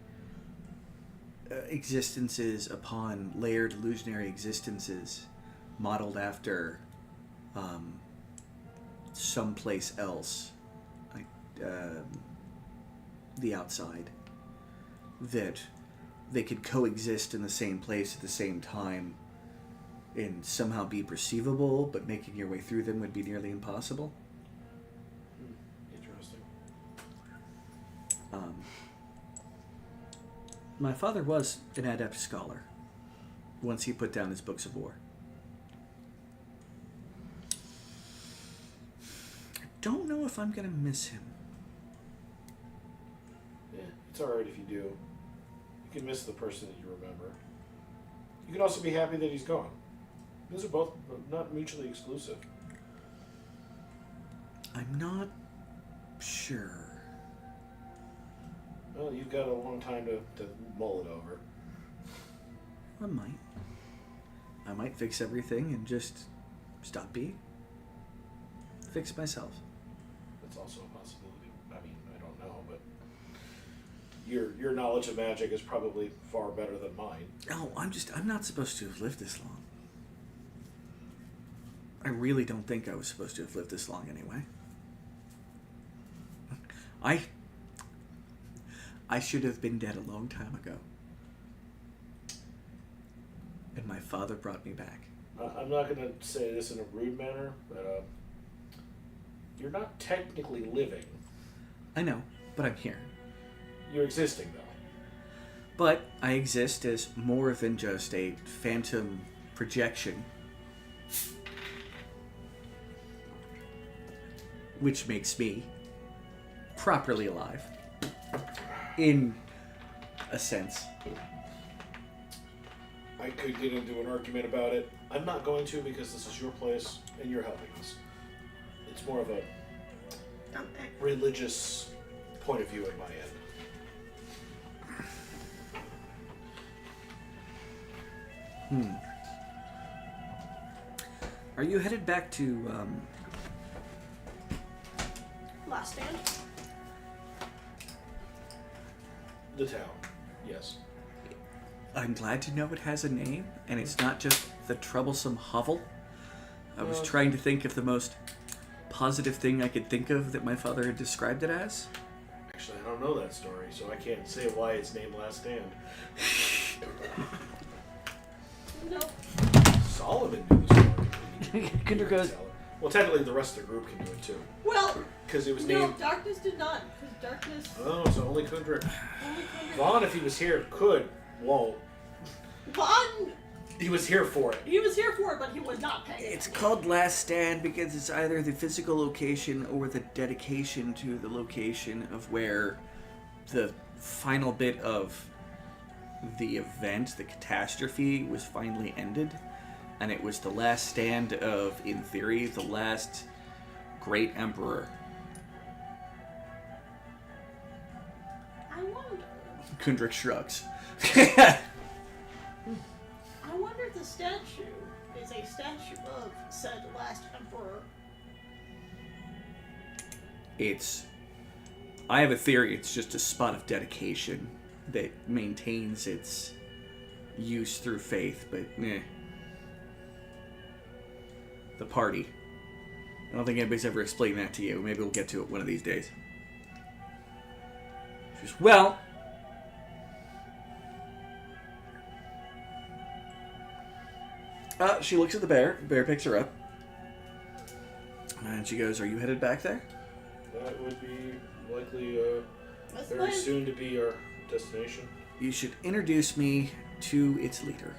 existences upon layered illusionary existences modeled after someplace else, like the outside, that they could coexist in the same place at the same time and somehow be perceivable, but making your way through them would be nearly impossible. Interesting. My father was an adept scholar once he put down his books of war. I don't know if I'm going to miss him. Yeah, it's alright if you do. You can miss the person that you remember. You can also be happy that he's gone. Those are both not mutually exclusive. I'm not sure. Well, you've got a long time to mull it over. I might fix everything and just stop being. Fix myself. That's also a possibility. I mean, I don't know, but your knowledge of magic is probably far better than mine. Oh, I'm not supposed to have lived this long. I really don't think I was supposed to have lived this long anyway. I should have been dead a long time ago. And my father brought me back. I'm not going to say this in a rude manner, but you're not technically living. I know, but I'm here. You're existing, though. But I exist as more than just a phantom projection. Which makes me properly alive. In a sense. I could get into an argument about it. I'm not going to because this is your place and you're helping us. It's more of a religious point of view at my end. Are you headed back to, Last stand. The town, yes. I'm glad to know it has a name, and it's not just the troublesome hovel. I was trying to think of the most positive thing I could think of that my father had described it as. Actually, I don't know that story, so I can't say why it's named Last Stand. Nope. Solomon knew the story. Kinder goes, Well, technically the rest of the group can do it too. Well, Because it was no, named... Darkness did not. Because Darkness... Oh, so only Kundrik. Only Kundrik. Vaughn, if he was here, could. Won't. Vaughn, He was here for it. he was here for it, but he was not paying. it's called Last Stand because it's either the physical location or the dedication to the location of where the final bit of the event, the catastrophe, was finally ended. And it was the last stand of, in theory, the last great emperor. I wonder. Kundrik shrugs. I wonder if the statue is a statue of said last emperor. I have a theory, it's just a spot of dedication that maintains its use through faith, but the party. I don't think anybody's ever explained that to you. Maybe we'll get to it one of these days. She goes, well, she looks at the bear. The bear picks her up. And she goes, are you headed back there? That would be likely That's very mine. soon to be our destination. You should introduce me to its leader.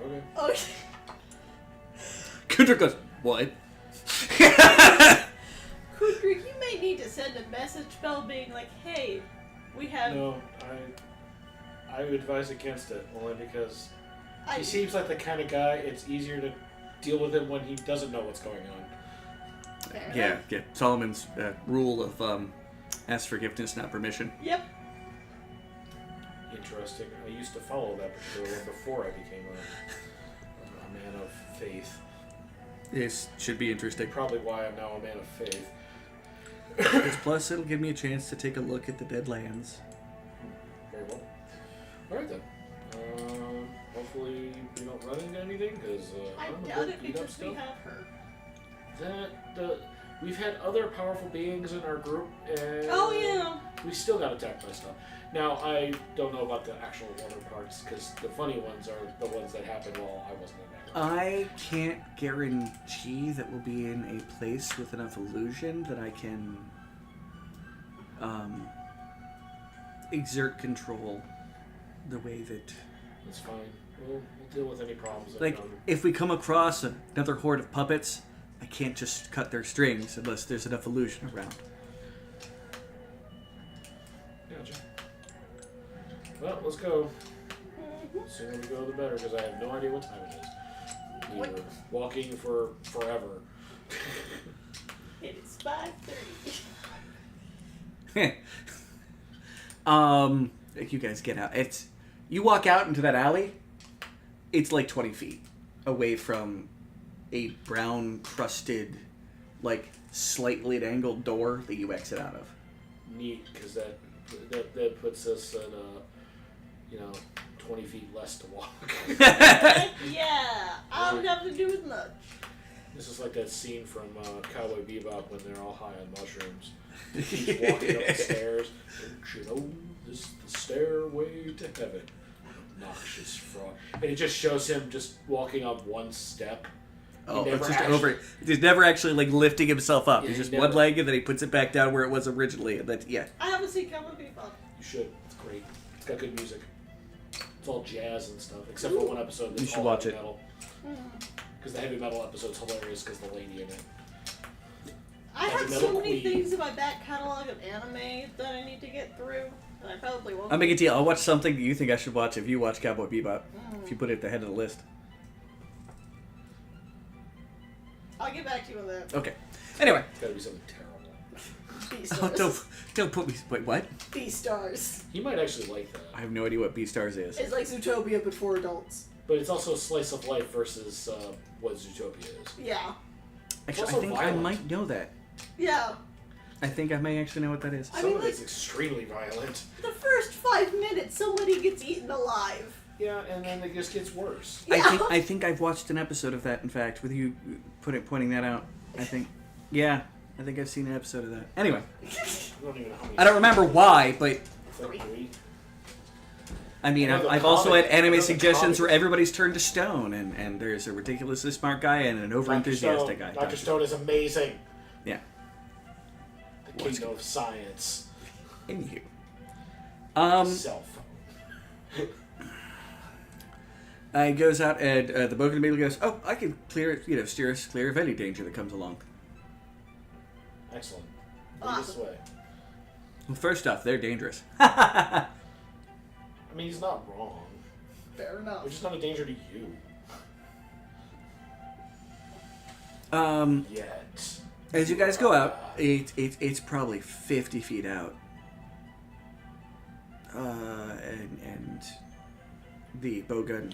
Okay. Okay. Kundrik goes, what? Kudrik, you may need to send a message spell being like, hey, we have... No, I would advise against it, only because he seems like the kind of guy it's easier to deal with him when he doesn't know what's going on. Fair Yeah, enough. yeah. Solomon's rule of ask forgiveness, not permission. Yep. Interesting. I used to follow that particular one before I became a man of faith. This should be interesting. Probably why I'm now a man of faith. Plus, it'll give me a chance to take a look at the dead lands. Very well. Alright then. Hopefully we don't run into anything, because I I'm a doubt bit it beat up because we still. have her. We've had other powerful beings in our group, and Oh, yeah. we still got attacked by stuff. Now, I don't know about the actual other parts, because the funny ones are the ones that happened while I wasn't in that group. I can't guarantee that we'll be in a place with enough illusion that I can exert control the way that... That's fine. We'll deal with any problems that Like, come. if we come across another horde of puppets, I can't just cut their strings unless there's enough illusion around. Gotcha. Well, let's go. The sooner we go, the better, because I have no idea what time it is. We're walking for forever. It is 5:30. You guys get out. You walk out into that alley, it's like 20 feet away from a brown crusted, like slightly angled door that you exit out of. Neat, because that puts us at 20 feet less to walk. Yeah, I don't have to do as much. This is like that scene from Cowboy Bebop when they're all high on mushrooms. He's walking up the stairs. Don't you know this is the stairway to heaven? Obnoxious fraud. And it just shows him just walking up one step. Oh, it's just over. He's never actually like lifting himself up. Yeah, He's just never. one leg, and then he puts it back down where it was originally. And that, yeah. I haven't seen Cowboy Bebop. You should. It's great. It's got good music. It's all jazz and stuff, except for one episode that's You should all watch heavy it. metal. Because the heavy metal episode's hilarious because the lady in it. I Heavy have metal so many queen. things in my back catalog of anime that I need to get through, and I probably won't. I'll make a deal. I'll watch something that you think I should watch if you watch Cowboy Bebop. If you put it at the head of the list. I'll get back to you on that. Okay. Anyway. It's gotta be something terrible. Beastars. Don't put me. Wait, what? Beastars. He might actually like that. I have no idea what Beastars is. It's like Zootopia, but for adults. But it's also a slice of life versus what Zootopia is. Yeah. Actually, I also think violent. I might know that. Yeah. I think I may actually know what that is. I Some mean, of like, it's extremely violent. the first 5 minutes, somebody gets eaten alive. Yeah, and then it just gets worse. Yeah. I think I've watched an episode of that. In fact, with you pointing that out, I think. Yeah, I think I've seen an episode of that. Anyway, I don't even know how many. I don't remember why, but It's like 3. I mean, I know the I've also had comic- I know anime the suggestions where comic. everybody's turned to stone, and there's a ridiculously smart guy and an over-enthusiastic guy. Dr. Stone is amazing. Yeah. The kingdom of science. Anywho. Cell phone. He goes out and the Bogan immediately goes, "Oh, I can steer us clear of any danger that comes along." Excellent. Lead this Awesome. way. Well, first off, they're dangerous. I mean, he's not wrong. Fair enough. They're just not a danger to you. Yet. As you guys go out, it's probably 50 feet out. And the bowgun.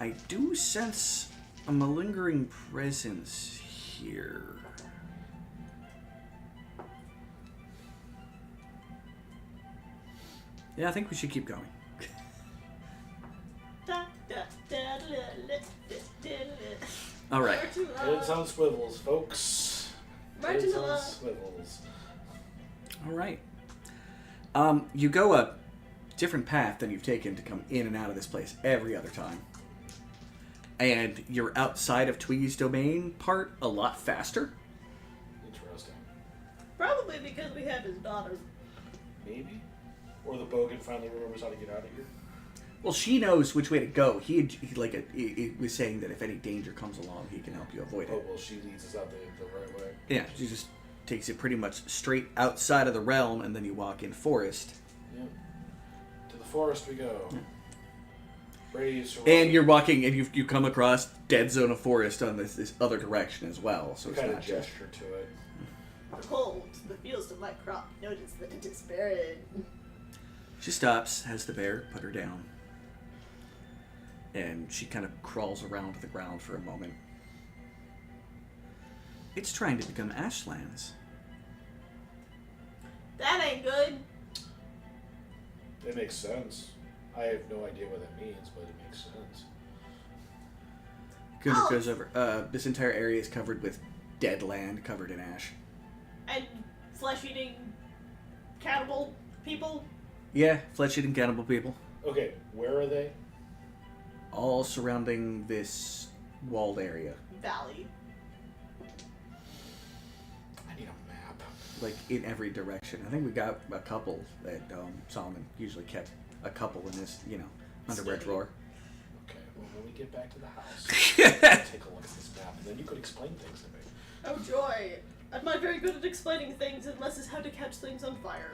I do sense a malingering presence here. Yeah, I think we should keep going. All right. Heads on swivels, folks. Heads on Martinella. swivels. All right. You go a different path than you've taken to come in and out of this place every other time. And you're outside of Twee's domain part a lot faster. Interesting. Probably because we have his daughter. Maybe? Or the Bogan finally remembers how to get out of here. Well, she knows which way to go. He was saying that if any danger comes along, he can help you avoid Oh, it. well, she leads us out the right way. Yeah, she just takes you pretty much straight outside of the realm, and then you walk in forest. Yeah. To the forest we go. Yeah. Braves And you're walking, and you come across dead zone of forest on this other direction as well. So it's kind not of just. gesture to it. Behold, the fields of my crop. Notice that it is barren. She stops, has the bear put her down, and she kind of crawls around to the ground for a moment. It's trying to become ashlands. That ain't good. It makes sense. I have no idea what that means, but it makes sense. Gundren Oh. goes over. This entire area is covered with dead land, covered in ash. And flesh-eating cannibal people. Yeah, flesh-eating cannibal people, Okay, where are they? all surrounding this walled area, Valley. I need a map. like in every direction. I think we got a couple that Solomon usually kept a couple in his, under red Steady. drawer. Okay, well, when we get back to the house, I'll take a look at this map, and then you could explain things to me. Oh joy. I'm not very good at explaining things unless it's how to catch things on fire.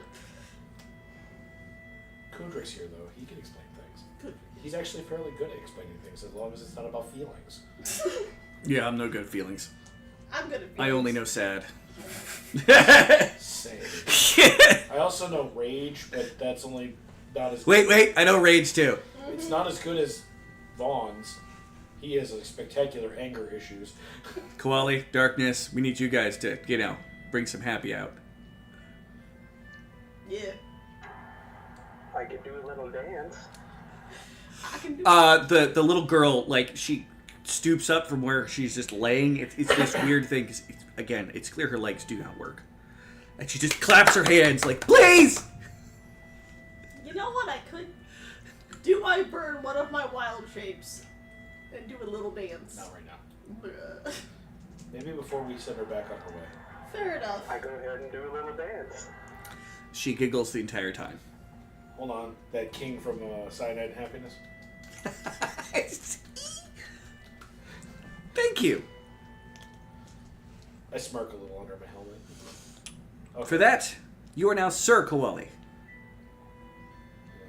Kudrik's here, though. He can explain things. Good. He's actually fairly good at explaining things, as long as it's not about feelings. Yeah, I'm no good at feelings. I'm good at I only know sad. Same. I also know rage, but that's only not as Wait, I know rage too. It's not as good as Vaughn's. He has spectacular anger issues. Koali, darkness, we need you guys to, bring some happy out. Yeah. I could do a little dance. I can do The little girl, like, she stoops up from where she's just laying. It's this weird thing. 'Cause again, it's clear her legs do not work. And she just claps her hands like, please! You know what? I could do I burn one of my wild shapes and do a little dance. Not right now. Bruh. Maybe before we send her back on her way. Fair enough. I go ahead and do a little dance. She giggles the entire time. Hold on. That king from Cyanide and Happiness? Thank you. I smirk a little under my helmet. Okay. For that, you are now Sir Koali. I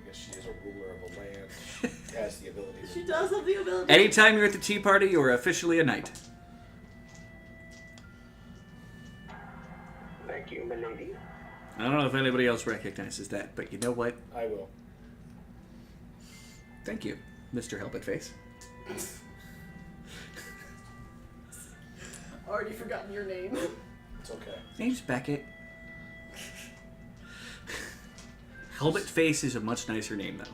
guess she is a ruler of a land. She has the ability to... She does have the ability. Anytime you're at the tea party, you are officially a knight. Thank you, milady. I don't know if anybody else recognizes that, but you know what? I will. Thank you, Mr. Helpetface. Already forgotten your name. It's okay. Name's Beckett. Helpetface is a much nicer name, though.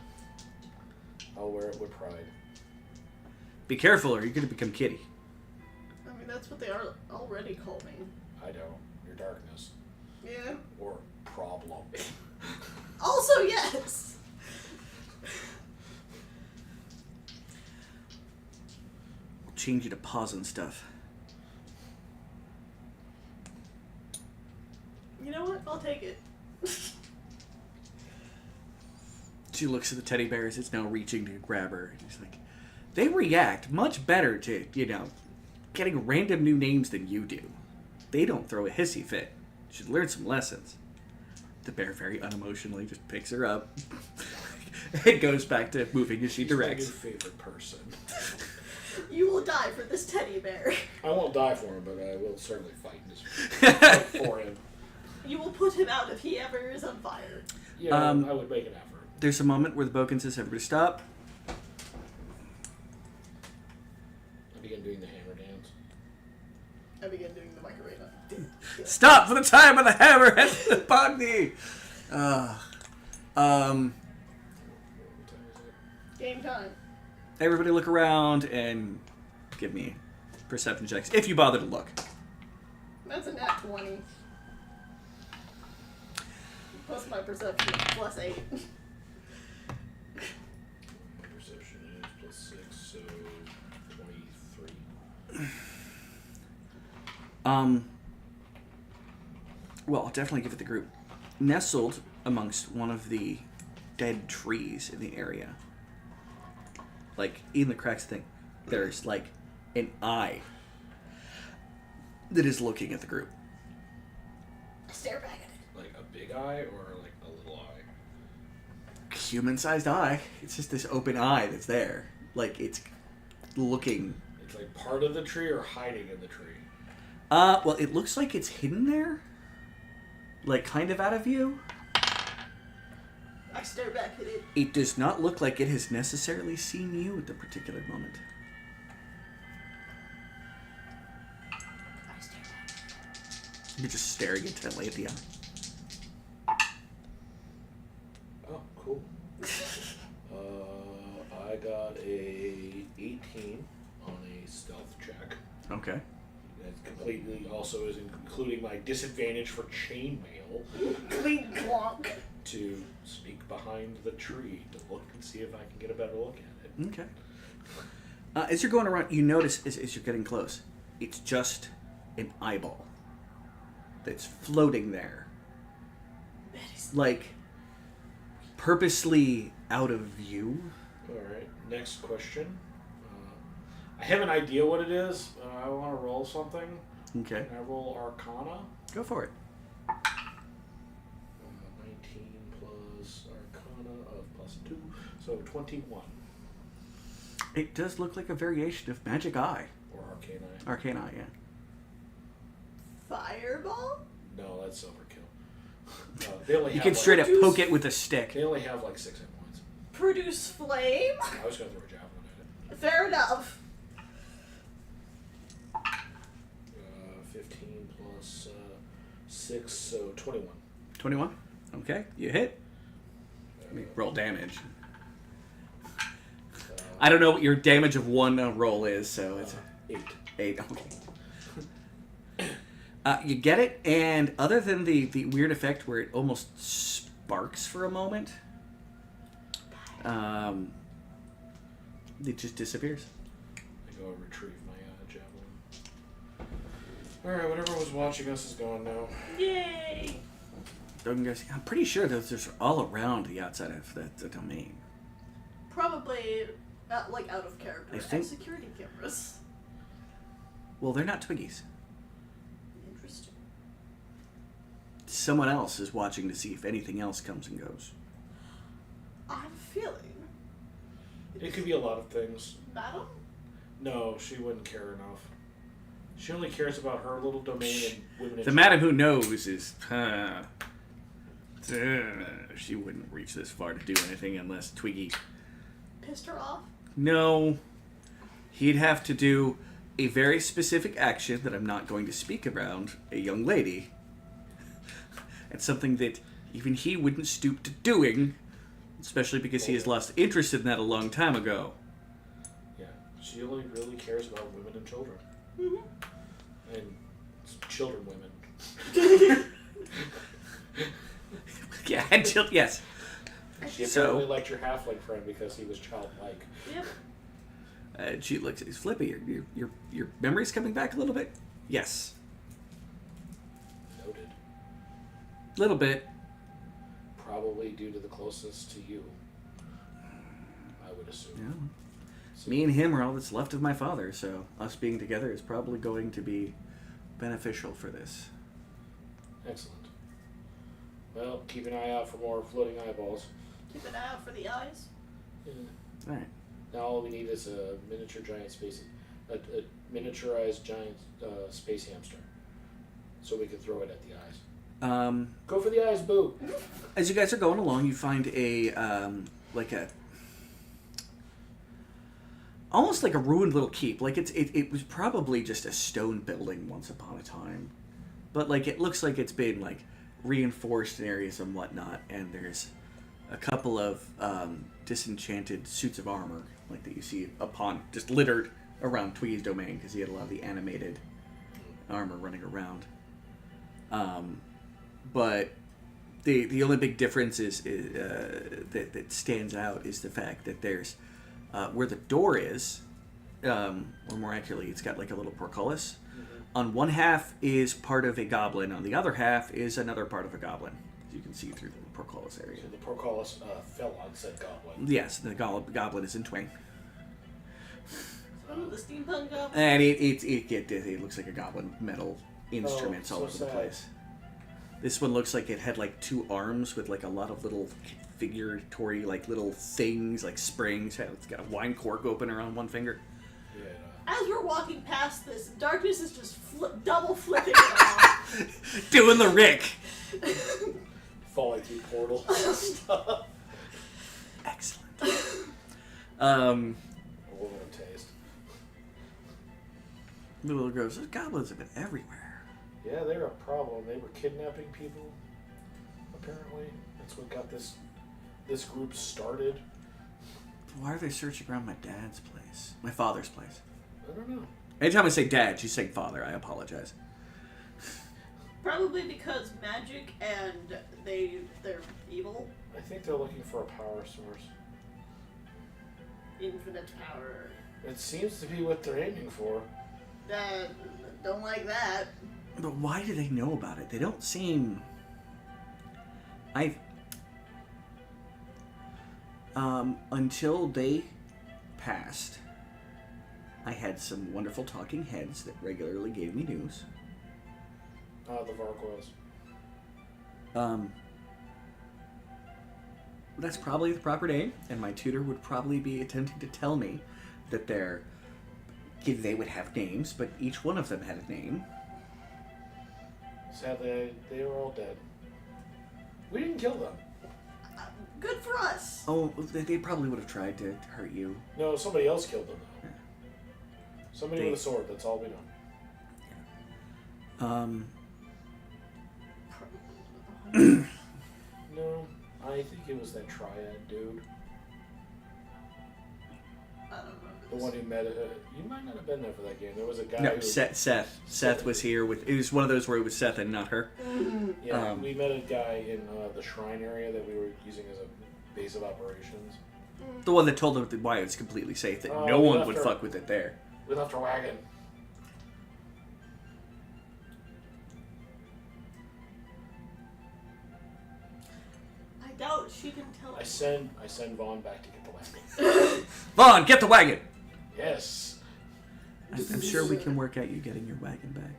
I'll wear it with pride. Be careful, or you're going to become Kitty. I mean, that's what they are already call me. I don't. Your darkness. Yeah. Or problem. Also, yes. We'll change you to paws and stuff. You know what? I'll take it. She looks at the teddy bears. It's now reaching to grab her. And she's like, they react much better to, getting random new names than you do. They don't throw a hissy fit. You should learn some lessons. The bear very unemotionally just picks her up. It goes back to moving as she directs. She's my new favorite person. You will die for this teddy bear. I won't die for him, but I will certainly fight for him. You will put him out if he ever is on fire. Yeah, I would make an effort. There's a moment where the Boken says, everybody stop. I begin doing the hammer dance. I begin doing the Macarena. Stop for the time of the hammer has upon me! What time is it? Game time. Everybody look around and give me perception checks, if you bother to look. That's a nat 20. Plus my perception, plus 8. Perception is plus 6, so 23. Well, I'll definitely give it the group. Nestled amongst one of the dead trees in the area, like in the cracks thing, there's like an eye that is looking at the group. I stare back at it. Like a big eye or like a little eye? Human-sized eye. It's just this open eye that's there. Like, it's looking... It's like part of the tree or hiding in the tree? Well, it looks like it's hidden there. Like, kind of out of view. I stare back at it. It does not look like it has necessarily seen you at the particular moment. I stare back. You're just staring intently at the eye. Oh, cool. I got a 18 on a stealth check. Okay. That completely also is including my disadvantage for chainmail Clean clonk. to sneak behind the tree to look and see if I can get a better look at it. Okay. As you're going around, you notice as you're getting close, it's just an eyeball that's floating there. That is... Like, purposely out of view. Alright, next question. I have an idea what it is. I want to roll something. Okay. Can I roll Arcana? Go for it. 19 plus Arcana of plus 2, so 21. It does look like a variation of Magic Eye. Or Arcane Eye. Arcane Eye, yeah. Fireball? No, that's overkill. They only You have can straight up Juice. poke it with a stick. They only have like 6 hit points. Produce flame? I was going to throw a javelin at it. Fair enough. 15 plus 6, so 21. 21? Okay, you hit. Let me roll damage. I don't know what your damage of 1 roll is, so it's 8. 8. Okay. You get it, and other than the weird effect where it almost sparks for a moment, it just disappears. I go and retrieve my javelin. Alright, whatever was watching us is gone now. Yay! I'm pretty sure those are all around the outside of the domain. Probably, like, out of character. I think- Security cameras. Well, they're not Twiggies. Interesting. Someone else is watching to see if anything else comes and goes. I'm feeling. It could be a lot of things. Madam? No, she wouldn't care enough. She only cares about her little domain and women in The madam who knows is... she wouldn't reach this far to do anything unless Twiggy... Pissed her off? No. He'd have to do a very specific action that I'm not going to speak around a young lady. It's something that even he wouldn't stoop to doing, especially because he has lost interest in that a long time ago. Yeah, she only really cares about women and children. Mm-hmm. And children women. Yeah, until... Yes. She So- apparently liked your halfling friend because he was childlike. Yep. She looks at Flippy. Your memory's coming back a little bit? Yes. Noted. Little bit. Probably due to the closest to you. I would assume. Yeah. So, Me and him are all that's left of my father, so us being together is probably going to be beneficial for this. excellent. Well, keep an eye out for more floating eyeballs. Keep an eye out for the eyes. Yeah. All right. Now all we need is a miniaturized giant space hamster, so we can throw it at the eyes. Go for the eyes, boo! As you guys are going along, you find almost like a ruined little keep. Like it was probably just a stone building once upon a time, but like it looks like it's been like reinforced in areas and whatnot. And there's a couple of disenchanted suits of armor like that you see upon just littered around Twiggy's domain because he had a lot of the animated armor running around. But the only big difference is that stands out is the fact that there's where the door is, or more accurately, it's got like a little portcullis. Mm-hmm. On one half is part of a goblin. On the other half is another part of a goblin. You can see through the portcullis area. So the portcullis fell on said goblin. Yes, the goblin is in twain. Oh, the steampunk goblin. And it looks like a goblin metal instruments all so over the sad. place. This one looks like it had like 2 arms with like a lot of little figuratory like little things like springs. It's got a wine cork opener on one finger. Yeah. As we're walking past this, darkness is just double flipping it off. Doing the Rick. Falling through portals and stuff. Excellent. A woman of taste. The little girl goes, those goblins have been everywhere. Yeah, they're a problem. They were kidnapping people. Apparently, that's what got this group started. Why are they searching around my dad's place? My father's place. I don't know. Anytime I say dad, she's saying father. I apologize. Probably because magic and they're evil. I think they're looking for a power source. Infinite power. It seems to be what they're aiming for. Don't like that. But why do they know about it? They don't seem... Until they passed, I had some wonderful talking heads that regularly gave me news. The Vargoyles. That's probably the proper name, and my tutor would probably be attempting to tell me that they would have names, but each one of them had a name. Sadly, they were all dead. We didn't kill them. Good for us. Oh, they probably would have tried to hurt you. No, somebody else killed them, though. Yeah. Somebody with a sword, that's all we know. No, I think it was that triad dude. The one who met. You might not have been there for that game. There was a guy. No, who, Seth was here with. It was one of those where it was Seth and not her. Yeah, we met a guy in the shrine area that we were using as a base of operations. The one that told them why it's completely safe, that no one would fuck with it there. We left our wagon. I doubt she can tell. I send Vaughn back to get the wagon. Vaughn, get the wagon! Yes. I'm sure we can work out you getting your wagon back.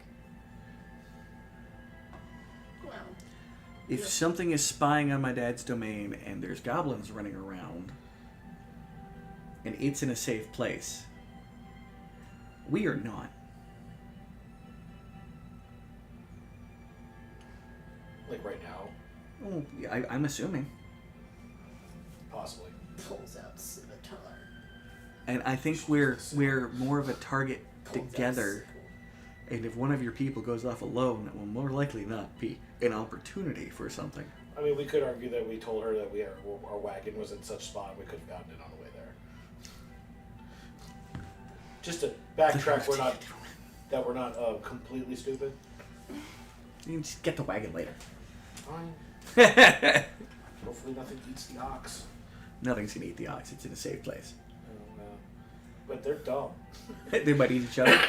Well, If something is spying on my dad's domain and there's goblins running around and it's in a safe place, we are not. Like right now, Oh, yeah, I'm assuming. possibly. pulls out scimitar. And I think we're more of a target together. And if one of your people goes off alone, it will more likely not be an opportunity for something. I mean, we could argue that we told her that our wagon was in such spot we could have gotten it on the way there. Just to backtrack, we're not completely stupid. You can just get the wagon later. Fine. Hopefully nothing eats the ox. Nothing's gonna eat the ox. It's in a safe place. But they're dumb. They might eat each other.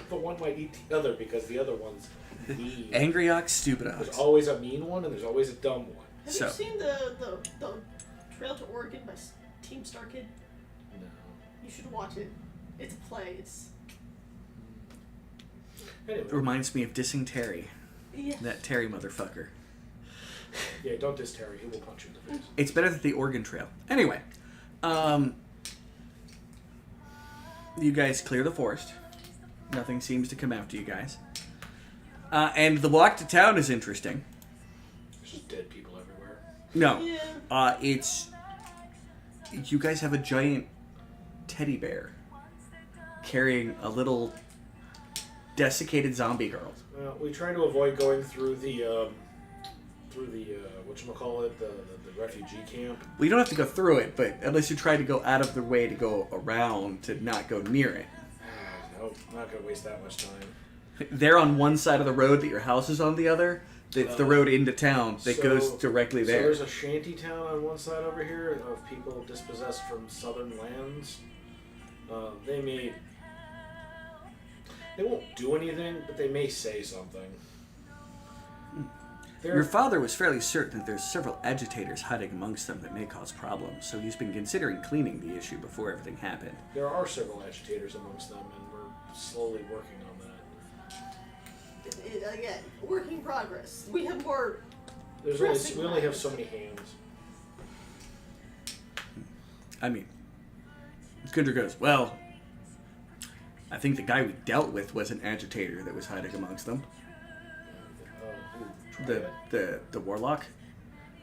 But one might eat the other because the other one's mean. Angry ox, stupid ox. There's always a mean one and there's always a dumb one. Have So- you seen the Trail to Oregon by Team Star Kid? No. You should watch it. It's a play. It's Anyway. It reminds me of dissing Terry. yeah. That Terry motherfucker. Yeah, don't diss Terry. He will punch you in the face. It's better than the Oregon Trail. Anyway, you guys clear the forest. Nothing seems to come after you guys. And the walk to town is interesting. There's just dead people everywhere. No, Yeah. it's you guys have a giant teddy bear carrying a little desiccated zombie girl. Well, we try to avoid going through the whatchamacallit, the refugee camp. Well, you don't have to go through it, but unless you try to go out of the way to go around to not go near it. Nope, I'm not gonna waste that much time. They're on one side of the road that your house is on the other. It's the road into town that goes directly there. So there's a shanty town on one side over here of people dispossessed from southern lands. They won't do anything, but they may say something. Your father was fairly certain that there's several agitators hiding amongst them that may cause problems, so he's been considering cleaning the issue before everything happened. There are several agitators amongst them, and we're slowly working on that. Again, work in progress. We have more. We only have so many hands. I mean, Kundra goes, well, I think the guy we dealt with was an agitator that was hiding amongst them. The warlock?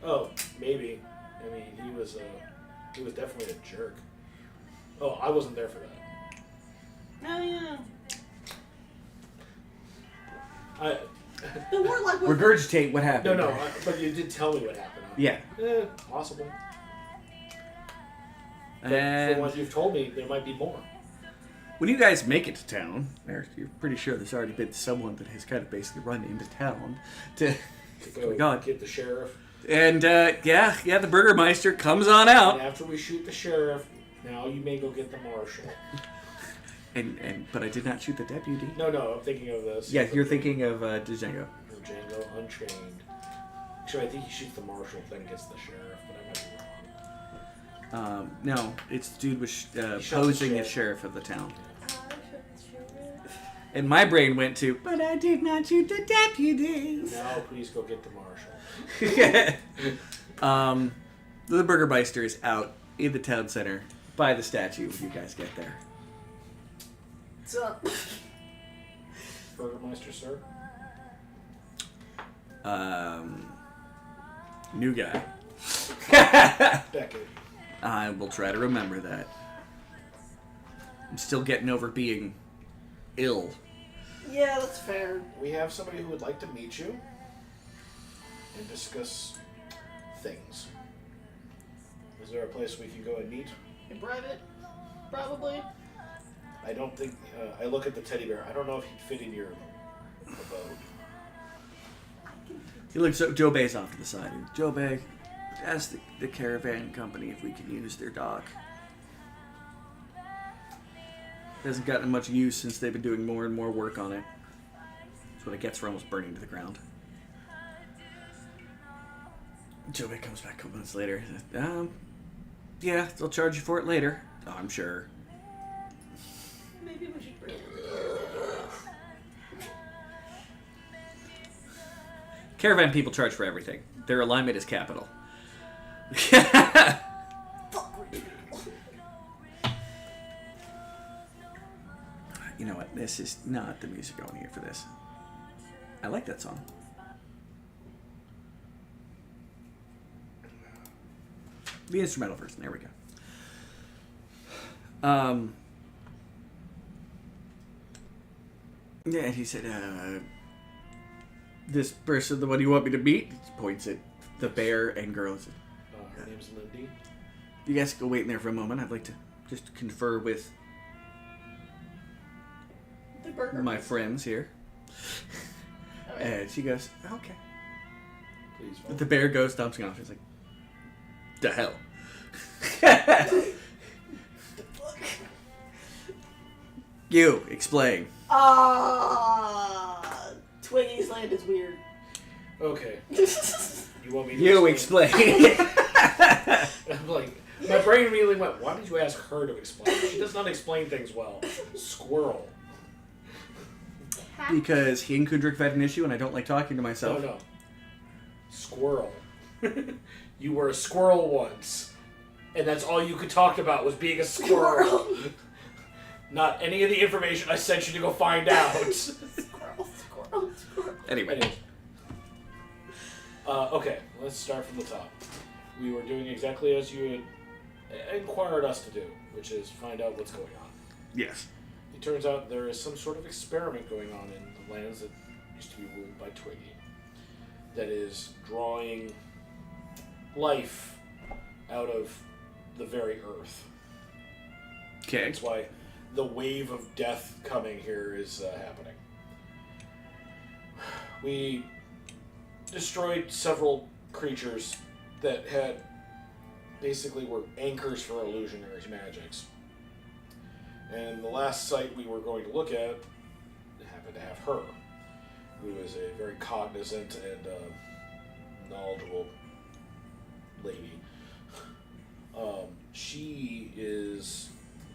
Oh, maybe. I mean, he was definitely a jerk. Oh, I wasn't there for that. Oh yeah. The warlock was. Regurgitate what happened. No, but you did tell me what happened. Yeah. Possible. But And from what you've told me, there might be more. when you guys make it to town, you're pretty sure there's already been someone that has kind of basically run into town to Go God. get the sheriff. And the Burgermeister comes on And out. after we shoot the sheriff, now you may go get the marshal. But I did not shoot the deputy. No, I'm thinking of this. Yeah, you're thinking of Django. Django Unchained. Actually, I think he shoots the marshal, then gets the sheriff, but I might be wrong. No, it's the dude was shot the posing as sheriff. sheriff of the town. And my brain went to, but I did not shoot the deputies. Now please go get the marshal. The Burgermeister is out in the town center by the statue when you guys get there. What's up? Burgermeister, sir? New guy. Beckett. I will try to remember that. I'm still getting over being ill. Yeah, that's fair. We have somebody who would like to meet you and discuss things. Is there a place we can go and meet? In private, probably. I don't think. I look at the teddy bear. I don't know if he'd fit in your abode. He looks up. Joe Bay's off to the side. Joe Bay, ask the caravan company if we can use their dock. It hasn't gotten much use since they've been doing more and more work on it. That's what it gets for almost burning to the ground. Joe Bay comes back a couple minutes later. Yeah, they'll charge you for it later. Oh, I'm sure. Maybe we should bring it. Caravan people charge for everything. Their alignment is capital. Fuck rich people. You know what? This is not the music going here for this. I like that song. The instrumental version. There we go. Yeah, and he said, this person, the one you want me to meet? He points at the bear and girl. Said, Her name's Lindy. you guys go wait in there for a moment. I'd like to just confer with The burger. my friends here. Okay. And she goes, okay. Please. Follow. The bear goes stomping off. He's like, the hell? The fuck? You, explain. Twiggy's land is weird. Okay. You want me to You explain. I'm like, my brain immediately went, why did you ask her to explain? She does not explain things well. Squirrel. Because he and Kudrick have had an issue and I don't like talking to myself. No. Squirrel. You were a squirrel once. And that's all you could talk about was being a squirrel. Not any of the information I sent you to go find out. Squirrel. Anyway. Okay, let's start from the top. We were doing exactly as you had inquired us to do, which is find out what's going on. Yes. It turns out there is some sort of experiment going on in the lands that used to be ruled by Twiggy that is drawing life out of the very earth. Okay. That's why the wave of death coming here is happening. We destroyed several creatures that had basically were anchors for illusionary magics. And the last site we were going to look at happened to have her, who is a very cognizant and knowledgeable lady. She is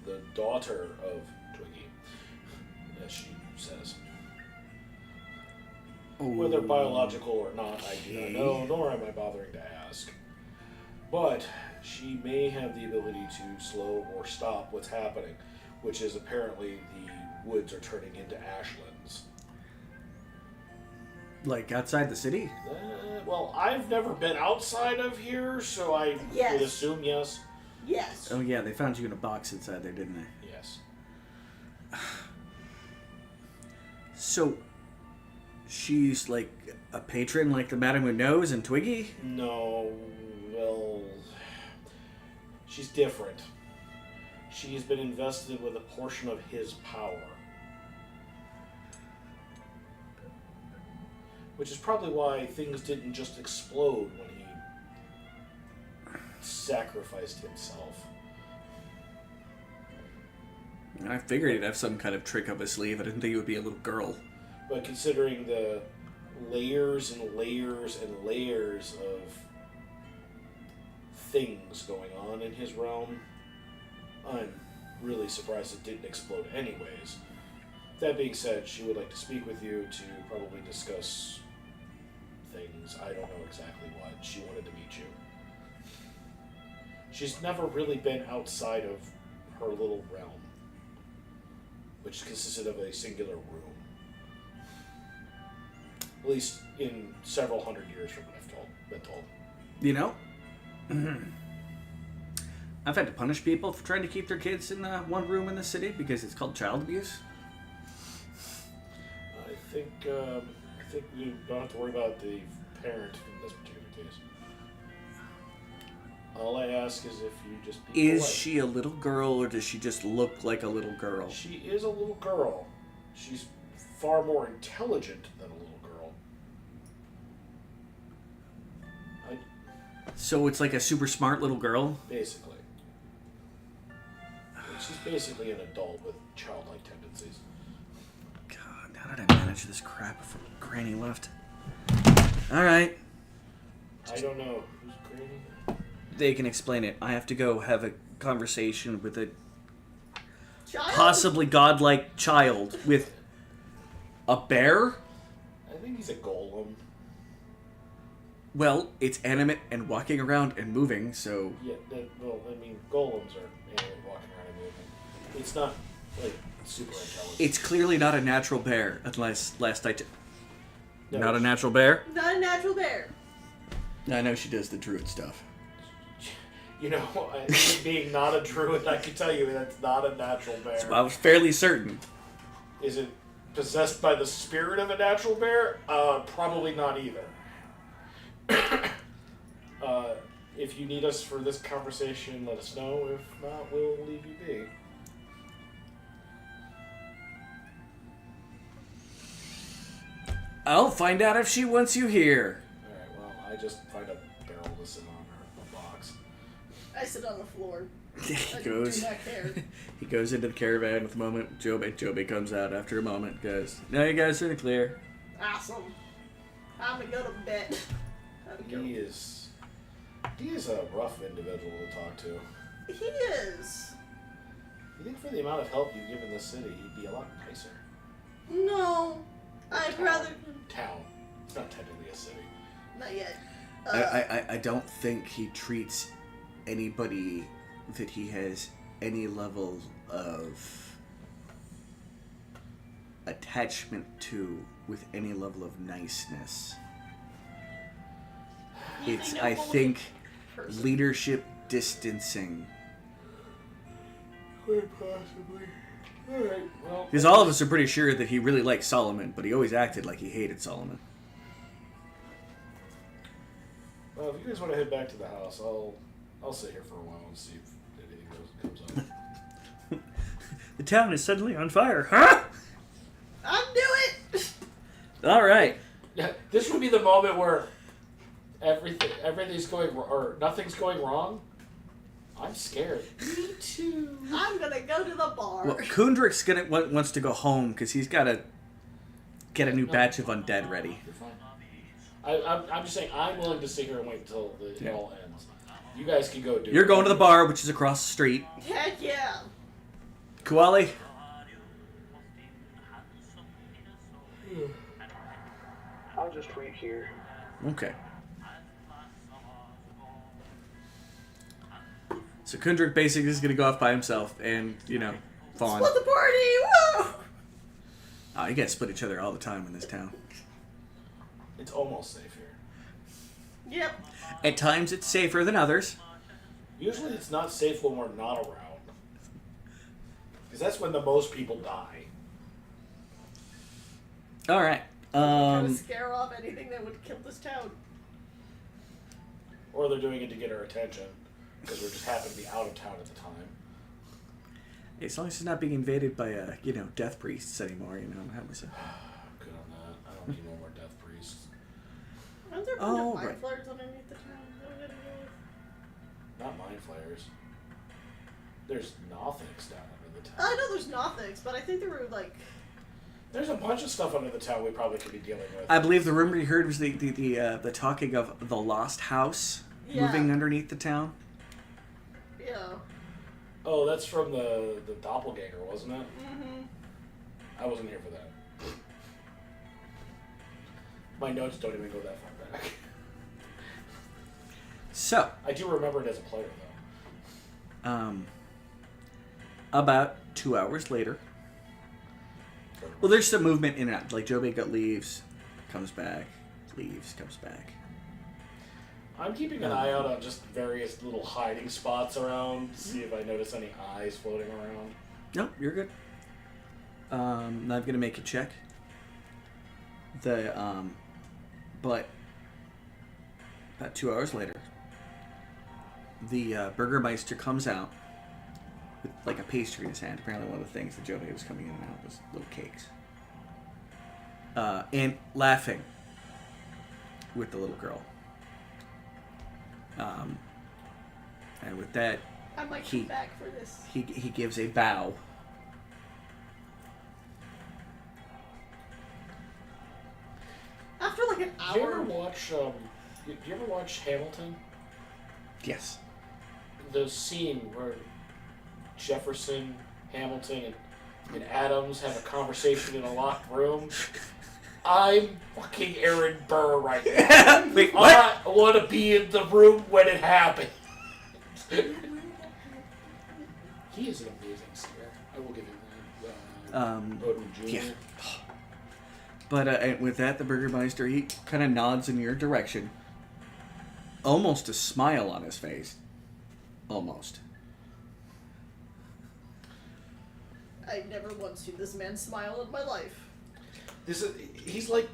the daughter of Twiggy, as she says. Whether biological or not, I do not know, nor am I bothering to ask. But she may have the ability to slow or stop what's happening, which is apparently the woods are turning into ashlands. Like outside the city? Well, I've never been outside of here, so I would assume yes. Yes. Oh yeah, they found you in a box inside there, didn't they? Yes. So, she's like a patron like the Madam Who Knows and Twiggy? No, well, she's different. She's been invested with a portion of his power. Which is probably why things didn't just explode when he sacrificed himself. I figured he'd have some kind of trick up his sleeve. I didn't think it would be a little girl. But considering the layers and layers and layers of things going on in his realm, I'm really surprised it didn't explode anyways. That being said, she would like to speak with you to probably discuss things. I don't know exactly what. She wanted to meet you. She's never really been outside of her little realm, which consisted of a singular room. At least in several hundred years from what I've been told. You know? I've had to punish people for trying to keep their kids in one room in the city because it's called child abuse. I think we don't have to worry about the parent in this particular case. All I ask is if you just be Is polite. she a little girl, or does she just look like a little girl? She is a little girl. She's far more intelligent than a little girl. So it's like a super smart little girl? Basically. She's basically an adult with childlike tendencies. God, how did I manage this crap before Granny left? Alright. I don't know. Who's Granny? They can explain it. I have to go have a conversation with a Child? possibly godlike child with a bear? I think he's a golem. Well, it's animate and walking around and moving, so... Yeah, well, I mean, golems are animate, walking around and moving. It's not, like, super intelligent. It's clearly not a natural bear, unless last I checked. No, Not a natural bear? Not a natural bear. I know she does the druid stuff. You know, being not a druid, I can tell you that's not a natural bear. So I was fairly certain. Is it possessed by the spirit of a natural bear? Probably not either. If you need us for this conversation, let us know. If not, we'll leave you be. I'll find out if she wants you here. Alright, well, I just find a barrel to sit on her, a box. I sit on the floor. He I goes. do not care. He goes into the caravan with a moment. Joby comes out after a moment. Goes, "No, you guys are in the clear." Awesome. I'm gonna go to bed. I'm gonna He go. is a rough individual to talk to. He is. You think for the amount of help you've given this city, he'd be a lot nicer? No. I'd rather. Town. It's not technically a city. Not yet. I don't think he treats anybody that he has any level of attachment to with any level of niceness. It's, He's a I noble think, person. leadership distancing. Quite possibly. Alright, well. Because all of us are pretty sure that he really liked Solomon, but he always acted like he hated Solomon. Well, if you guys want to head back to the house, I'll sit here for a while and see if anything comes up. The town is suddenly on fire, huh? I'll do it. All right. Yeah, this would be the moment where everything's going or nothing's going wrong. I'm scared. Me too. I'm gonna go to the bar. Well, Kundrik's wants to go home because he's got to get a new batch of undead ready. You're fine. I'm just saying I'm willing to sit here and wait until it Yeah. all ends. You guys can go do You're it. going to the bar, which is across the street. Heck yeah. Kuali? I'll just wait here. Okay. So Kundrik basically is going to go off by himself and, fawn. Split the party. Woo! Oh, you guys split each other all the time in this town. It's almost safe here. Yep. At times it's safer than others. Usually it's not safe when we're not around. Because that's when the most people die. All right. Trying to scare off anything that would kill this town. Or they're doing it to get our attention. Because we just happen to be out of town at the time. As long as it's not being invaded by, death priests anymore, that was a... Good on that. I don't need no more death priests. Aren't there a bunch Oh, of mind right. flayers underneath the town that we gotta go with? Not mind flayers. There's Nothics down under the town. I know there's nothings, but I think there were like. There's a bunch of stuff under the town we probably could be dealing with. I believe the rumor you heard was the talking of the lost house Yeah. moving underneath the town. Yeah. Oh, that's from the doppelganger, wasn't it? Mm-hmm. I wasn't here for that. My notes don't even go that far back. So, I do remember it as a player, though. about 2 hours later. Well, there's some movement in and out. Like, Joe Baker leaves, comes back, leaves, comes back. I'm keeping an eye out on just various little hiding spots around to see if I notice any eyes floating around. No, you're good. Now I'm going to make a check. But about 2 hours later, the Burgermeister comes out with like a pastry in his hand. Apparently one of the things that Jody was coming in and out was little cakes. And laughing with the little girl. And with that, I might come back for this. he gives a bow. After like an Do you ever hour. watch? Do you ever watch Hamilton? Yes. The scene where Jefferson, Hamilton, and Adams have a conversation in a locked room. I'm fucking Aaron Burr right now. Wait, what? I want to be in the room when it happens. He is an amazing singer. I will give him that. Odin Jr. Yeah. But and with that, the Burgermeister, he kind of nods in your direction. Almost a smile on his face. Almost. I've never once seen this man smile in my life. He's like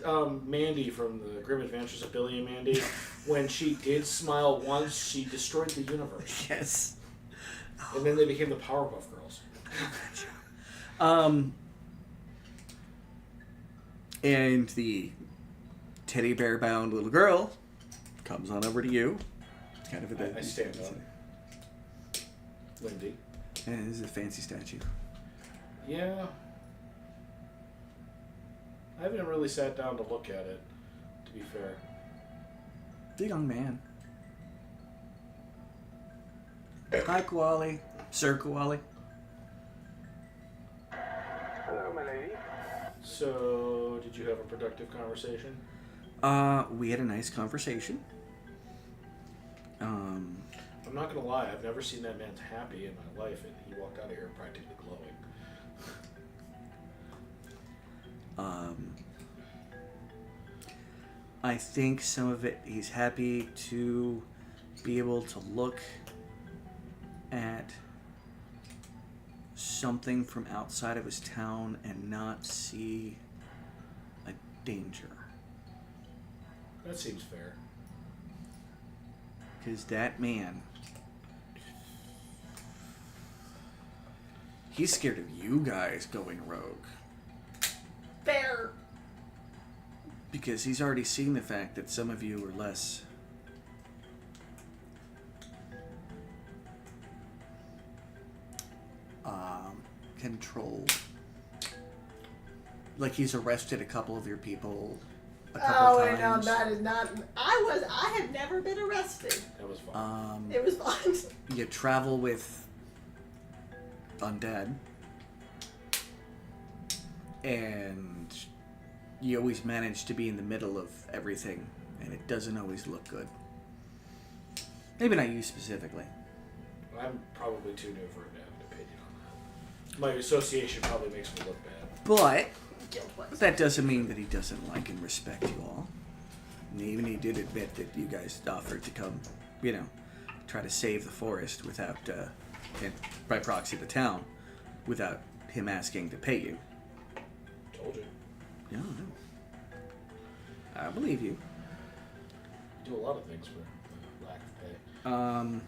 Mandy from the Grim Adventures of Billy and Mandy. When she did smile once, she destroyed the universe. Yes. And then they became the Powerpuff Girls. And the teddy bear bound little girl comes on over to you. It's kind of a I stand up. Lindy. And this is a fancy statue. Yeah. I haven't really sat down to look at it, to be fair. The young man. Hi, Koali. Sir Koali. Hello, my lady. So, did you have a productive conversation? We had a nice conversation. I'm not gonna lie, I've never seen that man happy in my life, and he walked out of here practically glowing. I think some of it, he's happy to be able to look at something from outside of his town and not see a danger. That seems fair. Because that man, he's scared of you guys going rogue. Fair. Because he's already seen the fact that some of you are less controlled. Like he's arrested a couple of your people a couple Oh, times. no, that is not. I have never been arrested. That was fun. It was fun. You travel with undead. And you always manage to be in the middle of everything, and it doesn't always look good. Maybe not you specifically. I'm probably too new for him to have an opinion on that. My association probably makes me look bad. But Guilt-wise. that doesn't mean that he doesn't like and respect you all. And even he did admit that you guys offered to come, try to save the forest without, and by proxy the town, without him asking to pay you. Told you. No. I believe you. Do a lot of things for lack of pay.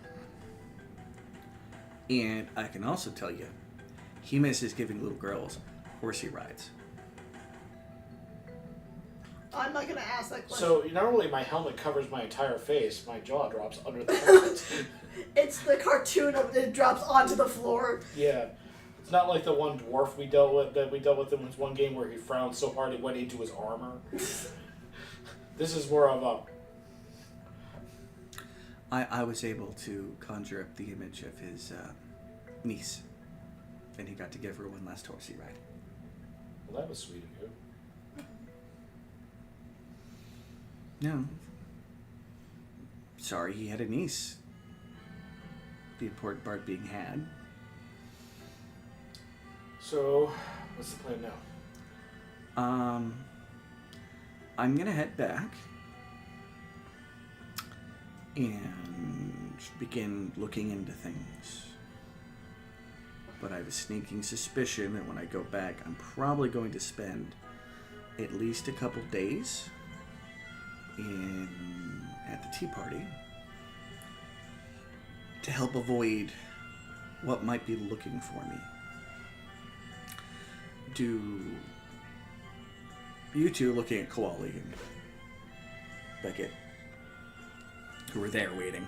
And I can also tell you, he misses giving little girls horsey rides. I'm not going to ask that question. So, normally my helmet covers my entire face. My jaw drops under the helmet. It's the cartoon of it drops onto the floor. Yeah. It's not like the one dwarf we dealt with in this one game where he frowned so hard it went into his armor. This is more of a... I was able to conjure up the image of his niece, and he got to give her one last horsey ride. Well, that was sweet of you. No. Sorry he had a niece. The important part being had. So, what's the plan now? I'm gonna head back and begin looking into things. But I have a sneaking suspicion that when I go back, I'm probably going to spend at least a couple days at the tea party. to help avoid what might be looking for me. Do you two, looking at Koali and Beckett, who were there waiting?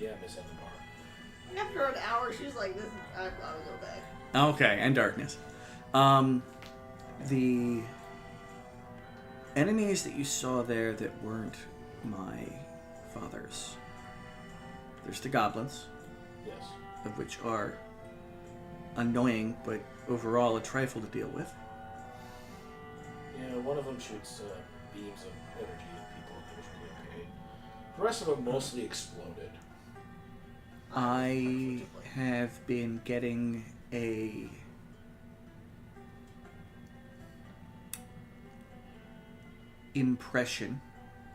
Yeah, Miss Enbar. After an hour, she's like, "This, I'll go back." Okay, and darkness. The enemies that you saw there that weren't my father's. There's the goblins, Yes. of which are annoying, but overall a trifle to deal with. Yeah, one of them shoots beams of energy at people occasionally get paid. The rest of them mostly exploded. I have been getting a impression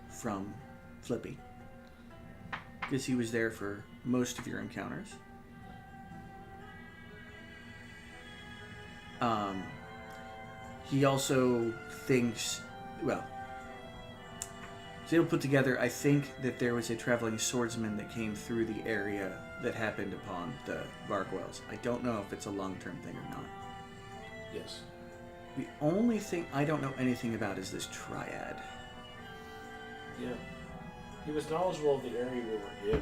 from Flippy, because he was there for most of your encounters. He also thinks, well, so he'll put together, I think that there was a traveling swordsman that came through the area that happened upon the Varkwells. I don't know if it's a long-term thing or not. Yes. The only thing I don't know anything about is this triad. Yeah. He was knowledgeable of the area we were in.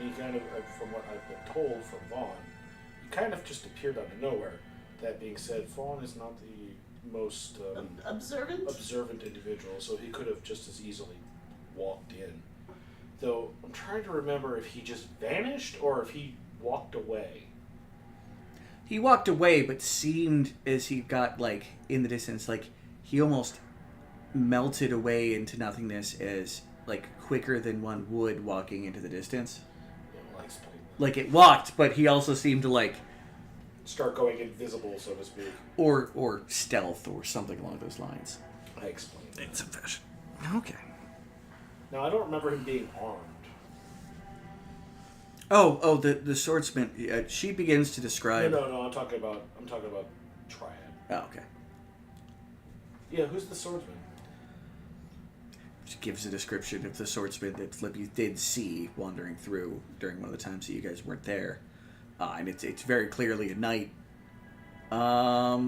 And he kind of, from what I've been told from Vaughn, he kind of just appeared out of nowhere. That being said, Vaughn is not the most observant individual, so he could have just as easily walked in. Though, I'm trying to remember if he just vanished or if he walked away. He walked away, but seemed as he got, like, in the distance, like, he almost melted away into nothingness as, like, quicker than one would walking into the distance. Yeah, well, I explained that. Like, it walked, but he also seemed to, like... Start going invisible, so to speak. Or stealth, or something along those lines. I explained that. In some fashion. Okay. Now, I don't remember him being armed. Oh, the swordsman. She begins to describe... No, I'm talking about Triad. Oh, okay. Yeah, who's the swordsman? She gives a description of the swordsman that Flippy did see wandering through during one of the times that you guys weren't there. And it's very clearly a knight. Were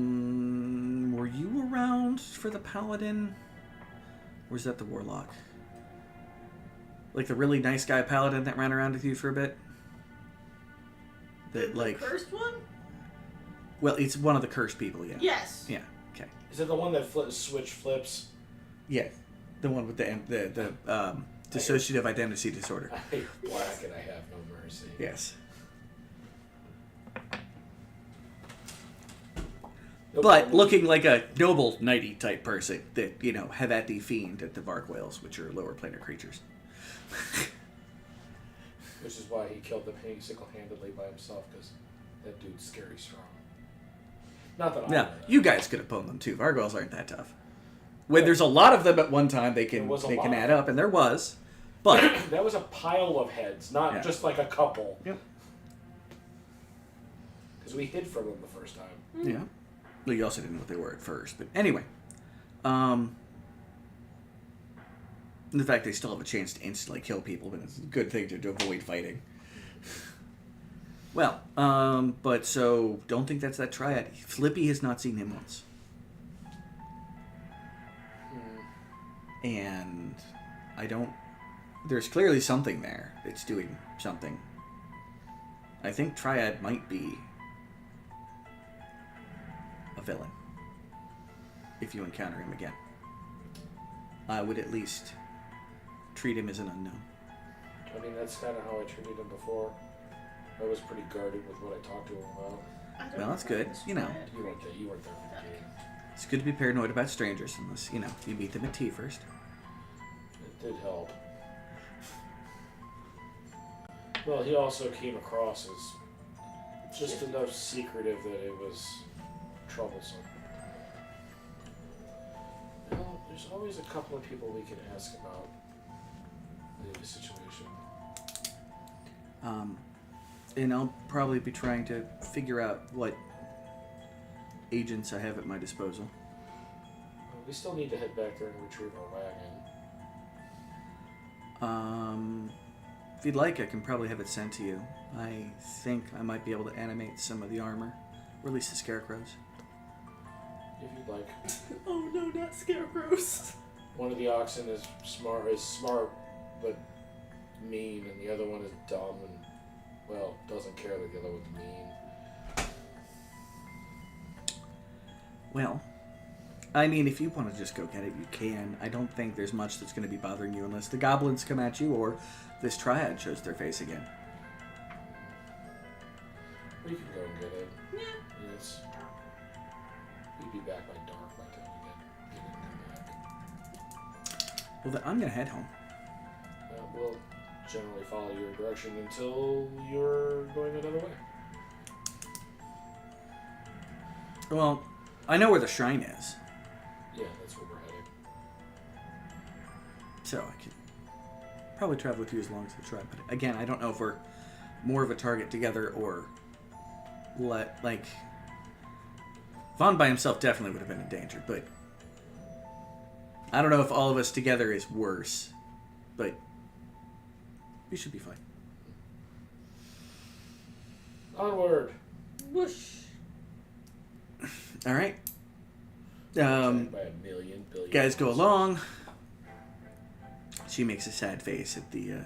you around for the paladin? Or was that the warlock? Like the really nice guy paladin that ran around with you for a bit? That, like... The first one? Well, it's one of the cursed people, yeah. Yes. Yeah, okay. Is it the one that switch flips? Yeah, the one with the dissociative identity disorder. I hate black and I have no mercy. Yes. Nope, But looking like a noble knighty type person that, you know, have at the fiend at the Varkwells, which are lower planar creatures. Which is why he killed them single-handedly by himself, because that dude's scary strong. Not that I Now, know that. you guys could oppose them too. Varkwells aren't that tough. When there's a lot of them at one time, they can add up, and there was. But that was a pile of heads, not just like a couple. Yep. Because we hid from them the first time. Yeah. Well, you also didn't know what they were at first. But anyway. The fact they still have a chance to instantly kill people, but it's a good thing to avoid fighting. Well, but so, don't think that's that triad. Flippy has not seen him once. And I don't... There's clearly something there that's doing something. I think Triad might be a villain. If you encounter him again. I would at least treat him as an unknown. I mean, that's kind of how I treated him before. I was pretty guarded with what I talked to him about. Well, that's good. You know, You weren't there for the game. it's good to be paranoid about strangers unless, you know, you meet them at tea first. It did help. Well, he also came across as just enough secretive that it was troublesome. Well, there's always a couple of people we can ask about the situation. And I'll probably be trying to figure out what agents I have at my disposal. We still need to head back there and retrieve our wagon. If you'd like, I can probably have it sent to you. I think I might be able to animate some of the armor. Or at least the scarecrows. If you'd like. Oh no, not scarecrows. One of the oxen is smart, but mean, and the other one is dumb and, well, doesn't care that the other one's mean. Well, I mean, if you want to just go get it, you can. I don't think there's much that's going to be bothering you unless the goblins come at you or this triad shows their face again. We can go and get it. Yeah. Yes. We'd be back by dark by the time we get it and come back. Well, then I'm going to head home. We'll generally follow your direction until you're going another way. Well, I know where the shrine is. Yeah, that's where we're heading. So I could probably travel with you as long as the tribe. But again, I don't know if we're more of a target together or Vaughn by himself definitely would have been in danger, but I don't know if all of us together is worse. But we should be fine. Onward! Whoosh. All right. By a million billion. Guys go along. She makes a sad face at the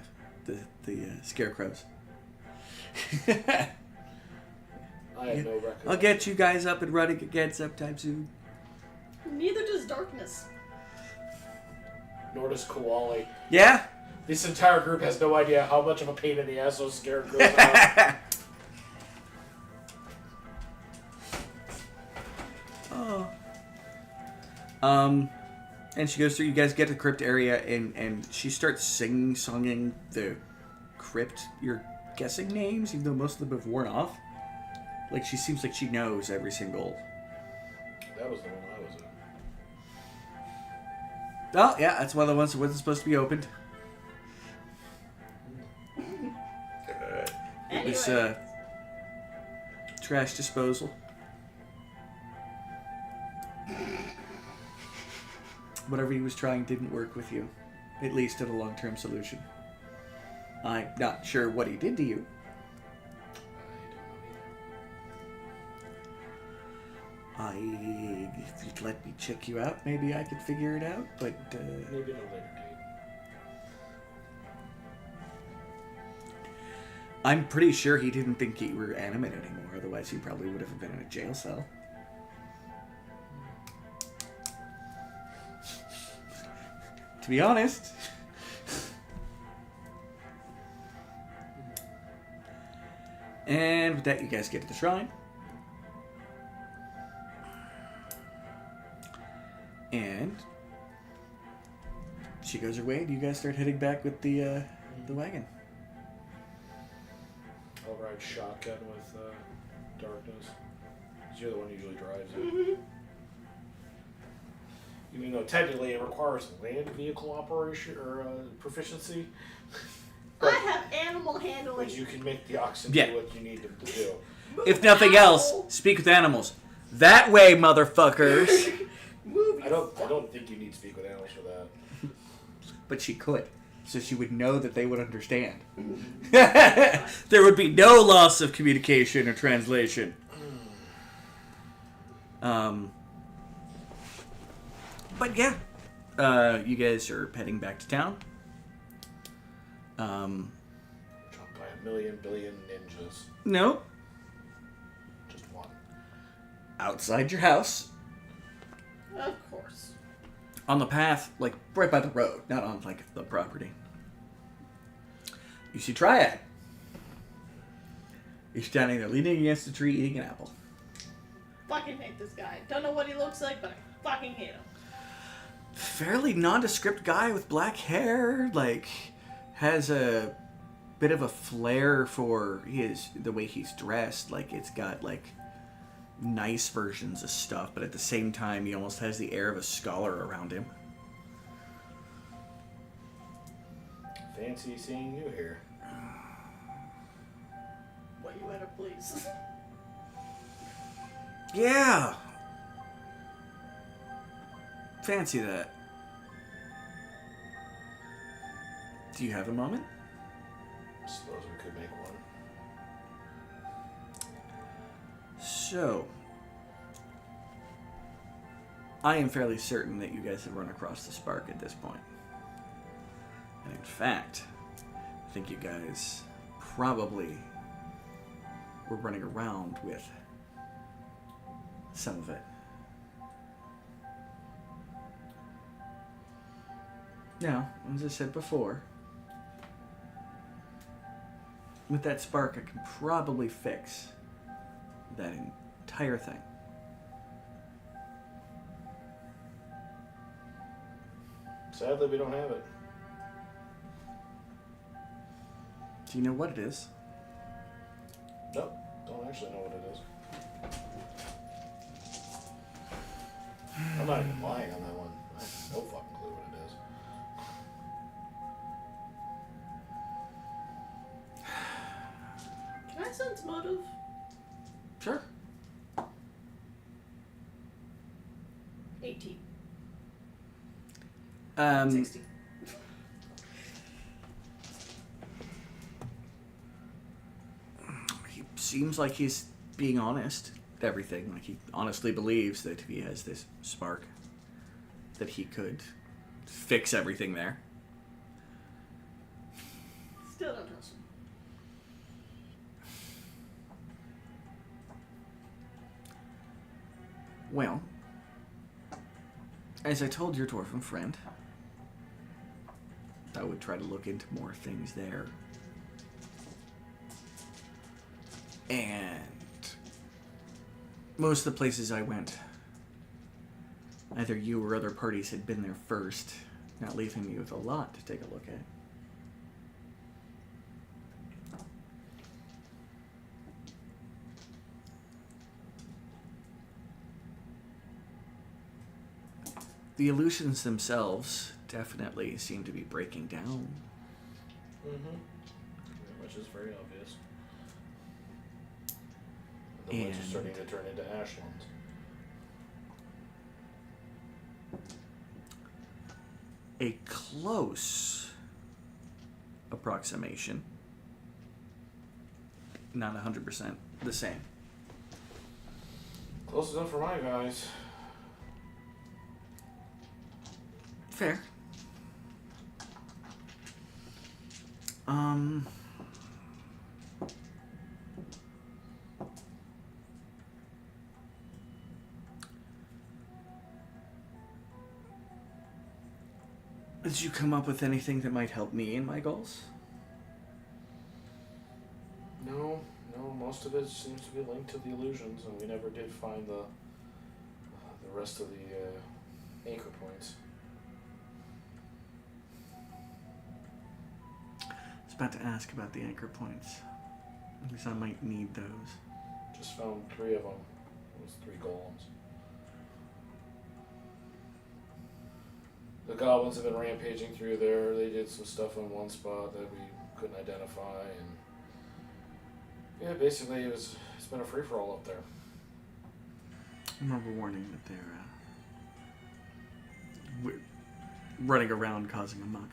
scarecrows. I have no record. I'll get you guys up and running again sometime soon. Neither does darkness. Nor does Koali. Yeah? This entire group has no idea how much of a pain in the ass those scarecrows are. Oh. And she goes through, you guys get to the crypt area, and she starts singing the crypt, you're guessing names, even though most of them have worn off. Like, she seems like she knows every single... That was the one I was in. Oh, yeah, that's one of the ones that wasn't supposed to be opened. It was, Anyway. trash disposal. Whatever he was trying didn't work with you. At least in a long-term solution. I'm not sure what he did to you. If you'd let me check you out, maybe I could figure it out, but... Maybe at a later date. I'm pretty sure he didn't think you were animate anymore, otherwise he probably would have been in a jail cell. To be honest. And with that, you guys get to the shrine. And she goes her way, and you guys start heading back with the wagon. I'll ride shotgun with Darkness. 'Cause you're the one who usually drives it. Mm-hmm. Even though technically it requires land vehicle operation or proficiency. I have animal handling. But you can make the oxen Yeah. do what you need them to do. If nothing else, speak with animals. That way, motherfuckers. Movie. I don't think you need to speak with animals for that. But she could, so she would know that they would understand. There would be no loss of communication or translation. But yeah, you guys are heading back to town. Jumped by a million billion ninjas. No, Just one. outside your house, Of course. on the path, like right by the road, not on like the property. You see Triad. He's standing there, leaning against a tree, eating an apple. Fucking hate this guy. Don't know what he looks like, but I fucking hate him. Fairly nondescript guy with black hair, like has a bit of a flair for the way he's dressed. Like it's got like nice versions of stuff, but at the same time he almost has the air of a scholar around him. Fancy seeing you here. What you better please. Yeah. Fancy that. Do you have a moment? I suppose we could make one. So, I am fairly certain that you guys have run across the spark at this point. And in fact, I think you guys probably were running around with some of it. Now, as I said before, with that spark, I can probably fix that entire thing. Sadly, we don't have it. Do you know what it is? Nope, don't actually know what it is. I'm not even lying on that one. I have no fucking clue what it is. Can I sense motive? Sure. 18. 60. He seems like he's being honest with everything. Like he honestly believes that if he has this spark, that he could fix everything there. Still don't trust him. Well, as I told your dwarven friend, I would try to look into more things there. And most of the places I went, either you or other parties had been there first, not leaving me with a lot to take a look at. The illusions themselves definitely seem to be breaking down. Mm-hmm. Which is very obvious. The woods are starting to turn into ashlands. A close approximation, not 100% the same. Close enough for my guys. Fair. Did you come up with anything that might help me in my goals? No, most of it seems to be linked to the illusions, and we never did find the rest of the anchor points. I was about to ask about the anchor points. At least I might need those. Just found 3 of them. It was 3 golems. The goblins have been rampaging through there. They did some stuff on one spot that we couldn't identify, and yeah, basically it's been a free-for-all up there. I remember warning that they're running around causing a muck.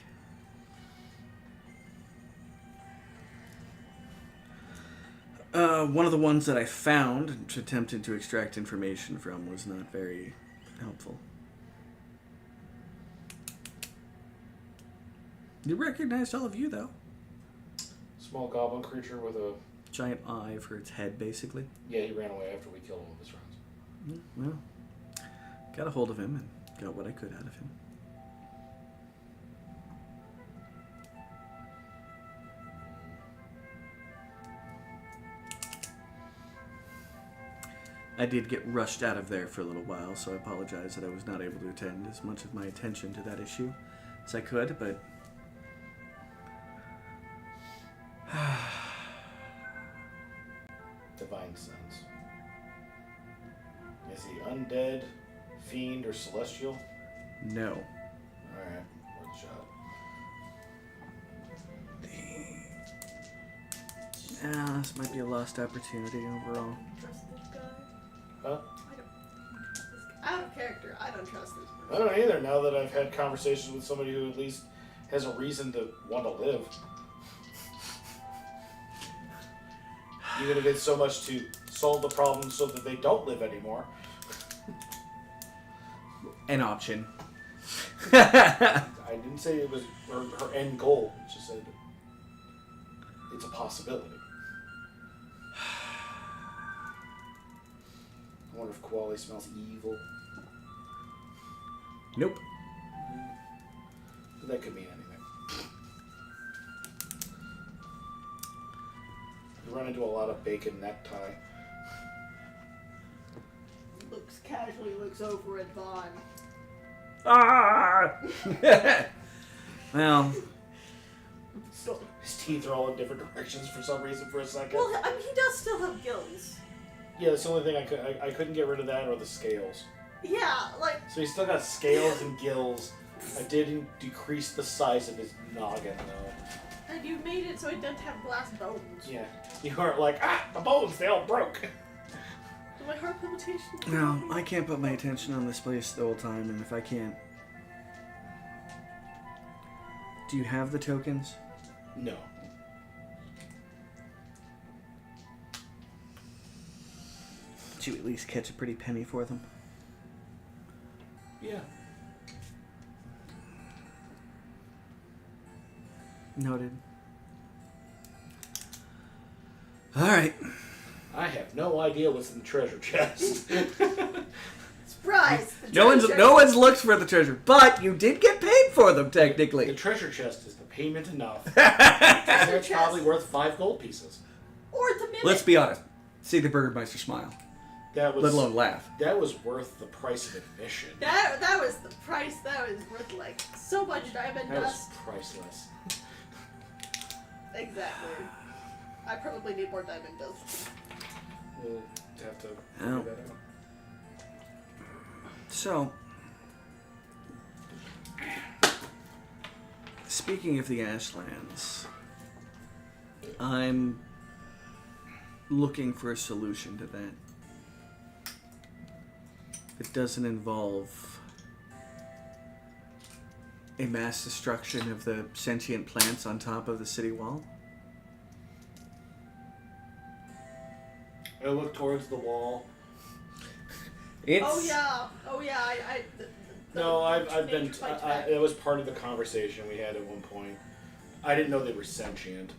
One of the ones that I found and attempted to extract information from was not very helpful. You recognized all of you, though. Small goblin creature with a... Giant eye for its head, basically. Yeah, he ran away after we killed him with his friends. Well, got a hold of him and got what I could out of him. I did get rushed out of there for a little while, so I apologize that I was not able to attend as much of my attention to that issue as I could, but... Divine sense. Is he undead, fiend, or celestial? No. Alright, worth a shot. This might be a lost opportunity overall. Trust this guy. Huh? Out of character. I don't trust this person. I don't either, now that I've had conversations with somebody who at least has a reason to want to live. Even if it's so much to solve the problem so that they don't live anymore. An option. I didn't say it was her end goal. I just said it's a possibility. I wonder if Koali smells evil. Nope. But that could mean anything. You run into a lot of bacon necktie. Casually looks over at Vaughn. Ah! Well, So, His teeth are all in different directions for some reason for a second. well, I mean, he does still have gills. Yeah, that's the only thing I couldn't get rid of that or the scales. Yeah, like, So he's still got scales and gills. I didn't decrease the size of his noggin though. and you made it so it doesn't have glass bones. Yeah, you aren't like the bones they all broke. Do my heart palpitations? no, I can't put my attention on this place the whole time, and if I can't... Do you have the tokens? No. Did you at least catch a pretty penny for them? Yeah. Noted. Alright. I have no idea what's in the treasure chest. Surprise! The No treasure. one's looked for the treasure, but you did get paid for them, The technically. treasure chest is the payment enough. Treasure That's chest. probably worth 5 gold pieces. Or the mimic. Let's be honest. See the Burgermeister smile. That was Let alone laugh. That was worth the price of admission. That was the price. That was worth like so much diamond That was dust. priceless. Exactly. I probably need more diamond dust. We'll have to Oh. figure that out. So, speaking of the Ashlands, I'm looking for a solution to that. It doesn't involve a mass destruction of the sentient plants on top of the city wall. I look towards the wall. It's Oh yeah. No, I've been. nature fights back. It was part of the conversation we had at one point. I didn't know they were sentient.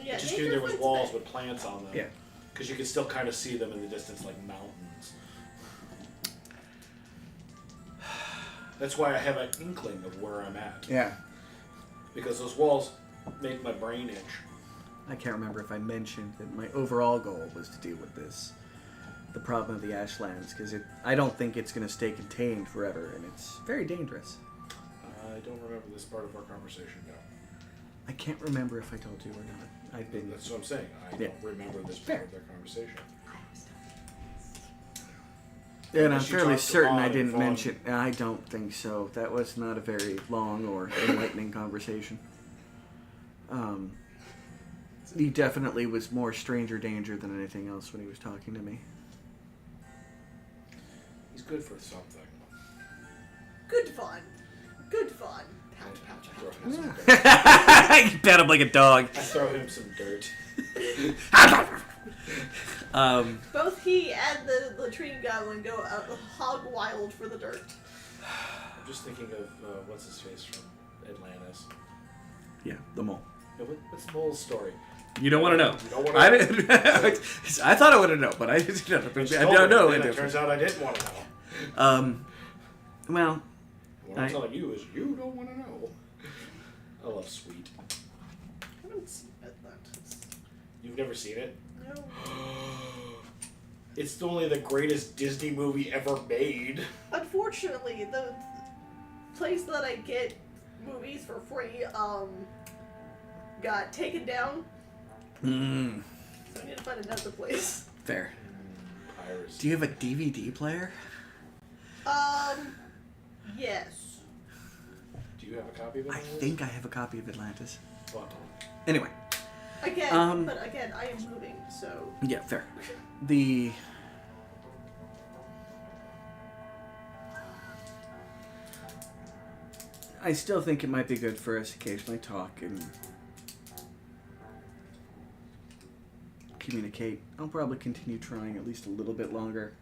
Yeah, I just nature knew there was fights walls back. with plants on them. Yeah. Because you could still kind of see them in the distance like mountains. That's why I have an inkling of where I'm at. Yeah. Because those walls make my brain itch. I can't remember if I mentioned that my overall goal was to deal with this, the problem of the Ashlands, because I don't think it's going to stay contained forever, and it's very dangerous. I don't remember this part of our conversation now. I can't remember if I told you or not. I've been... That's what I'm saying. I Yeah. don't remember this Fair. part of their conversation. And I'm Unless you fairly talked to certain Vaughn I and didn't Vaughn. mention... I don't think so. That was not a very long or enlightening conversation. He definitely was more stranger danger than anything else when he was talking to me. He's good for something. Good fun. Good fun. Pout, I pout, throw pout. him some dirt. You pat him like a dog. I throw him some dirt. Both he and the latrine goblin go hog wild for the dirt. I'm just thinking of what's his face from Atlantis. Yeah, the mole. Yeah, what's the mole's story? You don't want to know. You don't wanna I know. didn't. I thought I would have known, but I didn't. I don't know. And it turns out I didn't want to know. Well, What I'm telling you is you don't want to know. I love Sweet. I haven't seen Atlantis. You've never seen it? No. It's only the greatest Disney movie ever made. Unfortunately, the place that I get movies for free got taken down, so I need to find another place. fair. Pirates. Do you have a DVD player? Yes. Do you have a copy of it? I think I have a copy of Atlantis. What? Anyway, Again, but again, I am moving, so yeah, fair. I still think it might be good for us to occasionally talk and communicate. I'll probably continue trying at least a little bit longer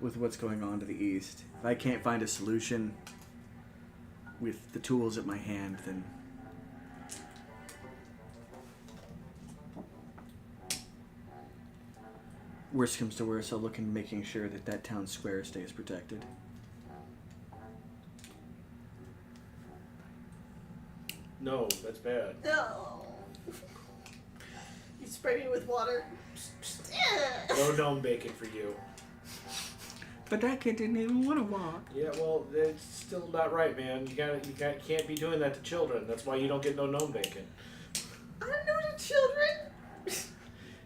with what's going on to the east. If I can't find a solution with the tools at my hand, then worst comes to worst, I'll look into making sure that that town square stays protected. No, that's bad. No. You spray me with water. No gnome bacon for you. But that kid didn't even want to walk. Yeah, well, it's still not right, man. You can't be doing that to children. That's why you don't get no gnome bacon. I don't know the children.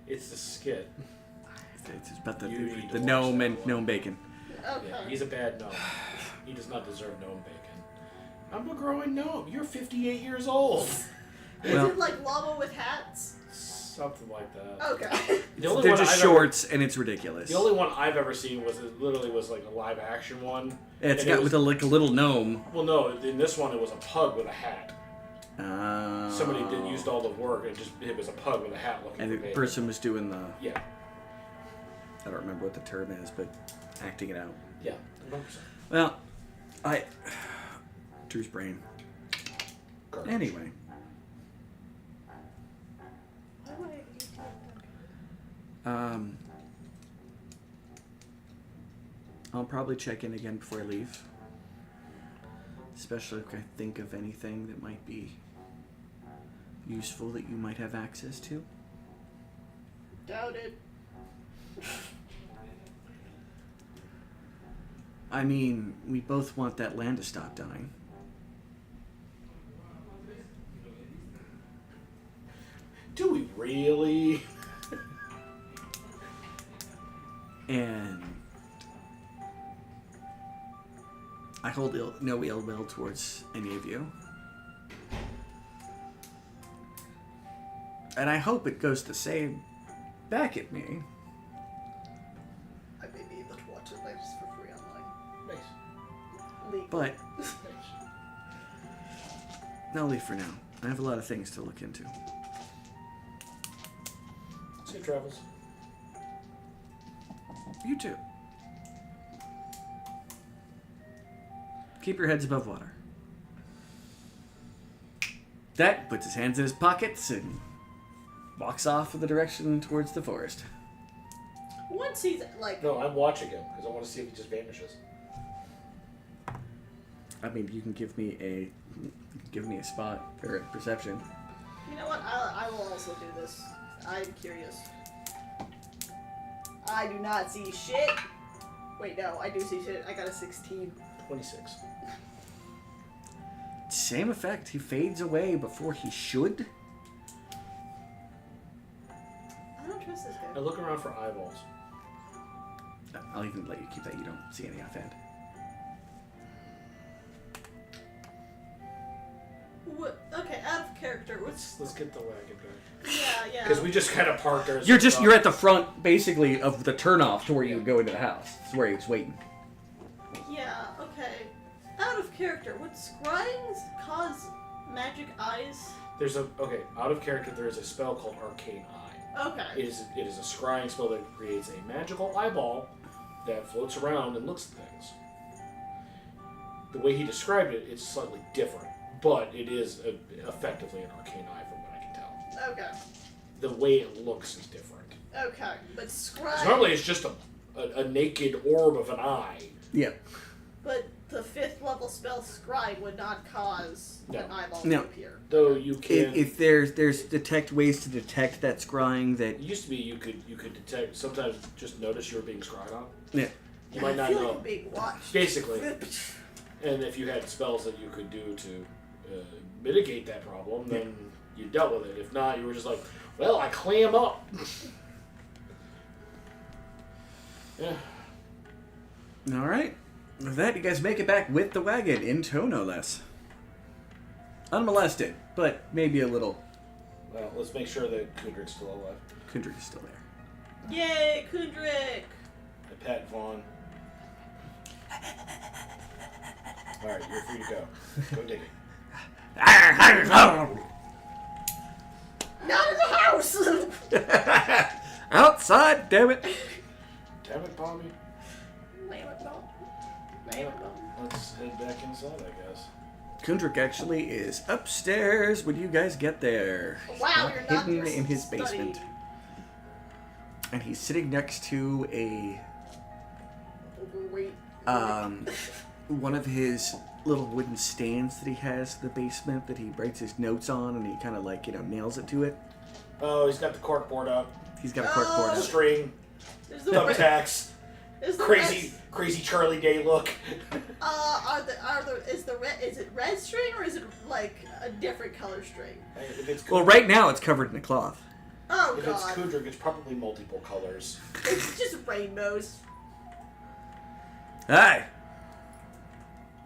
It's the skit. It's about the You need to watch gnome that and one. gnome bacon. Okay. Yeah, he's a bad gnome. He does not deserve gnome bacon. I'm a growing gnome. You're 58 years old. Is Well- it like llama with hats? Something like that. Okay. The only They're one just I've shorts, and it's ridiculous. The only one I've ever seen was like a live action one. It's And got it was, with a little gnome. well, no, in this one it was a pug with a hat. Somebody used all the work and it was a pug with a hat looking And for the bacon. person was doing the, Yeah, I don't remember what the term is, but acting it out. yeah, 100%. Well, Drew's brain. Garbage. Anyway, Why would I eat that? I'll probably check in again before I leave. Especially if I think of anything that might be useful that you might have access to. Doubt it. I mean, we both want that land to stop dying. Do we really? And I hold no ill will towards any of you. And I hope it goes the same back at me. I may be able to watch it later for free online. Nice. Legal. But Nice. I'll leave for now. I have a lot of things to look into. Safe travels. You too. Keep your heads above water. That puts his hands in his pockets and walks off in the direction towards the forest. Once he's like, No, I'm watching him because I want to see if he just vanishes. I mean, you can give me a spot or a perception. you know what? I will also do this. I'm curious. I do not see shit. Wait, no, I do see shit. I got a 16. 26. Same effect. He fades away before he should. I don't trust this I guy. look around for eyeballs. I'll even let you keep that. You don't see any offhand. What? Okay, out of character. What's? Let's get the wagon guy. Yeah. Because we just kind of parked ours. You're at the front, basically, of the turnoff to where you go into the house. It's where he was waiting. Yeah. Okay. Out of character. Would scryings cause magic eyes? There's out of character. There is a spell called Arcane Eye. Okay. It is a scrying spell that creates a magical eyeball that floats around and looks at things. The way he described it, it's slightly different, but it is effectively an arcane eye from what I can tell. Okay. The way it looks is different. Okay. But 'Cause scrying. normally it's just a naked orb of an eye. Yeah. But the 5th level spell scry would not cause an eyeball No. to appear. Though you can. If there's detect ways to detect that scrying that It used to be you could detect. Sometimes just notice you were being scryed on. yeah. You might I not feel know. like a big watch. Basically. And if you had spells that you could do to mitigate that problem, then you dealt with it. If not, you were just like, well, I clam up. Yeah. All right. With that, you guys make it back with the wagon in tow, no less. Unmolested, but maybe a little. Well, let's make sure that Kudrik's still alive. Kundrik is still there. Yay, Kundrik! And Pat Vaughn. Alright, you're free to go. Go dig it. Not in the house! outside, damn it. Damn it, Bobby. Name it, don't. Let's head back inside, I guess. Kundrik actually is upstairs when you guys get there. Wow, you're not hidden your in his study. basement. And he's sitting next to a Overweight. one of his little wooden stands that he has in the basement that he writes his notes on, and he kind of like, nails it to it. Oh, he's got the corkboard up. He's got a corkboard out. String. Is the Thumbtacks. Is the Crazy Charlie Day look. Is it red string or is it like a different color string? If it's Well, right now it's covered in a cloth. Oh if god. it's Kudrik, it's probably multiple colors. It's just rainbows. Hi.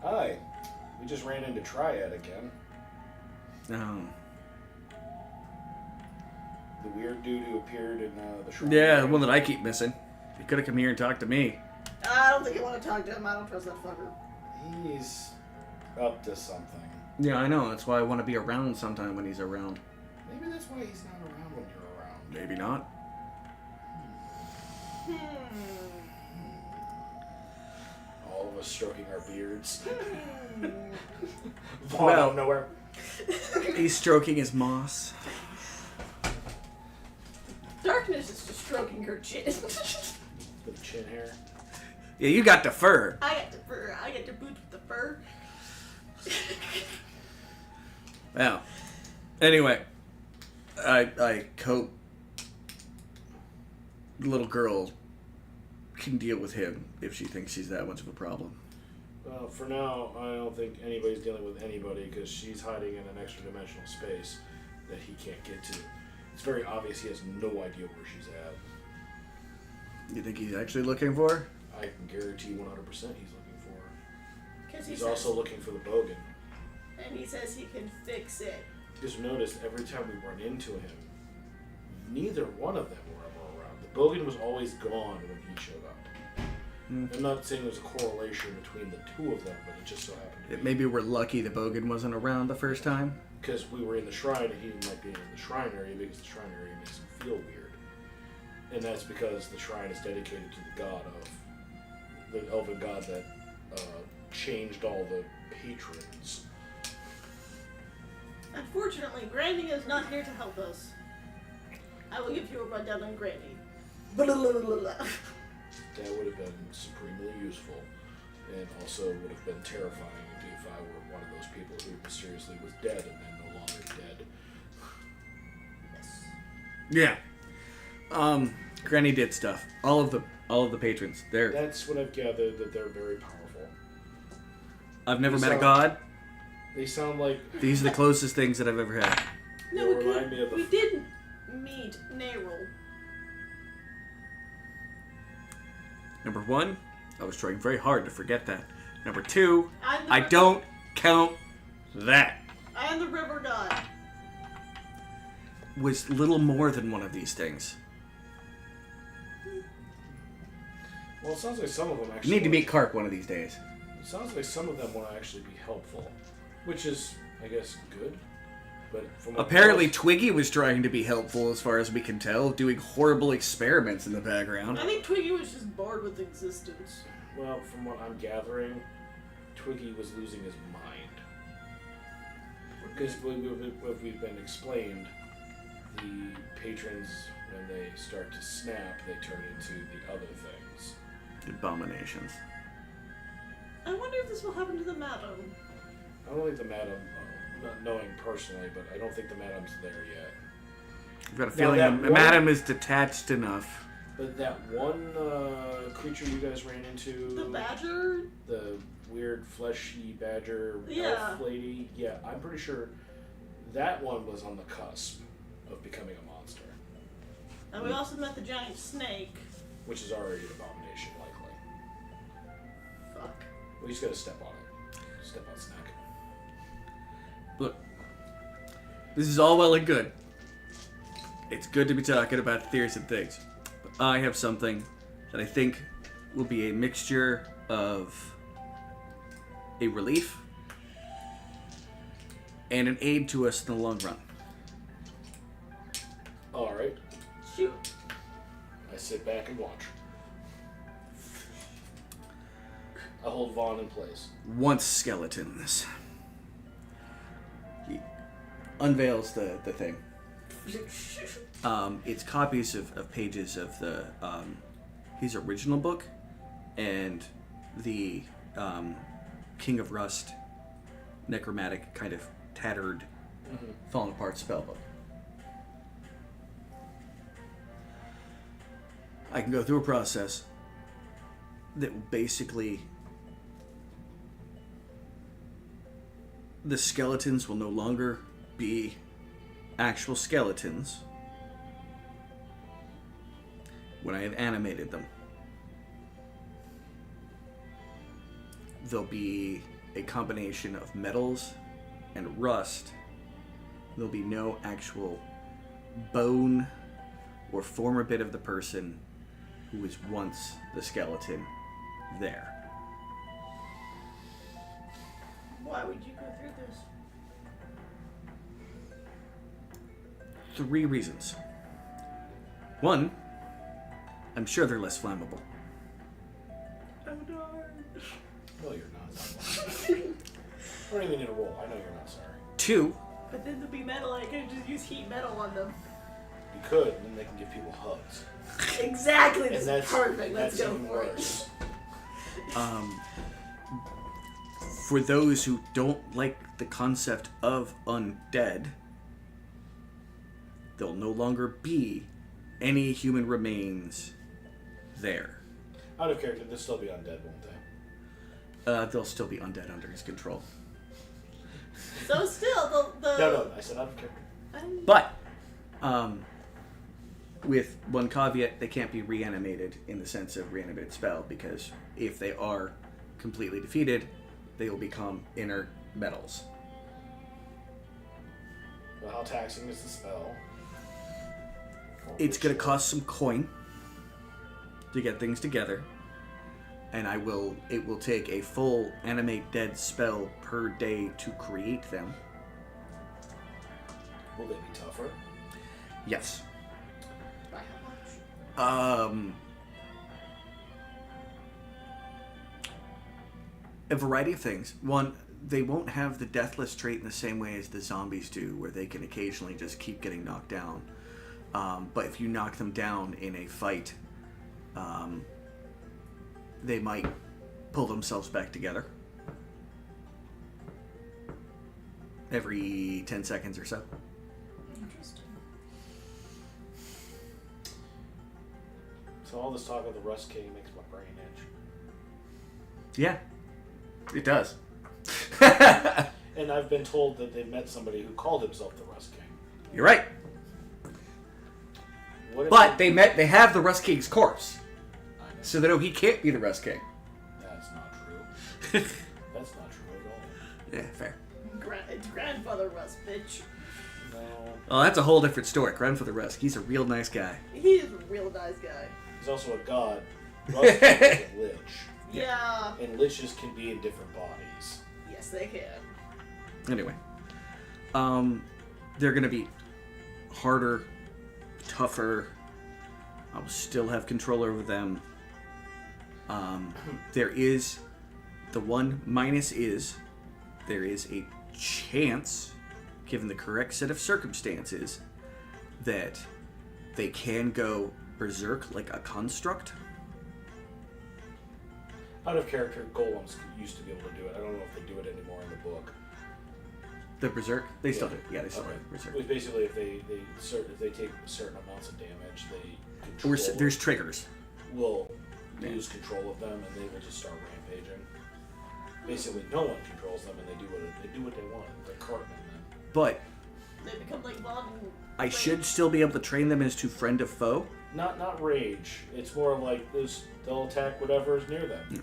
Hi. We just ran into Triad again. Oh. The weird dude who appeared in the shrine. Yeah, the one that I keep missing. He could have come here and talked to me. I don't think I want to talk to him. I don't trust that fucker. He's up to something. Yeah, I know. That's why I want to be around sometime when he's around. Maybe that's why he's not around when you're around. Maybe not. All of us stroking our beards. Hmm. Vaughn Well- out of nowhere. He's stroking his moss. Darkness is just stroking her chin. With chin hair. Yeah, you got the fur. I get the fur. I get to boot with the fur. Well, anyway, I hope the little girl can deal with him if she thinks he's that much of a problem. Well, for now, I don't think anybody's dealing with anybody because she's hiding in an extra dimensional space that he can't get to. It's very obvious he has no idea where she's at. You think he's actually looking for her? I can guarantee 100% he's looking for her. Because He's also looking for the Bogan. and he says he can fix it. Just notice every time we run into him, neither one of them were ever around. The Bogan was always gone when he showed up. I'm not saying there's a correlation between the two of them, but it just so happened to be. Maybe we're lucky the Bogan wasn't around the first time. Because we were in the shrine and he might be in the shrine area because the shrine area makes him feel weird. And that's because the shrine is dedicated to the god of the elven god that changed all the patrons. Unfortunately, Granny is not here to help us. I will give you a rundown on Granny. That would have been supremely useful, and also would have been terrifying if I were one of those people who mysteriously was dead and then no longer dead. Yes. Yeah. Granny did stuff. All of the patrons. That's what I've gathered, that they're very powerful. I've never You met a sound- god. They sound like These are the closest things that I've ever had. No, They remind me of the- we did meet Nerul. Number one, I was trying very hard to forget that. Number two, I'm the I river- don't count that. I am the river god. Was little more than one of these things. well, it sounds like some of them You actually. need to meet Kark one of these days. It sounds like some of them want to actually be helpful, which is, I guess, good. But from what Apparently, else- Twiggy was trying to be helpful as far as we can tell, doing horrible experiments in the background. I think Twiggy was just bored with existence. well, from what I'm gathering, Twiggy was losing his mind. Because what we've been explained, the patrons, when they start to snap, they turn into the other things. Abominations. I wonder if this will happen to the madam. I don't think the madam, not knowing personally, but I don't think the madam's there yet. I've got a Now feeling that the one- madam is detached enough. But that one creature you guys ran into, The badger? the weird fleshy badger Yeah. elf lady, yeah, I'm pretty sure that one was on the cusp of becoming a monster, And we also met the giant snake. which is already an abomination, likely. Fuck. We just gotta step on it. Step on snack. Look, this is all well and good. It's good to be talking about theories and things. But I have something that I think will be a mixture of a relief and an aid to us in the long run. Alright. Shoot. I sit back and watch. I hold Vaughn in place. Once skeletons. He unveils the thing. It's copies of pages of the his original book and the King of Rust necromantic kind of tattered, falling apart spellbook. I can go through a process that will basically, the skeletons will no longer be actual skeletons when I have animated them. There'll be a combination of metals and rust. There'll be no actual bone or former bit of the person who was once the skeleton there. Why would you go through this? 3 reasons. 1, I'm sure they're less flammable. Oh no. No, you're not. I don't even need a roll. I know you're not sorry. 2, But then there'll be metal. I could just use heat metal on them. You could, and then they can give people hugs. Exactly. This And is perfect. Let's that's go even for it. worse. for those who don't like the concept of undead, there'll no longer be any human remains there. Out of character, they'll still be undead, won't they? They'll still be undead under his control. So still, the No, I said out of character. But, with one caveat, they can't be reanimated in the sense of reanimated spell, because if they are completely defeated, they will become inert metals. Well, how taxing is the spell? It's going to cost some coin to get things together, and it will take a full animate dead spell per day to create them. Will they be tougher? Yes. By how much? A variety of things. One, they won't have the deathless trait in the same way as the zombies do, where they can occasionally just keep getting knocked down. But if you knock them down in a fight, they might pull themselves back together every 10 seconds or so. Interesting. So all this talk of the Rust King makes my brain itch. Yeah, it does. And I've been told that they met somebody who called himself the Rust King. You're right. What if But they have the Rust King's corpse, I know. so they know he can't be the Rust King. That's not true. That's not true at all. Yeah, fair. It's grandfather Rust, bitch. No. Oh, that's a whole different story. Grandfather Rust, he's a real nice guy. He is a real nice guy. He's also a god. Rust King is a lich. Yeah. And liches can be in different bodies. Yes, they can. Anyway, they're gonna be harder, tougher. I'll still have control over them. There is the one minus is there is a chance, given the correct set of circumstances, that they can go berserk like a construct. Out of character, golems used to be able to do it. I don't know if they do it anymore in the book. The berserk, they still do. Yeah, they still Okay. do berserk. It's basically if they take certain amounts of damage, they control, There's triggers. will lose control of them, and they will just start rampaging. Basically, no one controls them, and they do what they want. They're carting them. But They become like Vaughn. I should still be able to train them as to friend of foe. Not rage. It's more of like they'll attack whatever is near them.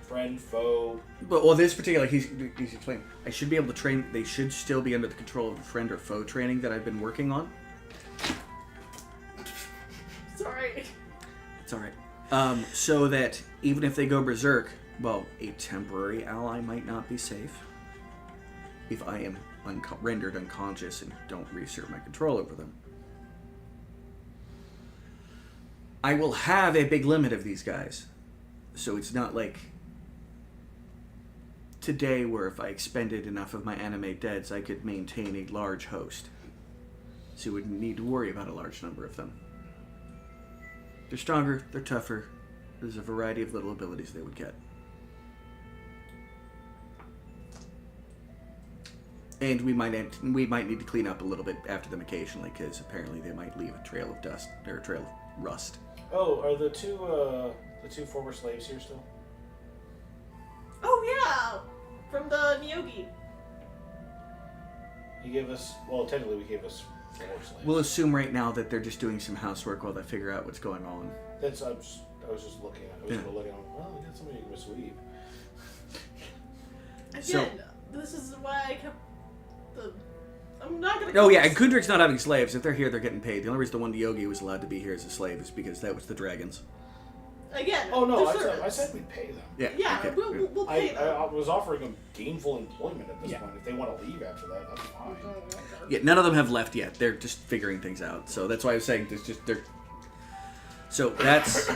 Friend, foe. But well, this particular he's explaining. I should be able to train. They should still be under the control of friend or foe training that I've been working on. Sorry. It's all right. So that even if they go berserk, well, a temporary ally might not be safe. If I am rendered unconscious and don't reassert my control over them. I will have a big limit of these guys. So it's not like today where if I expended enough of my anime deads, I could maintain a large host. So you wouldn't need to worry about a large number of them. They're stronger, they're tougher. There's a variety of little abilities they would get. And we might need to clean up a little bit after them occasionally, because apparently they might leave a trail of dust, or a trail of rust. Oh, are the two former slaves here still? Oh yeah, from the Nyogi. He gave us, well, technically we gave us 4 slaves. We'll assume right now that they're just doing some housework while they figure out what's going on. That's, I was just looking at it. I was going to look at it, well, we got somebody who can sweep. Again, this is why I kept the... I'm not going to... Oh yeah, and Kundrik's not having slaves. If they're here, they're getting paid. The only reason the one Yogi was allowed to be here as a slave is because that was the dragons. Again, Oh no, the I said we'd pay them. Yeah, Yeah, okay. we'll pay them. I was offering them gainful employment at this point. If they want to leave after that, that's fine. Yeah, none of them have left yet. They're just figuring things out. So that's why I was saying there's just they're. So that's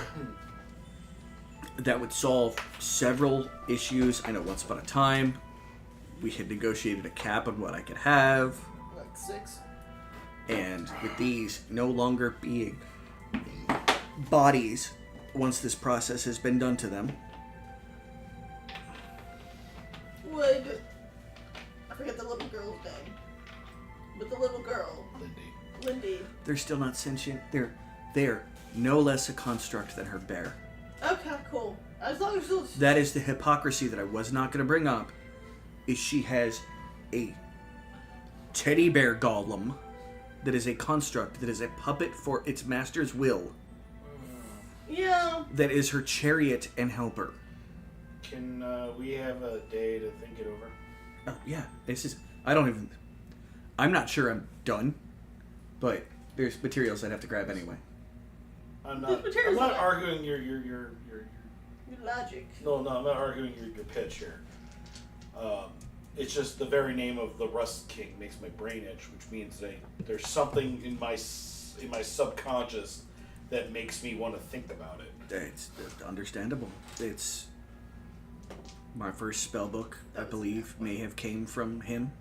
that would solve several issues. I know once upon a time we had negotiated a cap on what I could have, Like 6. and with these no longer being bodies once this process has been done to them. Would... I forget the little girl's name. But the little girl, Lindy. They're still not sentient. They're no less a construct than her bear. Okay, cool. As long as those... That is the hypocrisy that I was not going to bring up. Is she has a teddy bear golem that is a construct, that is a puppet for its master's will. Yeah. That is her chariot and helper. Can we have a day to think it over? Oh yeah, it's just I'm not sure I'm done, but there's materials I'd have to grab anyway. I'm There's not materials in there. arguing your Your logic. No, I'm not arguing your pitch here. It's just the very name of the Rust King makes my brain itch, which means there's something in my subconscious that makes me want to think about it. It's understandable. It's my first spell book, I believe, may have came from him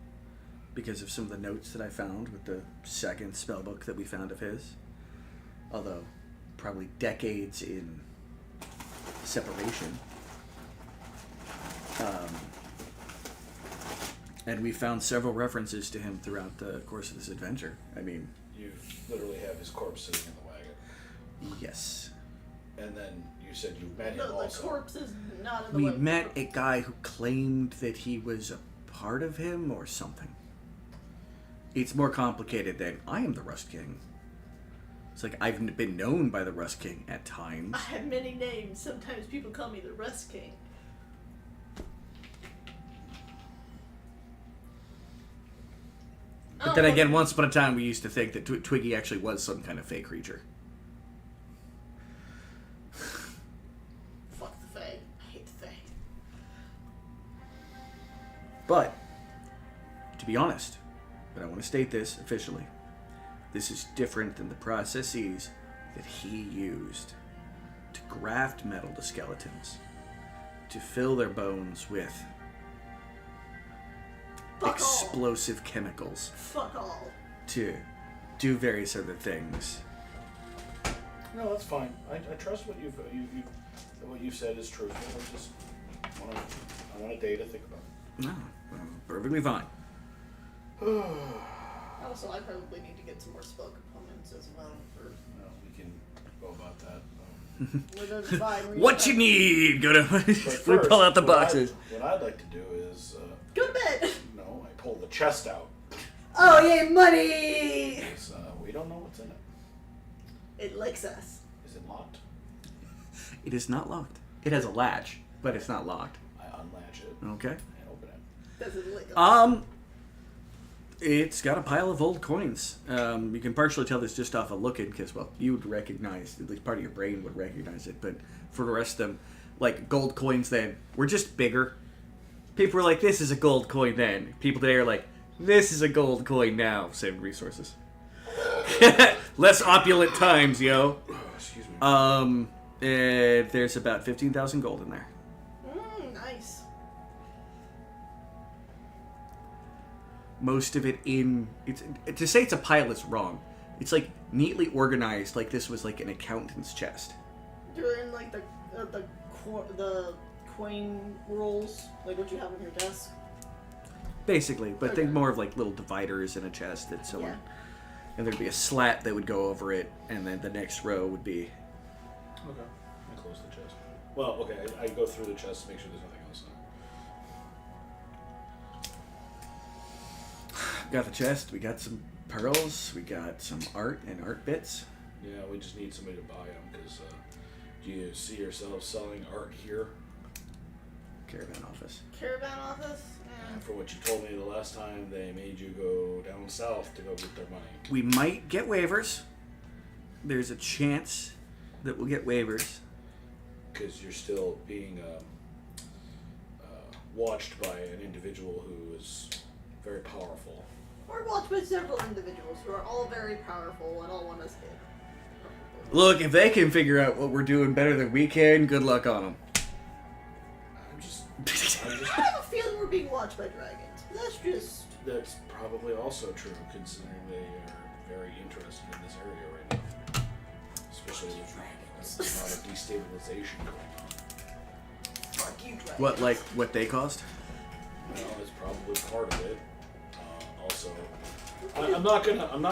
because of some of the notes that I found with the second spell book that we found of his. Although, probably decades in separation. And we found several references to him throughout the course of this adventure. I mean... You literally have his corpse sitting in the wagon. Yes. And then you said you met him No, the also. corpse is not in the We wagon. met a guy who claimed that he was a part of him or something. It's more complicated than I am the Rust King. It's like I've been known by the Rust King at times. I have many names. Sometimes people call me the Rust King. But then again, once upon a time, we used to think that Twiggy actually was some kind of fake creature. Fuck the Fae. I hate the Fae. But, to be honest, but I want to state this officially, this is different than the processes that he used to graft metal to skeletons, to fill their bones with Fuck explosive chemicals, Fuck all. to do various other things. No, that's fine. I trust what you've said is true. I want a day to think about it. No, well, perfectly fine. Also, I probably need to get some more spell components as well. Well, we can go about that. What you need? Go to. But We first, pull out the what boxes. What I'd like to do is, Go to bed. no, I pull the chest out. Oh, yay, money! 'Cause, we don't know what's in it. It licks us. Is it locked? It is not locked. It has a latch, but it's not locked. I unlatch it Okay. and open it. Does it lick us? It's got a pile of old coins. You can partially tell this just off of looking, because, well, you would recognize, at least part of your brain would recognize it, but for the rest of them, like, gold coins then were just bigger. People were like, this is a gold coin then. People today are like, this is a gold coin now. Saving resources. Less opulent times, yo. excuse me. There's about 15,000 gold in there. Nice. Most of it to say it's a pile is wrong. It's like neatly organized, like this was like an accountant's chest. They're in like the coin rolls, like what you have on your desk. Basically, but Okay. think more of like little dividers in a chest that someone, and there'd be a slat that would go over it, and then the next row would be. Okay. I close the chest. Well, okay, I go through the chest to make sure there's nothing else in it. Got the chest. We got some pearls. We got some art and art bits. Yeah, we just need somebody to buy them, because do you see yourself selling art here? Caravan office. Caravan office? And for what you told me the last time, they made you go down south to go get their money. We might get waivers. There's a chance that we'll get waivers. Because you're still being watched by an individual who is very powerful. We're watched by several individuals who are all very powerful and all want us dead. Look, if they can figure out what we're doing better than we can, good luck on them. I'm just I have a feeling we're being watched by dragons. That's probably also true, considering they are very interested in this area right now. Especially with dragons. There's a lot of destabilization going on. Fuck you, dragons. What, like what they cost? Well, it's probably part of it. Also, I'm not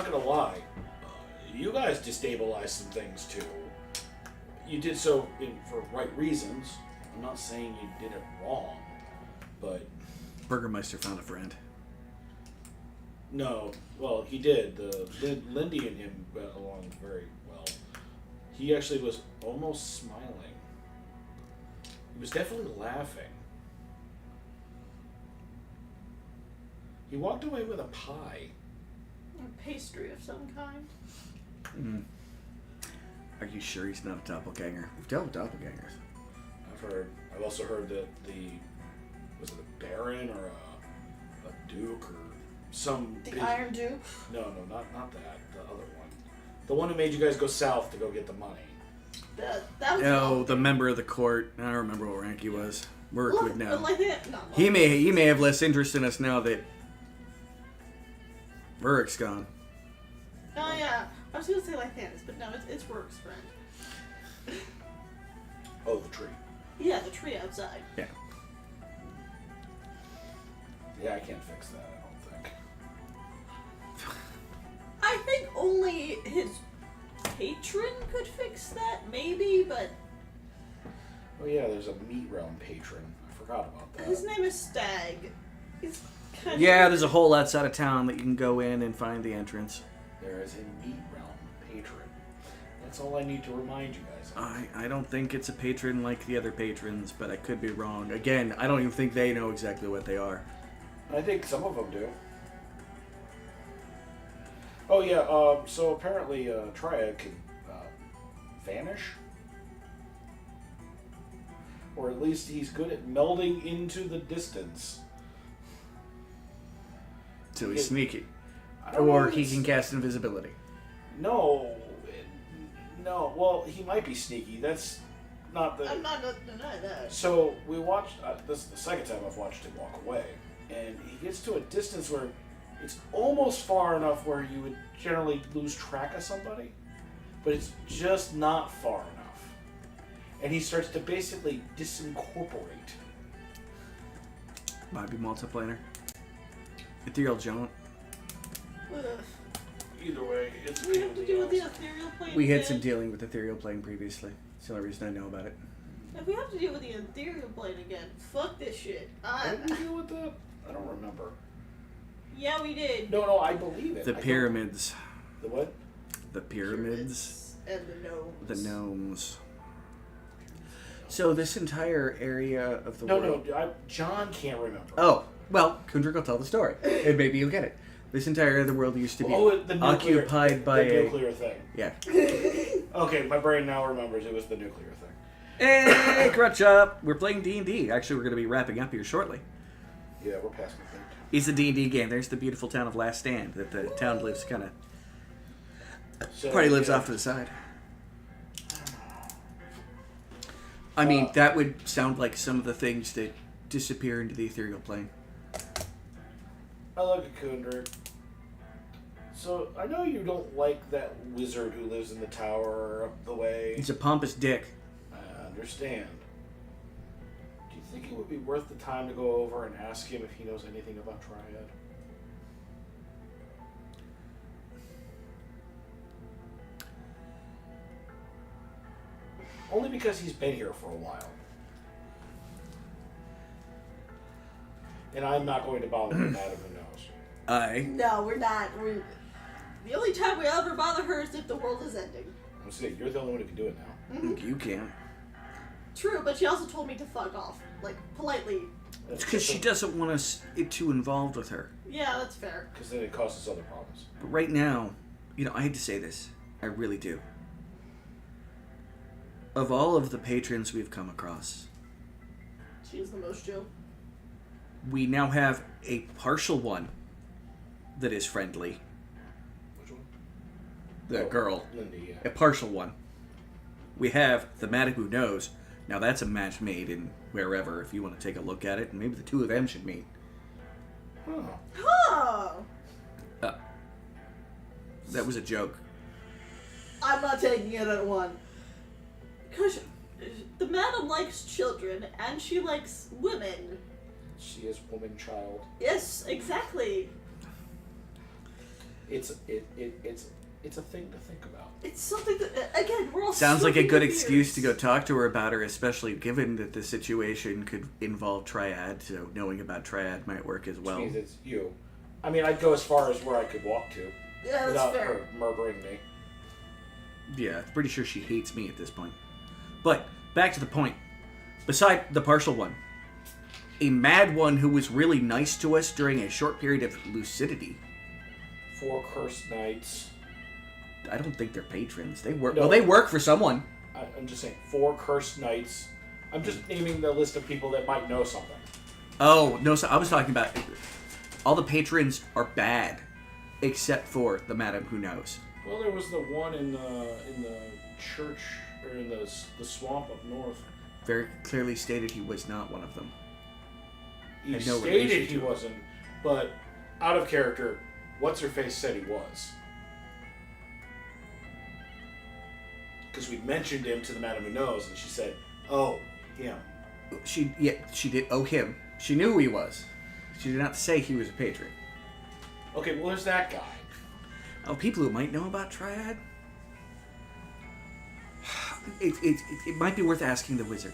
gonna lie. You guys destabilized some things too. You did so for right reasons. I'm not saying you did it wrong, but Burgermeister found a friend. no. Well, he did. Lindy and him got along very well. He actually was almost smiling. He was definitely laughing. He walked away with a pie. A pastry of some kind. Are you sure he's not a doppelganger? We've dealt with doppelgangers. I've also heard that was it a baron or a duke or some. The Iron Duke? No, not that. The other one. The one who made you guys go south to go get the money. That was Oh, the member of the court. I don't remember what rank he was. We're quick now. Like that? No, He may have less interest in us now that Rurik's gone. Oh yeah, I was gonna say Lythanis, but no, it's Rourke's friend. Oh, the tree. Yeah, the tree outside. Yeah. Yeah, I can't fix that. I don't think. I think only his patron could fix that, maybe, but Oh yeah, there's a meat realm patron. I forgot about that. his name is Stag. He's kind Yeah, there's a hole outside of town that you can go in and find the entrance. There is a meat realm patron. That's all I need to remind you guys of. I don't think it's a patron like the other patrons, but I could be wrong. Again, I don't even think they know exactly what they are. I think some of them do. Oh yeah, so apparently Triad can vanish. Or at least he's good at melding into the distance. So he's sneaky. I don't know Or if he it's- can cast invisibility. No. Well, he might be sneaky. That's not the... I'm not gonna deny that. So we watched. This is the second time I've watched him walk away, and he gets to a distance where it's almost far enough where you would generally lose track of somebody, but it's just not far enough, and he starts to basically disincorporate. Might be multiplanar. Ethereal Giant. Ugh. Either way, it's. Do we have to do with the ethereal plane? We had again? some dealing with Ethereal Plane previously. It's the only reason I know about it. If we have to deal with the ethereal plane again, fuck this shit. Did we deal with that? I don't remember. Yeah, we did. No, I believe it. The I don't- pyramids. The what? The pyramids. And the gnomes. The gnomes. So this entire area of the No, world... John can't remember. Oh, well, Kundrik will tell the story. And maybe you'll get it. This entire area of the world used to be the nuclear, occupied by the a... nuclear thing. Yeah. Okay, my brain now remembers it was the nuclear thing. Hey, crutch up! We're playing D&D. Actually, we're going to be wrapping up here shortly. Yeah, we're past my thing. It's a D&D game. There's the beautiful town of Last Stand that the town lives kind of... So, Party lives yeah. off to the side. I mean, that would sound like some of the things that disappear into the ethereal plane. I look at Kundra. So, I know you don't like that wizard who lives in the tower up the way. He's a pompous dick. I understand. Do you think it would be worth the time to go over and ask him if he knows anything about Triad? Only because he's been here for a while. And I'm not going to bother with Madam Who Knows. No, we're not. The only time we ever bother her is if the world is ending. I'm saying, you're the only one who can do it now. You can't. True, but she also told me to fuck off. Like, politely. It's because she doesn't want us too involved with her. Yeah, that's fair. Because then it causes other problems. But right now, I hate to say this. I really do. Of all of the patrons we've come across, She's the most chill. we now have a partial one that is friendly. Which one? The girl. Lindy, A yeah. partial one. We have the Madam Who Knows. Now that's a match made in wherever, if you want to take a look at it, and maybe the two of them should meet. Huh. Oh! That was a joke. I'm not taking it at one. Because the madam likes children, and she likes women. She is woman child. Yes, exactly. It's a thing to think about. It's something that, again, we're all Sounds like a smoking good beers. excuse to go talk to her about her, especially given that the situation could involve Triad, so knowing about Triad might work as well. Which means it's you. I mean, I'd go as far as where I could walk to Yeah, that's without fair. her murdering me. Yeah, pretty sure she hates me at this point. But, back to the point. Beside the partial one, a mad one who was really nice to us during a short period of lucidity. 4 cursed knights. I don't think they're patrons. They work. No. Well, they work for someone. I'm just saying, 4 cursed knights. I'm just naming the list of people that might know something. Oh no! So I was talking about all the patrons are bad, except for the Madam Who Knows. Well, there was the one in the church or in the swamp up north. Very clearly stated he was not one of them. He Had no stated relation he to it. wasn't, but out of character, what's her face said he was. Because we mentioned him to the Madam Who Knows, and she said, "Oh, him." She did owe him. She knew who he was. She did not say he was a patron. Okay, well, there's that guy. Oh, people who might know about Triad. It might be worth asking the wizard,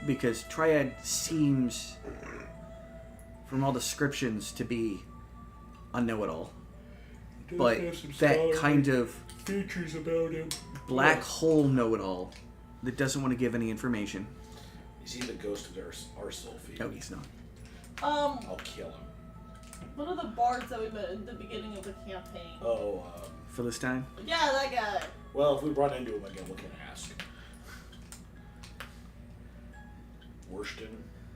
because Triad seems, from all descriptions, to be a know-it-all. But that kind of features about him. black hole know-it-all that doesn't want to give any information. Is he the ghost of our Sophie? No, he's not. I'll kill him. One of the bards that we met in the beginning of the campaign. Oh, Philistine? Yeah, that guy. well, if we run into him again, we can ask. Worston,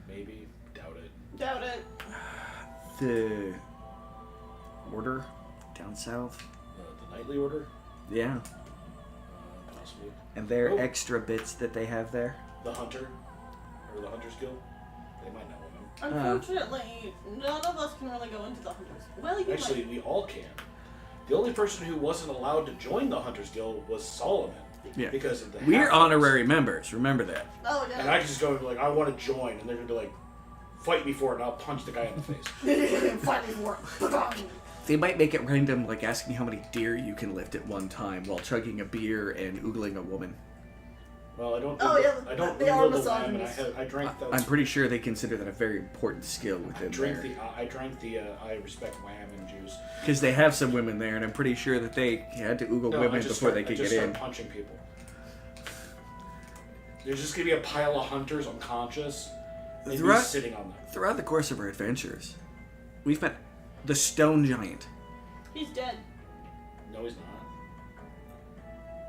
maybe? Doubt it. Doubt it. The Order down south? The Knightly Order? Yeah. Possibly. And their Oh. extra bits that they have there. The Hunter? Or the Hunter's Guild? They might know him. Unfortunately, none of us can really go into the hunters. Well, you Actually, we all can. The only person who wasn't allowed to join the Hunter's Guild was Solomon. Yeah. Because of the We're half-elves. honorary members, remember that. Oh, yeah. And I could just go and be like, I want to join. And they're going to be like, fight me for it, and I'll punch the guy in the face. Fight me for it. They might make it random, like asking how many deer you can lift at one time while chugging a beer and oogling a woman. Well, I don't. Oh, yeah, I don't. they are the lamb, and misogynist. I drank those. I'm pretty sure they consider that a very important skill I within drank there. I drank the. I respect lamb and juice. Because they have some women there, and I'm pretty sure that they had to oogle No, women I just before start, they could I just get start in. punching people. There's just gonna be a pile of hunters unconscious, and me Throughout- sitting on them. Throughout the course of our adventures, we've met the Stone Giant. He's dead. No, he's not.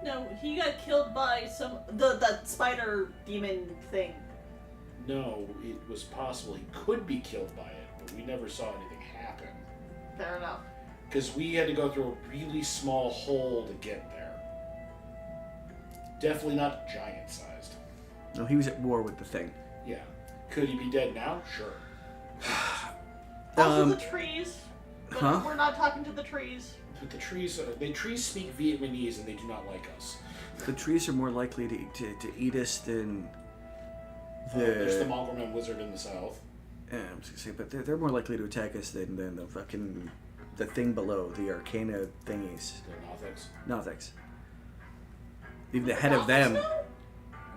No, he got killed by the spider demon thing. No, it was possible he could be killed by it, but we never saw anything happen. Fair enough. Because we had to go through a really small hole to get there. Definitely not giant-sized. No, he was at war with the thing. Yeah. Could he be dead now? Sure. Also the trees. But Huh? we're not talking to the trees. But the trees speak Vietnamese and they do not like us. The trees are more likely to eat us than There's the Mongrel wizard in the south. I was gonna say, but they're more likely to attack us than the fucking the thing below, the Arcana thingies. The Nothics. Nothics. Even ahead of them.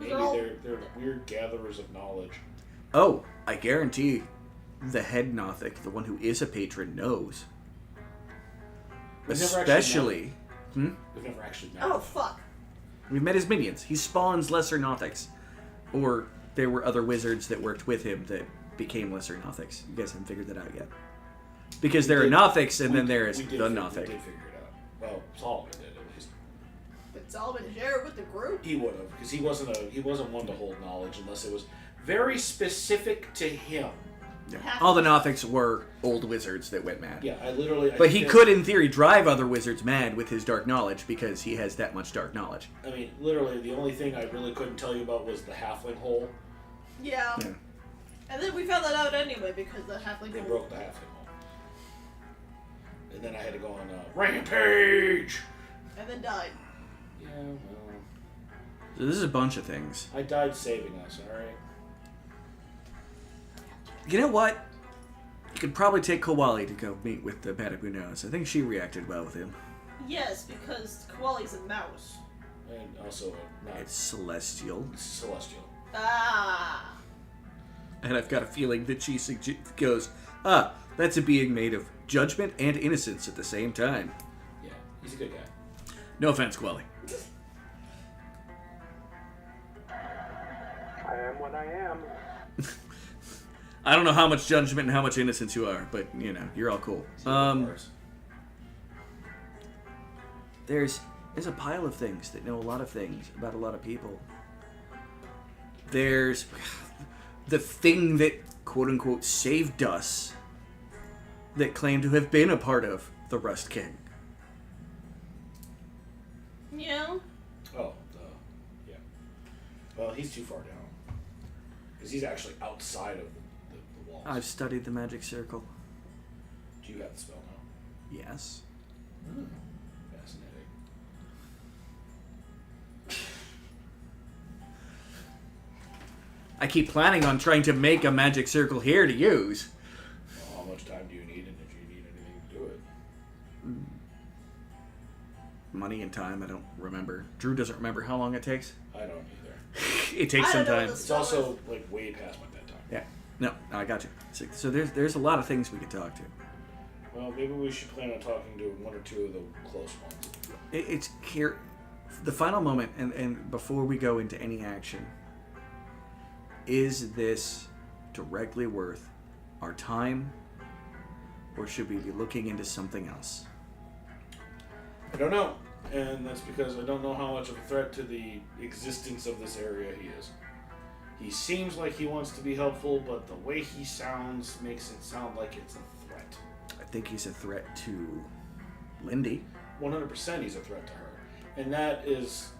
Maybe they're weird gatherers of knowledge. Oh, I guarantee the head Nothic, the one who is a patron, knows. We've never Especially... We've never actually met. Oh, fuck. We've met his minions. He spawns lesser Nothics. Or there were other wizards that worked with him that became lesser Nothics. You guys haven't figured that out yet. Because there are Nothics, and then there is the Nothic. We did figure it out. Well, Solomon did at least. But Solomon share it with the group? He would have, because he wasn't one to hold knowledge unless it was very specific to him. Yeah. All the Nothics were old wizards that went mad. Yeah, I literally... But he could, in theory, drive other wizards mad with his dark knowledge because he has that much dark knowledge. I mean, literally, the only thing I really couldn't tell you about was the halfling hole. Yeah. And then we found that out anyway because the halfling They hole. broke the halfling hole. And then I had to go on rampage! And then died. Yeah, well... So this is a bunch of things. I died saving us, alright? You know what? You could probably take Kowali to go meet with the Patapunos. I think she reacted well with him. Yes, because Koali's a mouse. And also, not It's celestial. celestial. Ah. And I've got a feeling that she goes, that's a being made of judgment and innocence at the same time. Yeah, he's a good guy. No offense, Kowali. I am what I am. I don't know how much judgment and how much innocence you are, but, you know, you're all cool. There's a pile of things that know a lot of things about a lot of people. There's the thing that, quote-unquote, saved us that claimed to have been a part of the Rust King. Yeah. Oh, yeah. Well, he's too far down. Because he's actually outside of the walls. I've studied the magic circle. Do you have the spell now? Yes. Fascinating. I keep planning on trying to make a magic circle here to use. Well, how much time do you need, and if you need anything to do it? Money and time, I don't remember. Drew doesn't remember how long it takes. I don't either. It takes some time. It's also like way past my bedtime. Yeah. No, I got you. So there's a lot of things we could talk to. Well, maybe we should plan on talking to one or two of the close ones. It's here. The final moment, and before we go into any action, is this directly worth our time, or should we be looking into something else? I don't know. And that's because I don't know how much of a threat to the existence of this area he is. He seems like he wants to be helpful, but the way he sounds makes it sound like it's a threat. I think he's a threat to Lindy. 100% he's a threat to her. And that is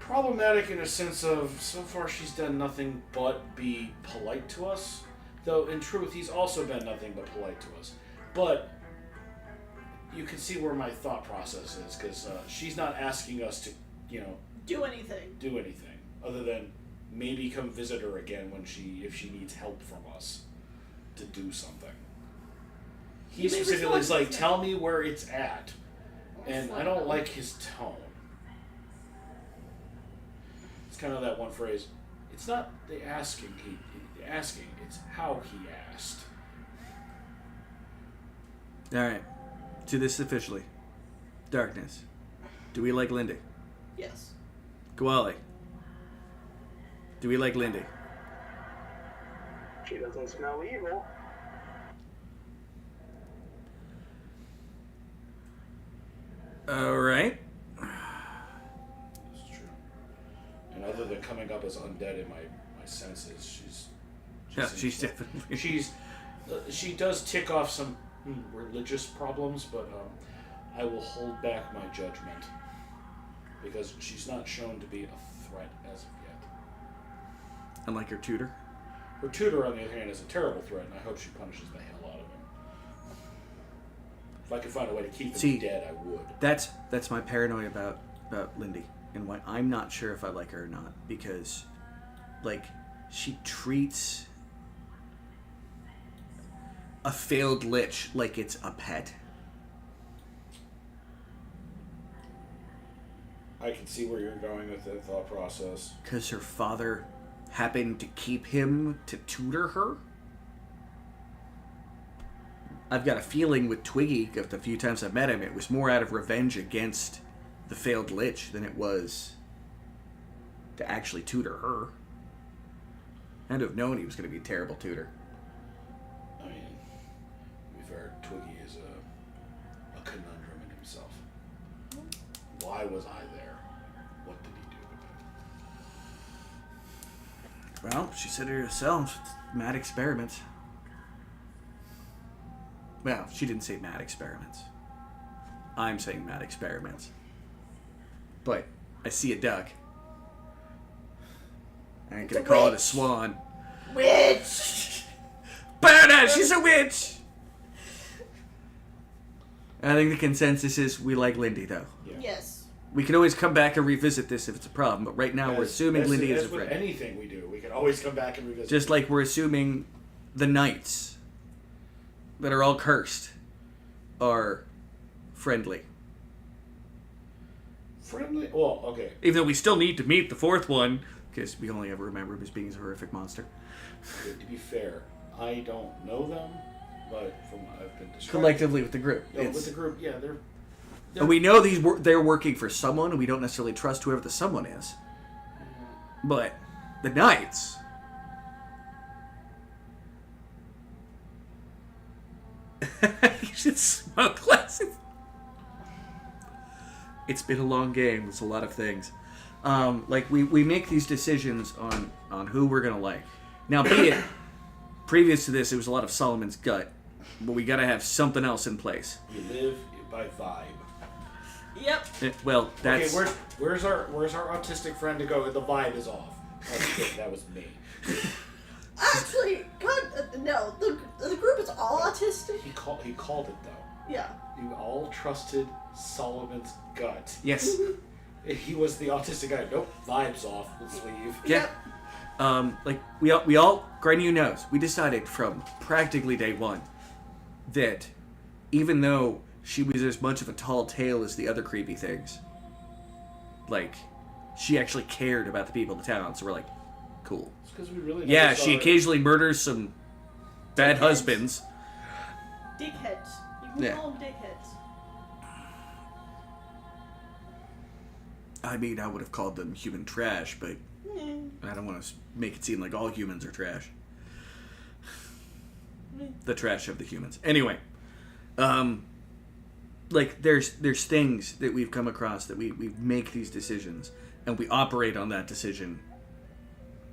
problematic in a sense of, so far she's done nothing but be polite to us. Though, in truth, he's also been nothing but polite to us. But you can see where my thought process is, because she's not asking us to, Do anything. other than maybe come visit her again if she needs help from us to do something. He specifically is like, tell me where it's at, and I don't like his tone. It's kind of that one phrase. It's not the asking, it's how he asked. All right. To this officially. Darkness. Do we like Lindy? Yes. Kowali. Do we like Lindy? She doesn't smell evil. All right. This is true. And other than coming up as undead in my senses, She's definitely. She does tick off some religious problems, but I will hold back my judgment because she's not shown to be a threat as of yet. Unlike her tutor. Her tutor, on the other hand, is a terrible threat, and I hope she punishes the hell out of him. If I could find a way to keep him dead, I would. That's my paranoia about Lindy, and why I'm not sure if I like her or not, because, like, she treats a failed lich like it's a pet. I can see where you're going with the thought process. Because her father happened to keep him to tutor her? I've got a feeling with Twiggy, of the few times I've met him, it was more out of revenge against the failed lich than it was to actually tutor her. I'd have known he was going to be a terrible tutor. I mean, to be fair, Twiggy is a conundrum in himself. Why was I there? What did he do? Well, she said it herself. Mad experiments. Well, she didn't say mad experiments. I'm saying mad experiments. But I see a duck. I ain't gonna call it a swan. Witch! Burn her! She's a witch! I think the consensus is we like Lindy, though. Yeah. Yes. We can always come back and revisit this if it's a problem, but right now we're assuming Lindy is a with friend. anything we do, we can always come back and revisit. Just like we're assuming the knights that are all cursed are friendly. Friendly? Well, okay. Even though we still need to meet the fourth one, because we only ever remember him as being a horrific monster. To be fair, I don't know them, but from what I've been described... Collectively with the group. No, with the group, yeah, they're And we know they're working for someone, and we don't necessarily trust whoever the someone is. But the knights... You should smoke less. It's been a long game. There's a lot of things. Like, we make these decisions on who we're going to like. Now, be it, previous to this, it was a lot of Solomon's gut. But we got to have something else in place. You live by vibe. Yep. Well, that's... Okay, where's our autistic friend to go? The vibe is off. That was me. Actually, God, no. The group is all autistic. He called it though. Yeah. You all trusted Solomon's gut. Yes. He was the autistic guy. Nope, vibes off. Let's leave. Yeah. Like, we all, Granny knows, we decided from practically day one that even though she was as much of a tall tale as the other creepy things, like, she actually cared about the people of the town, so we're like, cool. It's because we really Yeah, never saw she her. occasionally murders some bad Dickheads. husbands. Dickheads. You can Yeah. call them dickheads. I mean, I would have called them human trash, but I don't want to make it seem like all humans are trash. The trash of the humans. Anyway, like, there's things that we've come across that we make these decisions, and we operate on that decision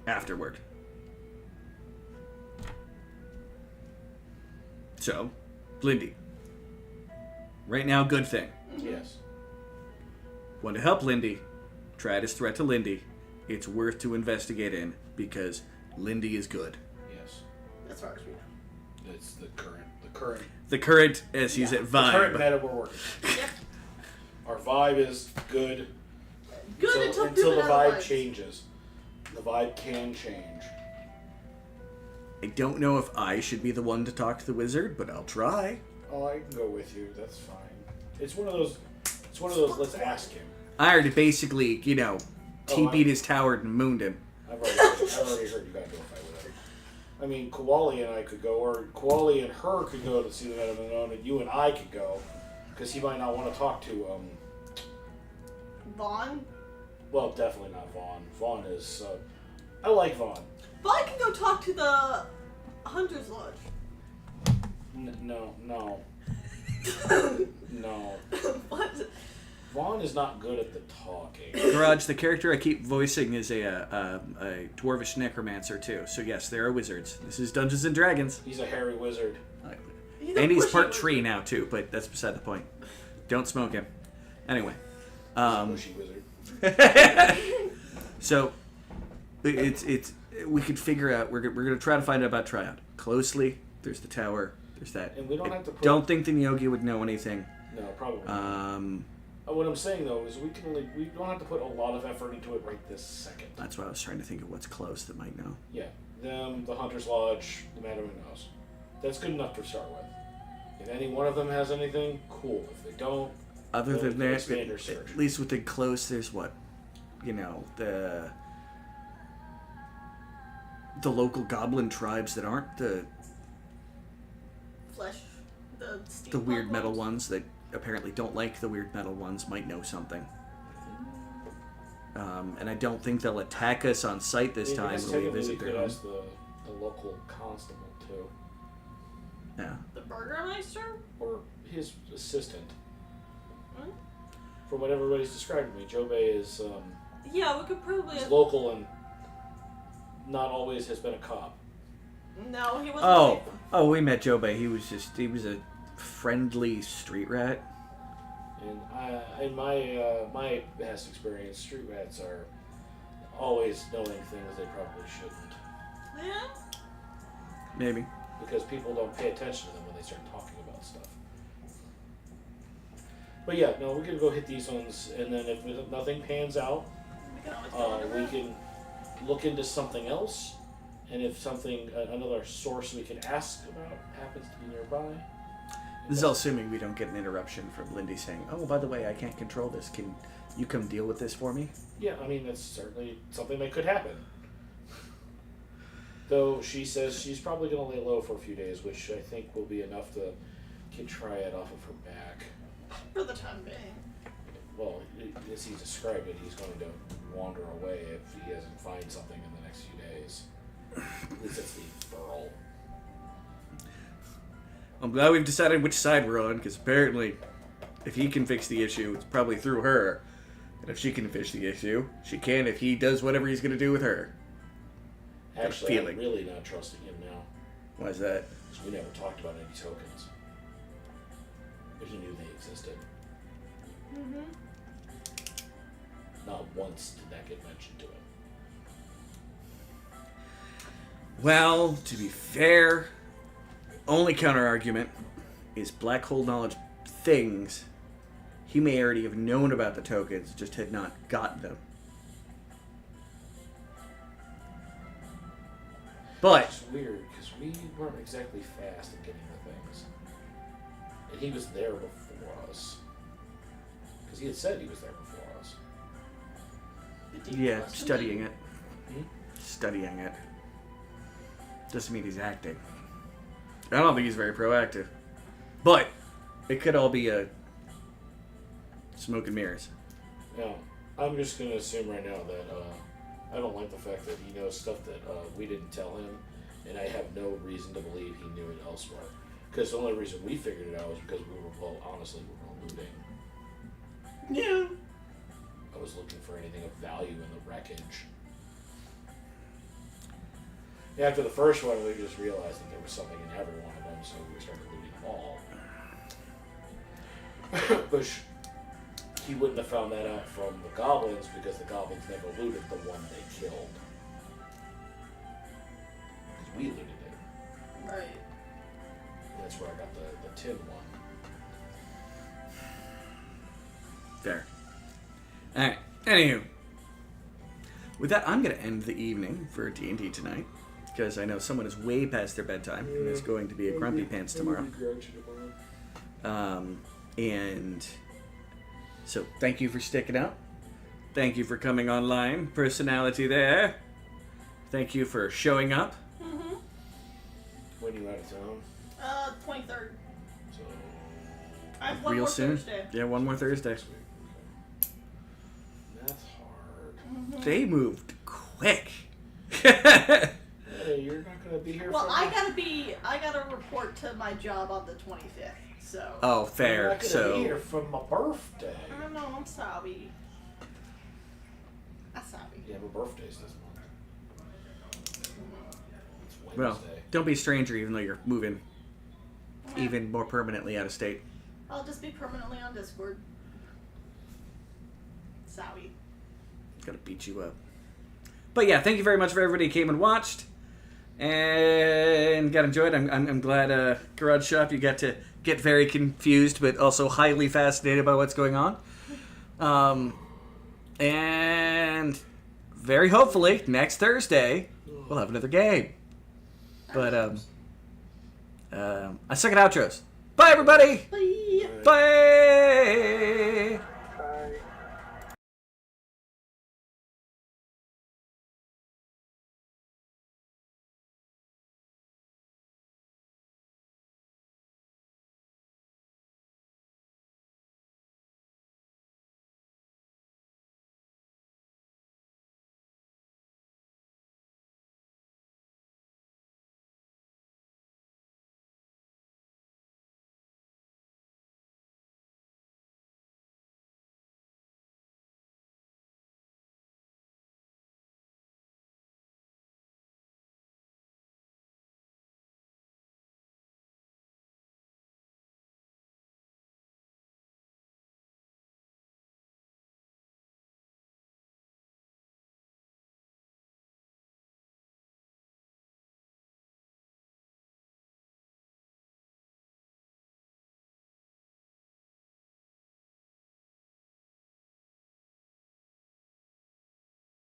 afterward. So, Lindy. Right now, good thing. Yes. Want to help Lindy, try this threat to Lindy. It's worth to investigate in, because Lindy is good. Yes. As far as we know. It's the current The current, as he's at the current vibe. meta we're working. Yep. Our vibe is good. Good until the proven vibe otherwise. changes. The vibe can change. I don't know if I should be the one to talk to the wizard, but I'll try. Oh, I can go with you. That's fine. It's one of those. Let's ask him. I already basically, TP'd I- his tower and mooned him. I've already heard you guys go fight with him. I mean, Koali and I could go, or Koali and her could go to see the Met of Unknown, and you and I could go, because he might not want to talk to, Vaughn? well, definitely not Vaughn. Vaughn is, I like Vaughn. Vaughn can go talk to the Hunter's Lodge. No. No. What? Vaughn is not good at the talking. Garage, the character I keep voicing is a dwarvish necromancer, too. So yes, there are wizards. This is Dungeons & Dragons. He's a hairy wizard. He's a And he's pushy part wizard. tree now, too, but that's beside the point. Don't smoke him. Anyway. He's a bushy wizard. So, it's we could figure out. We're gonna try to find out about Triad. Closely, there's the tower. There's that. And we don't have to. Don't think the Nyogi would know anything. No, probably. Not. What I'm saying though is we don't have to put a lot of effort into it right this second. That's why I was trying to think of what's close that might know. Yeah, them, the Hunter's Lodge, the Madam Who Knows. That's good enough to start with. If any one of them has anything, cool. If they don't, other than that, expand our search. at least within close, there's what, the local goblin tribes that aren't the Flesh. the weird metal ones that apparently don't like the weird metal ones might know something. And I don't think they'll attack us on sight this time when we visit their home. Ask the local constable too, Yeah. The Burgermeister? or his assistant. What? From what everybody's described to me, Jobei is Yeah, we could probably. he's local and not always has been a cop. No, he wasn't. Oh, we met Jobei. He was a friendly street rat. And in my past experience, street rats are always knowing things they probably shouldn't, Yeah. Maybe. because people don't pay attention to them when they start talking about stuff. But yeah, no, we're gonna go hit these ones, and then if nothing pans out, We can always go under we that. can look into something else, and if something another source we can ask about happens to be nearby. This is all assuming we don't get an interruption from Lindy saying, "Oh, by the way, I can't control this. Can you come deal with this for me?" Yeah, I mean that's certainly something that could happen. Though she says she's probably going to lay low for a few days, which I think will be enough to get Triad off of her back. For the time being. Well, as he described it, he's going to wander away if he doesn't find something in the next few days. At least that's the inferral. I'm glad we've decided which side we're on, because apparently, if he can fix the issue, it's probably through her. And if she can fix the issue, she can if he does whatever he's going to do with her. Actually, I'm feeling. really not trusting him now. Why is that? Because we never talked about any tokens. But he knew they existed. Mm-hmm. Not once did that get mentioned to him. Well, to be fair, only counter-argument is black hole knowledge things. He may already have known about the tokens, just had not gotten them. But It's weird, because we weren't exactly fast at getting the things. And he was there before us. Because he had said he was there before us. yeah, studying it. Hmm? Studying it. Doesn't mean he's acting. I don't think he's very proactive. But it could all be a smoke and mirrors. Now, I'm just going to assume right now that I don't like the fact that he knows stuff that we didn't tell him, and I have no reason to believe he knew it elsewhere. Because the only reason we figured it out was because we were, well, honestly, we were looting. Yeah. I was looking for anything of value in the wreckage. After the first one, we just realized that there was something in every one of them, so we started looting them all. But he wouldn't have found that out from the goblins because the goblins never looted the one they killed. Because we looted it. Right. And that's where I got the tin one. Fair. Alright, anywho. With that, I'm going to end the evening for D&D tonight. Because I know someone is way past their bedtime. And there's going to be a Grumpy Pants tomorrow. And so thank you for sticking out. Thank you for coming online. Personality there. Thank you for showing up. Mm-hmm. When you out of town? 23rd. So I have one Real more soon. Thursday. Yeah, one more Thursday. next week. Okay. That's hard. Mm-hmm. They moved quick. Hey, you're not gonna be here. Well, for I gotta report to my job on the 25th, so. Oh, You're fair. not gonna be So here for my birthday. I don't know, I'm sorry. I'm sorry. Yeah, my birthday's this month. It's Wednesday. well, don't be a stranger even though you're moving even more permanently out of state. I'll just be permanently on Discord. Sorry. Gotta beat you up. But yeah, thank you very much for everybody who came and watched. And got enjoyed. I'm glad, Garage Shop, you got to get very confused, but also highly fascinated by what's going on. And very hopefully, next Thursday, we'll have another game. But, I suck at outros. Bye, everybody! Bye. Bye!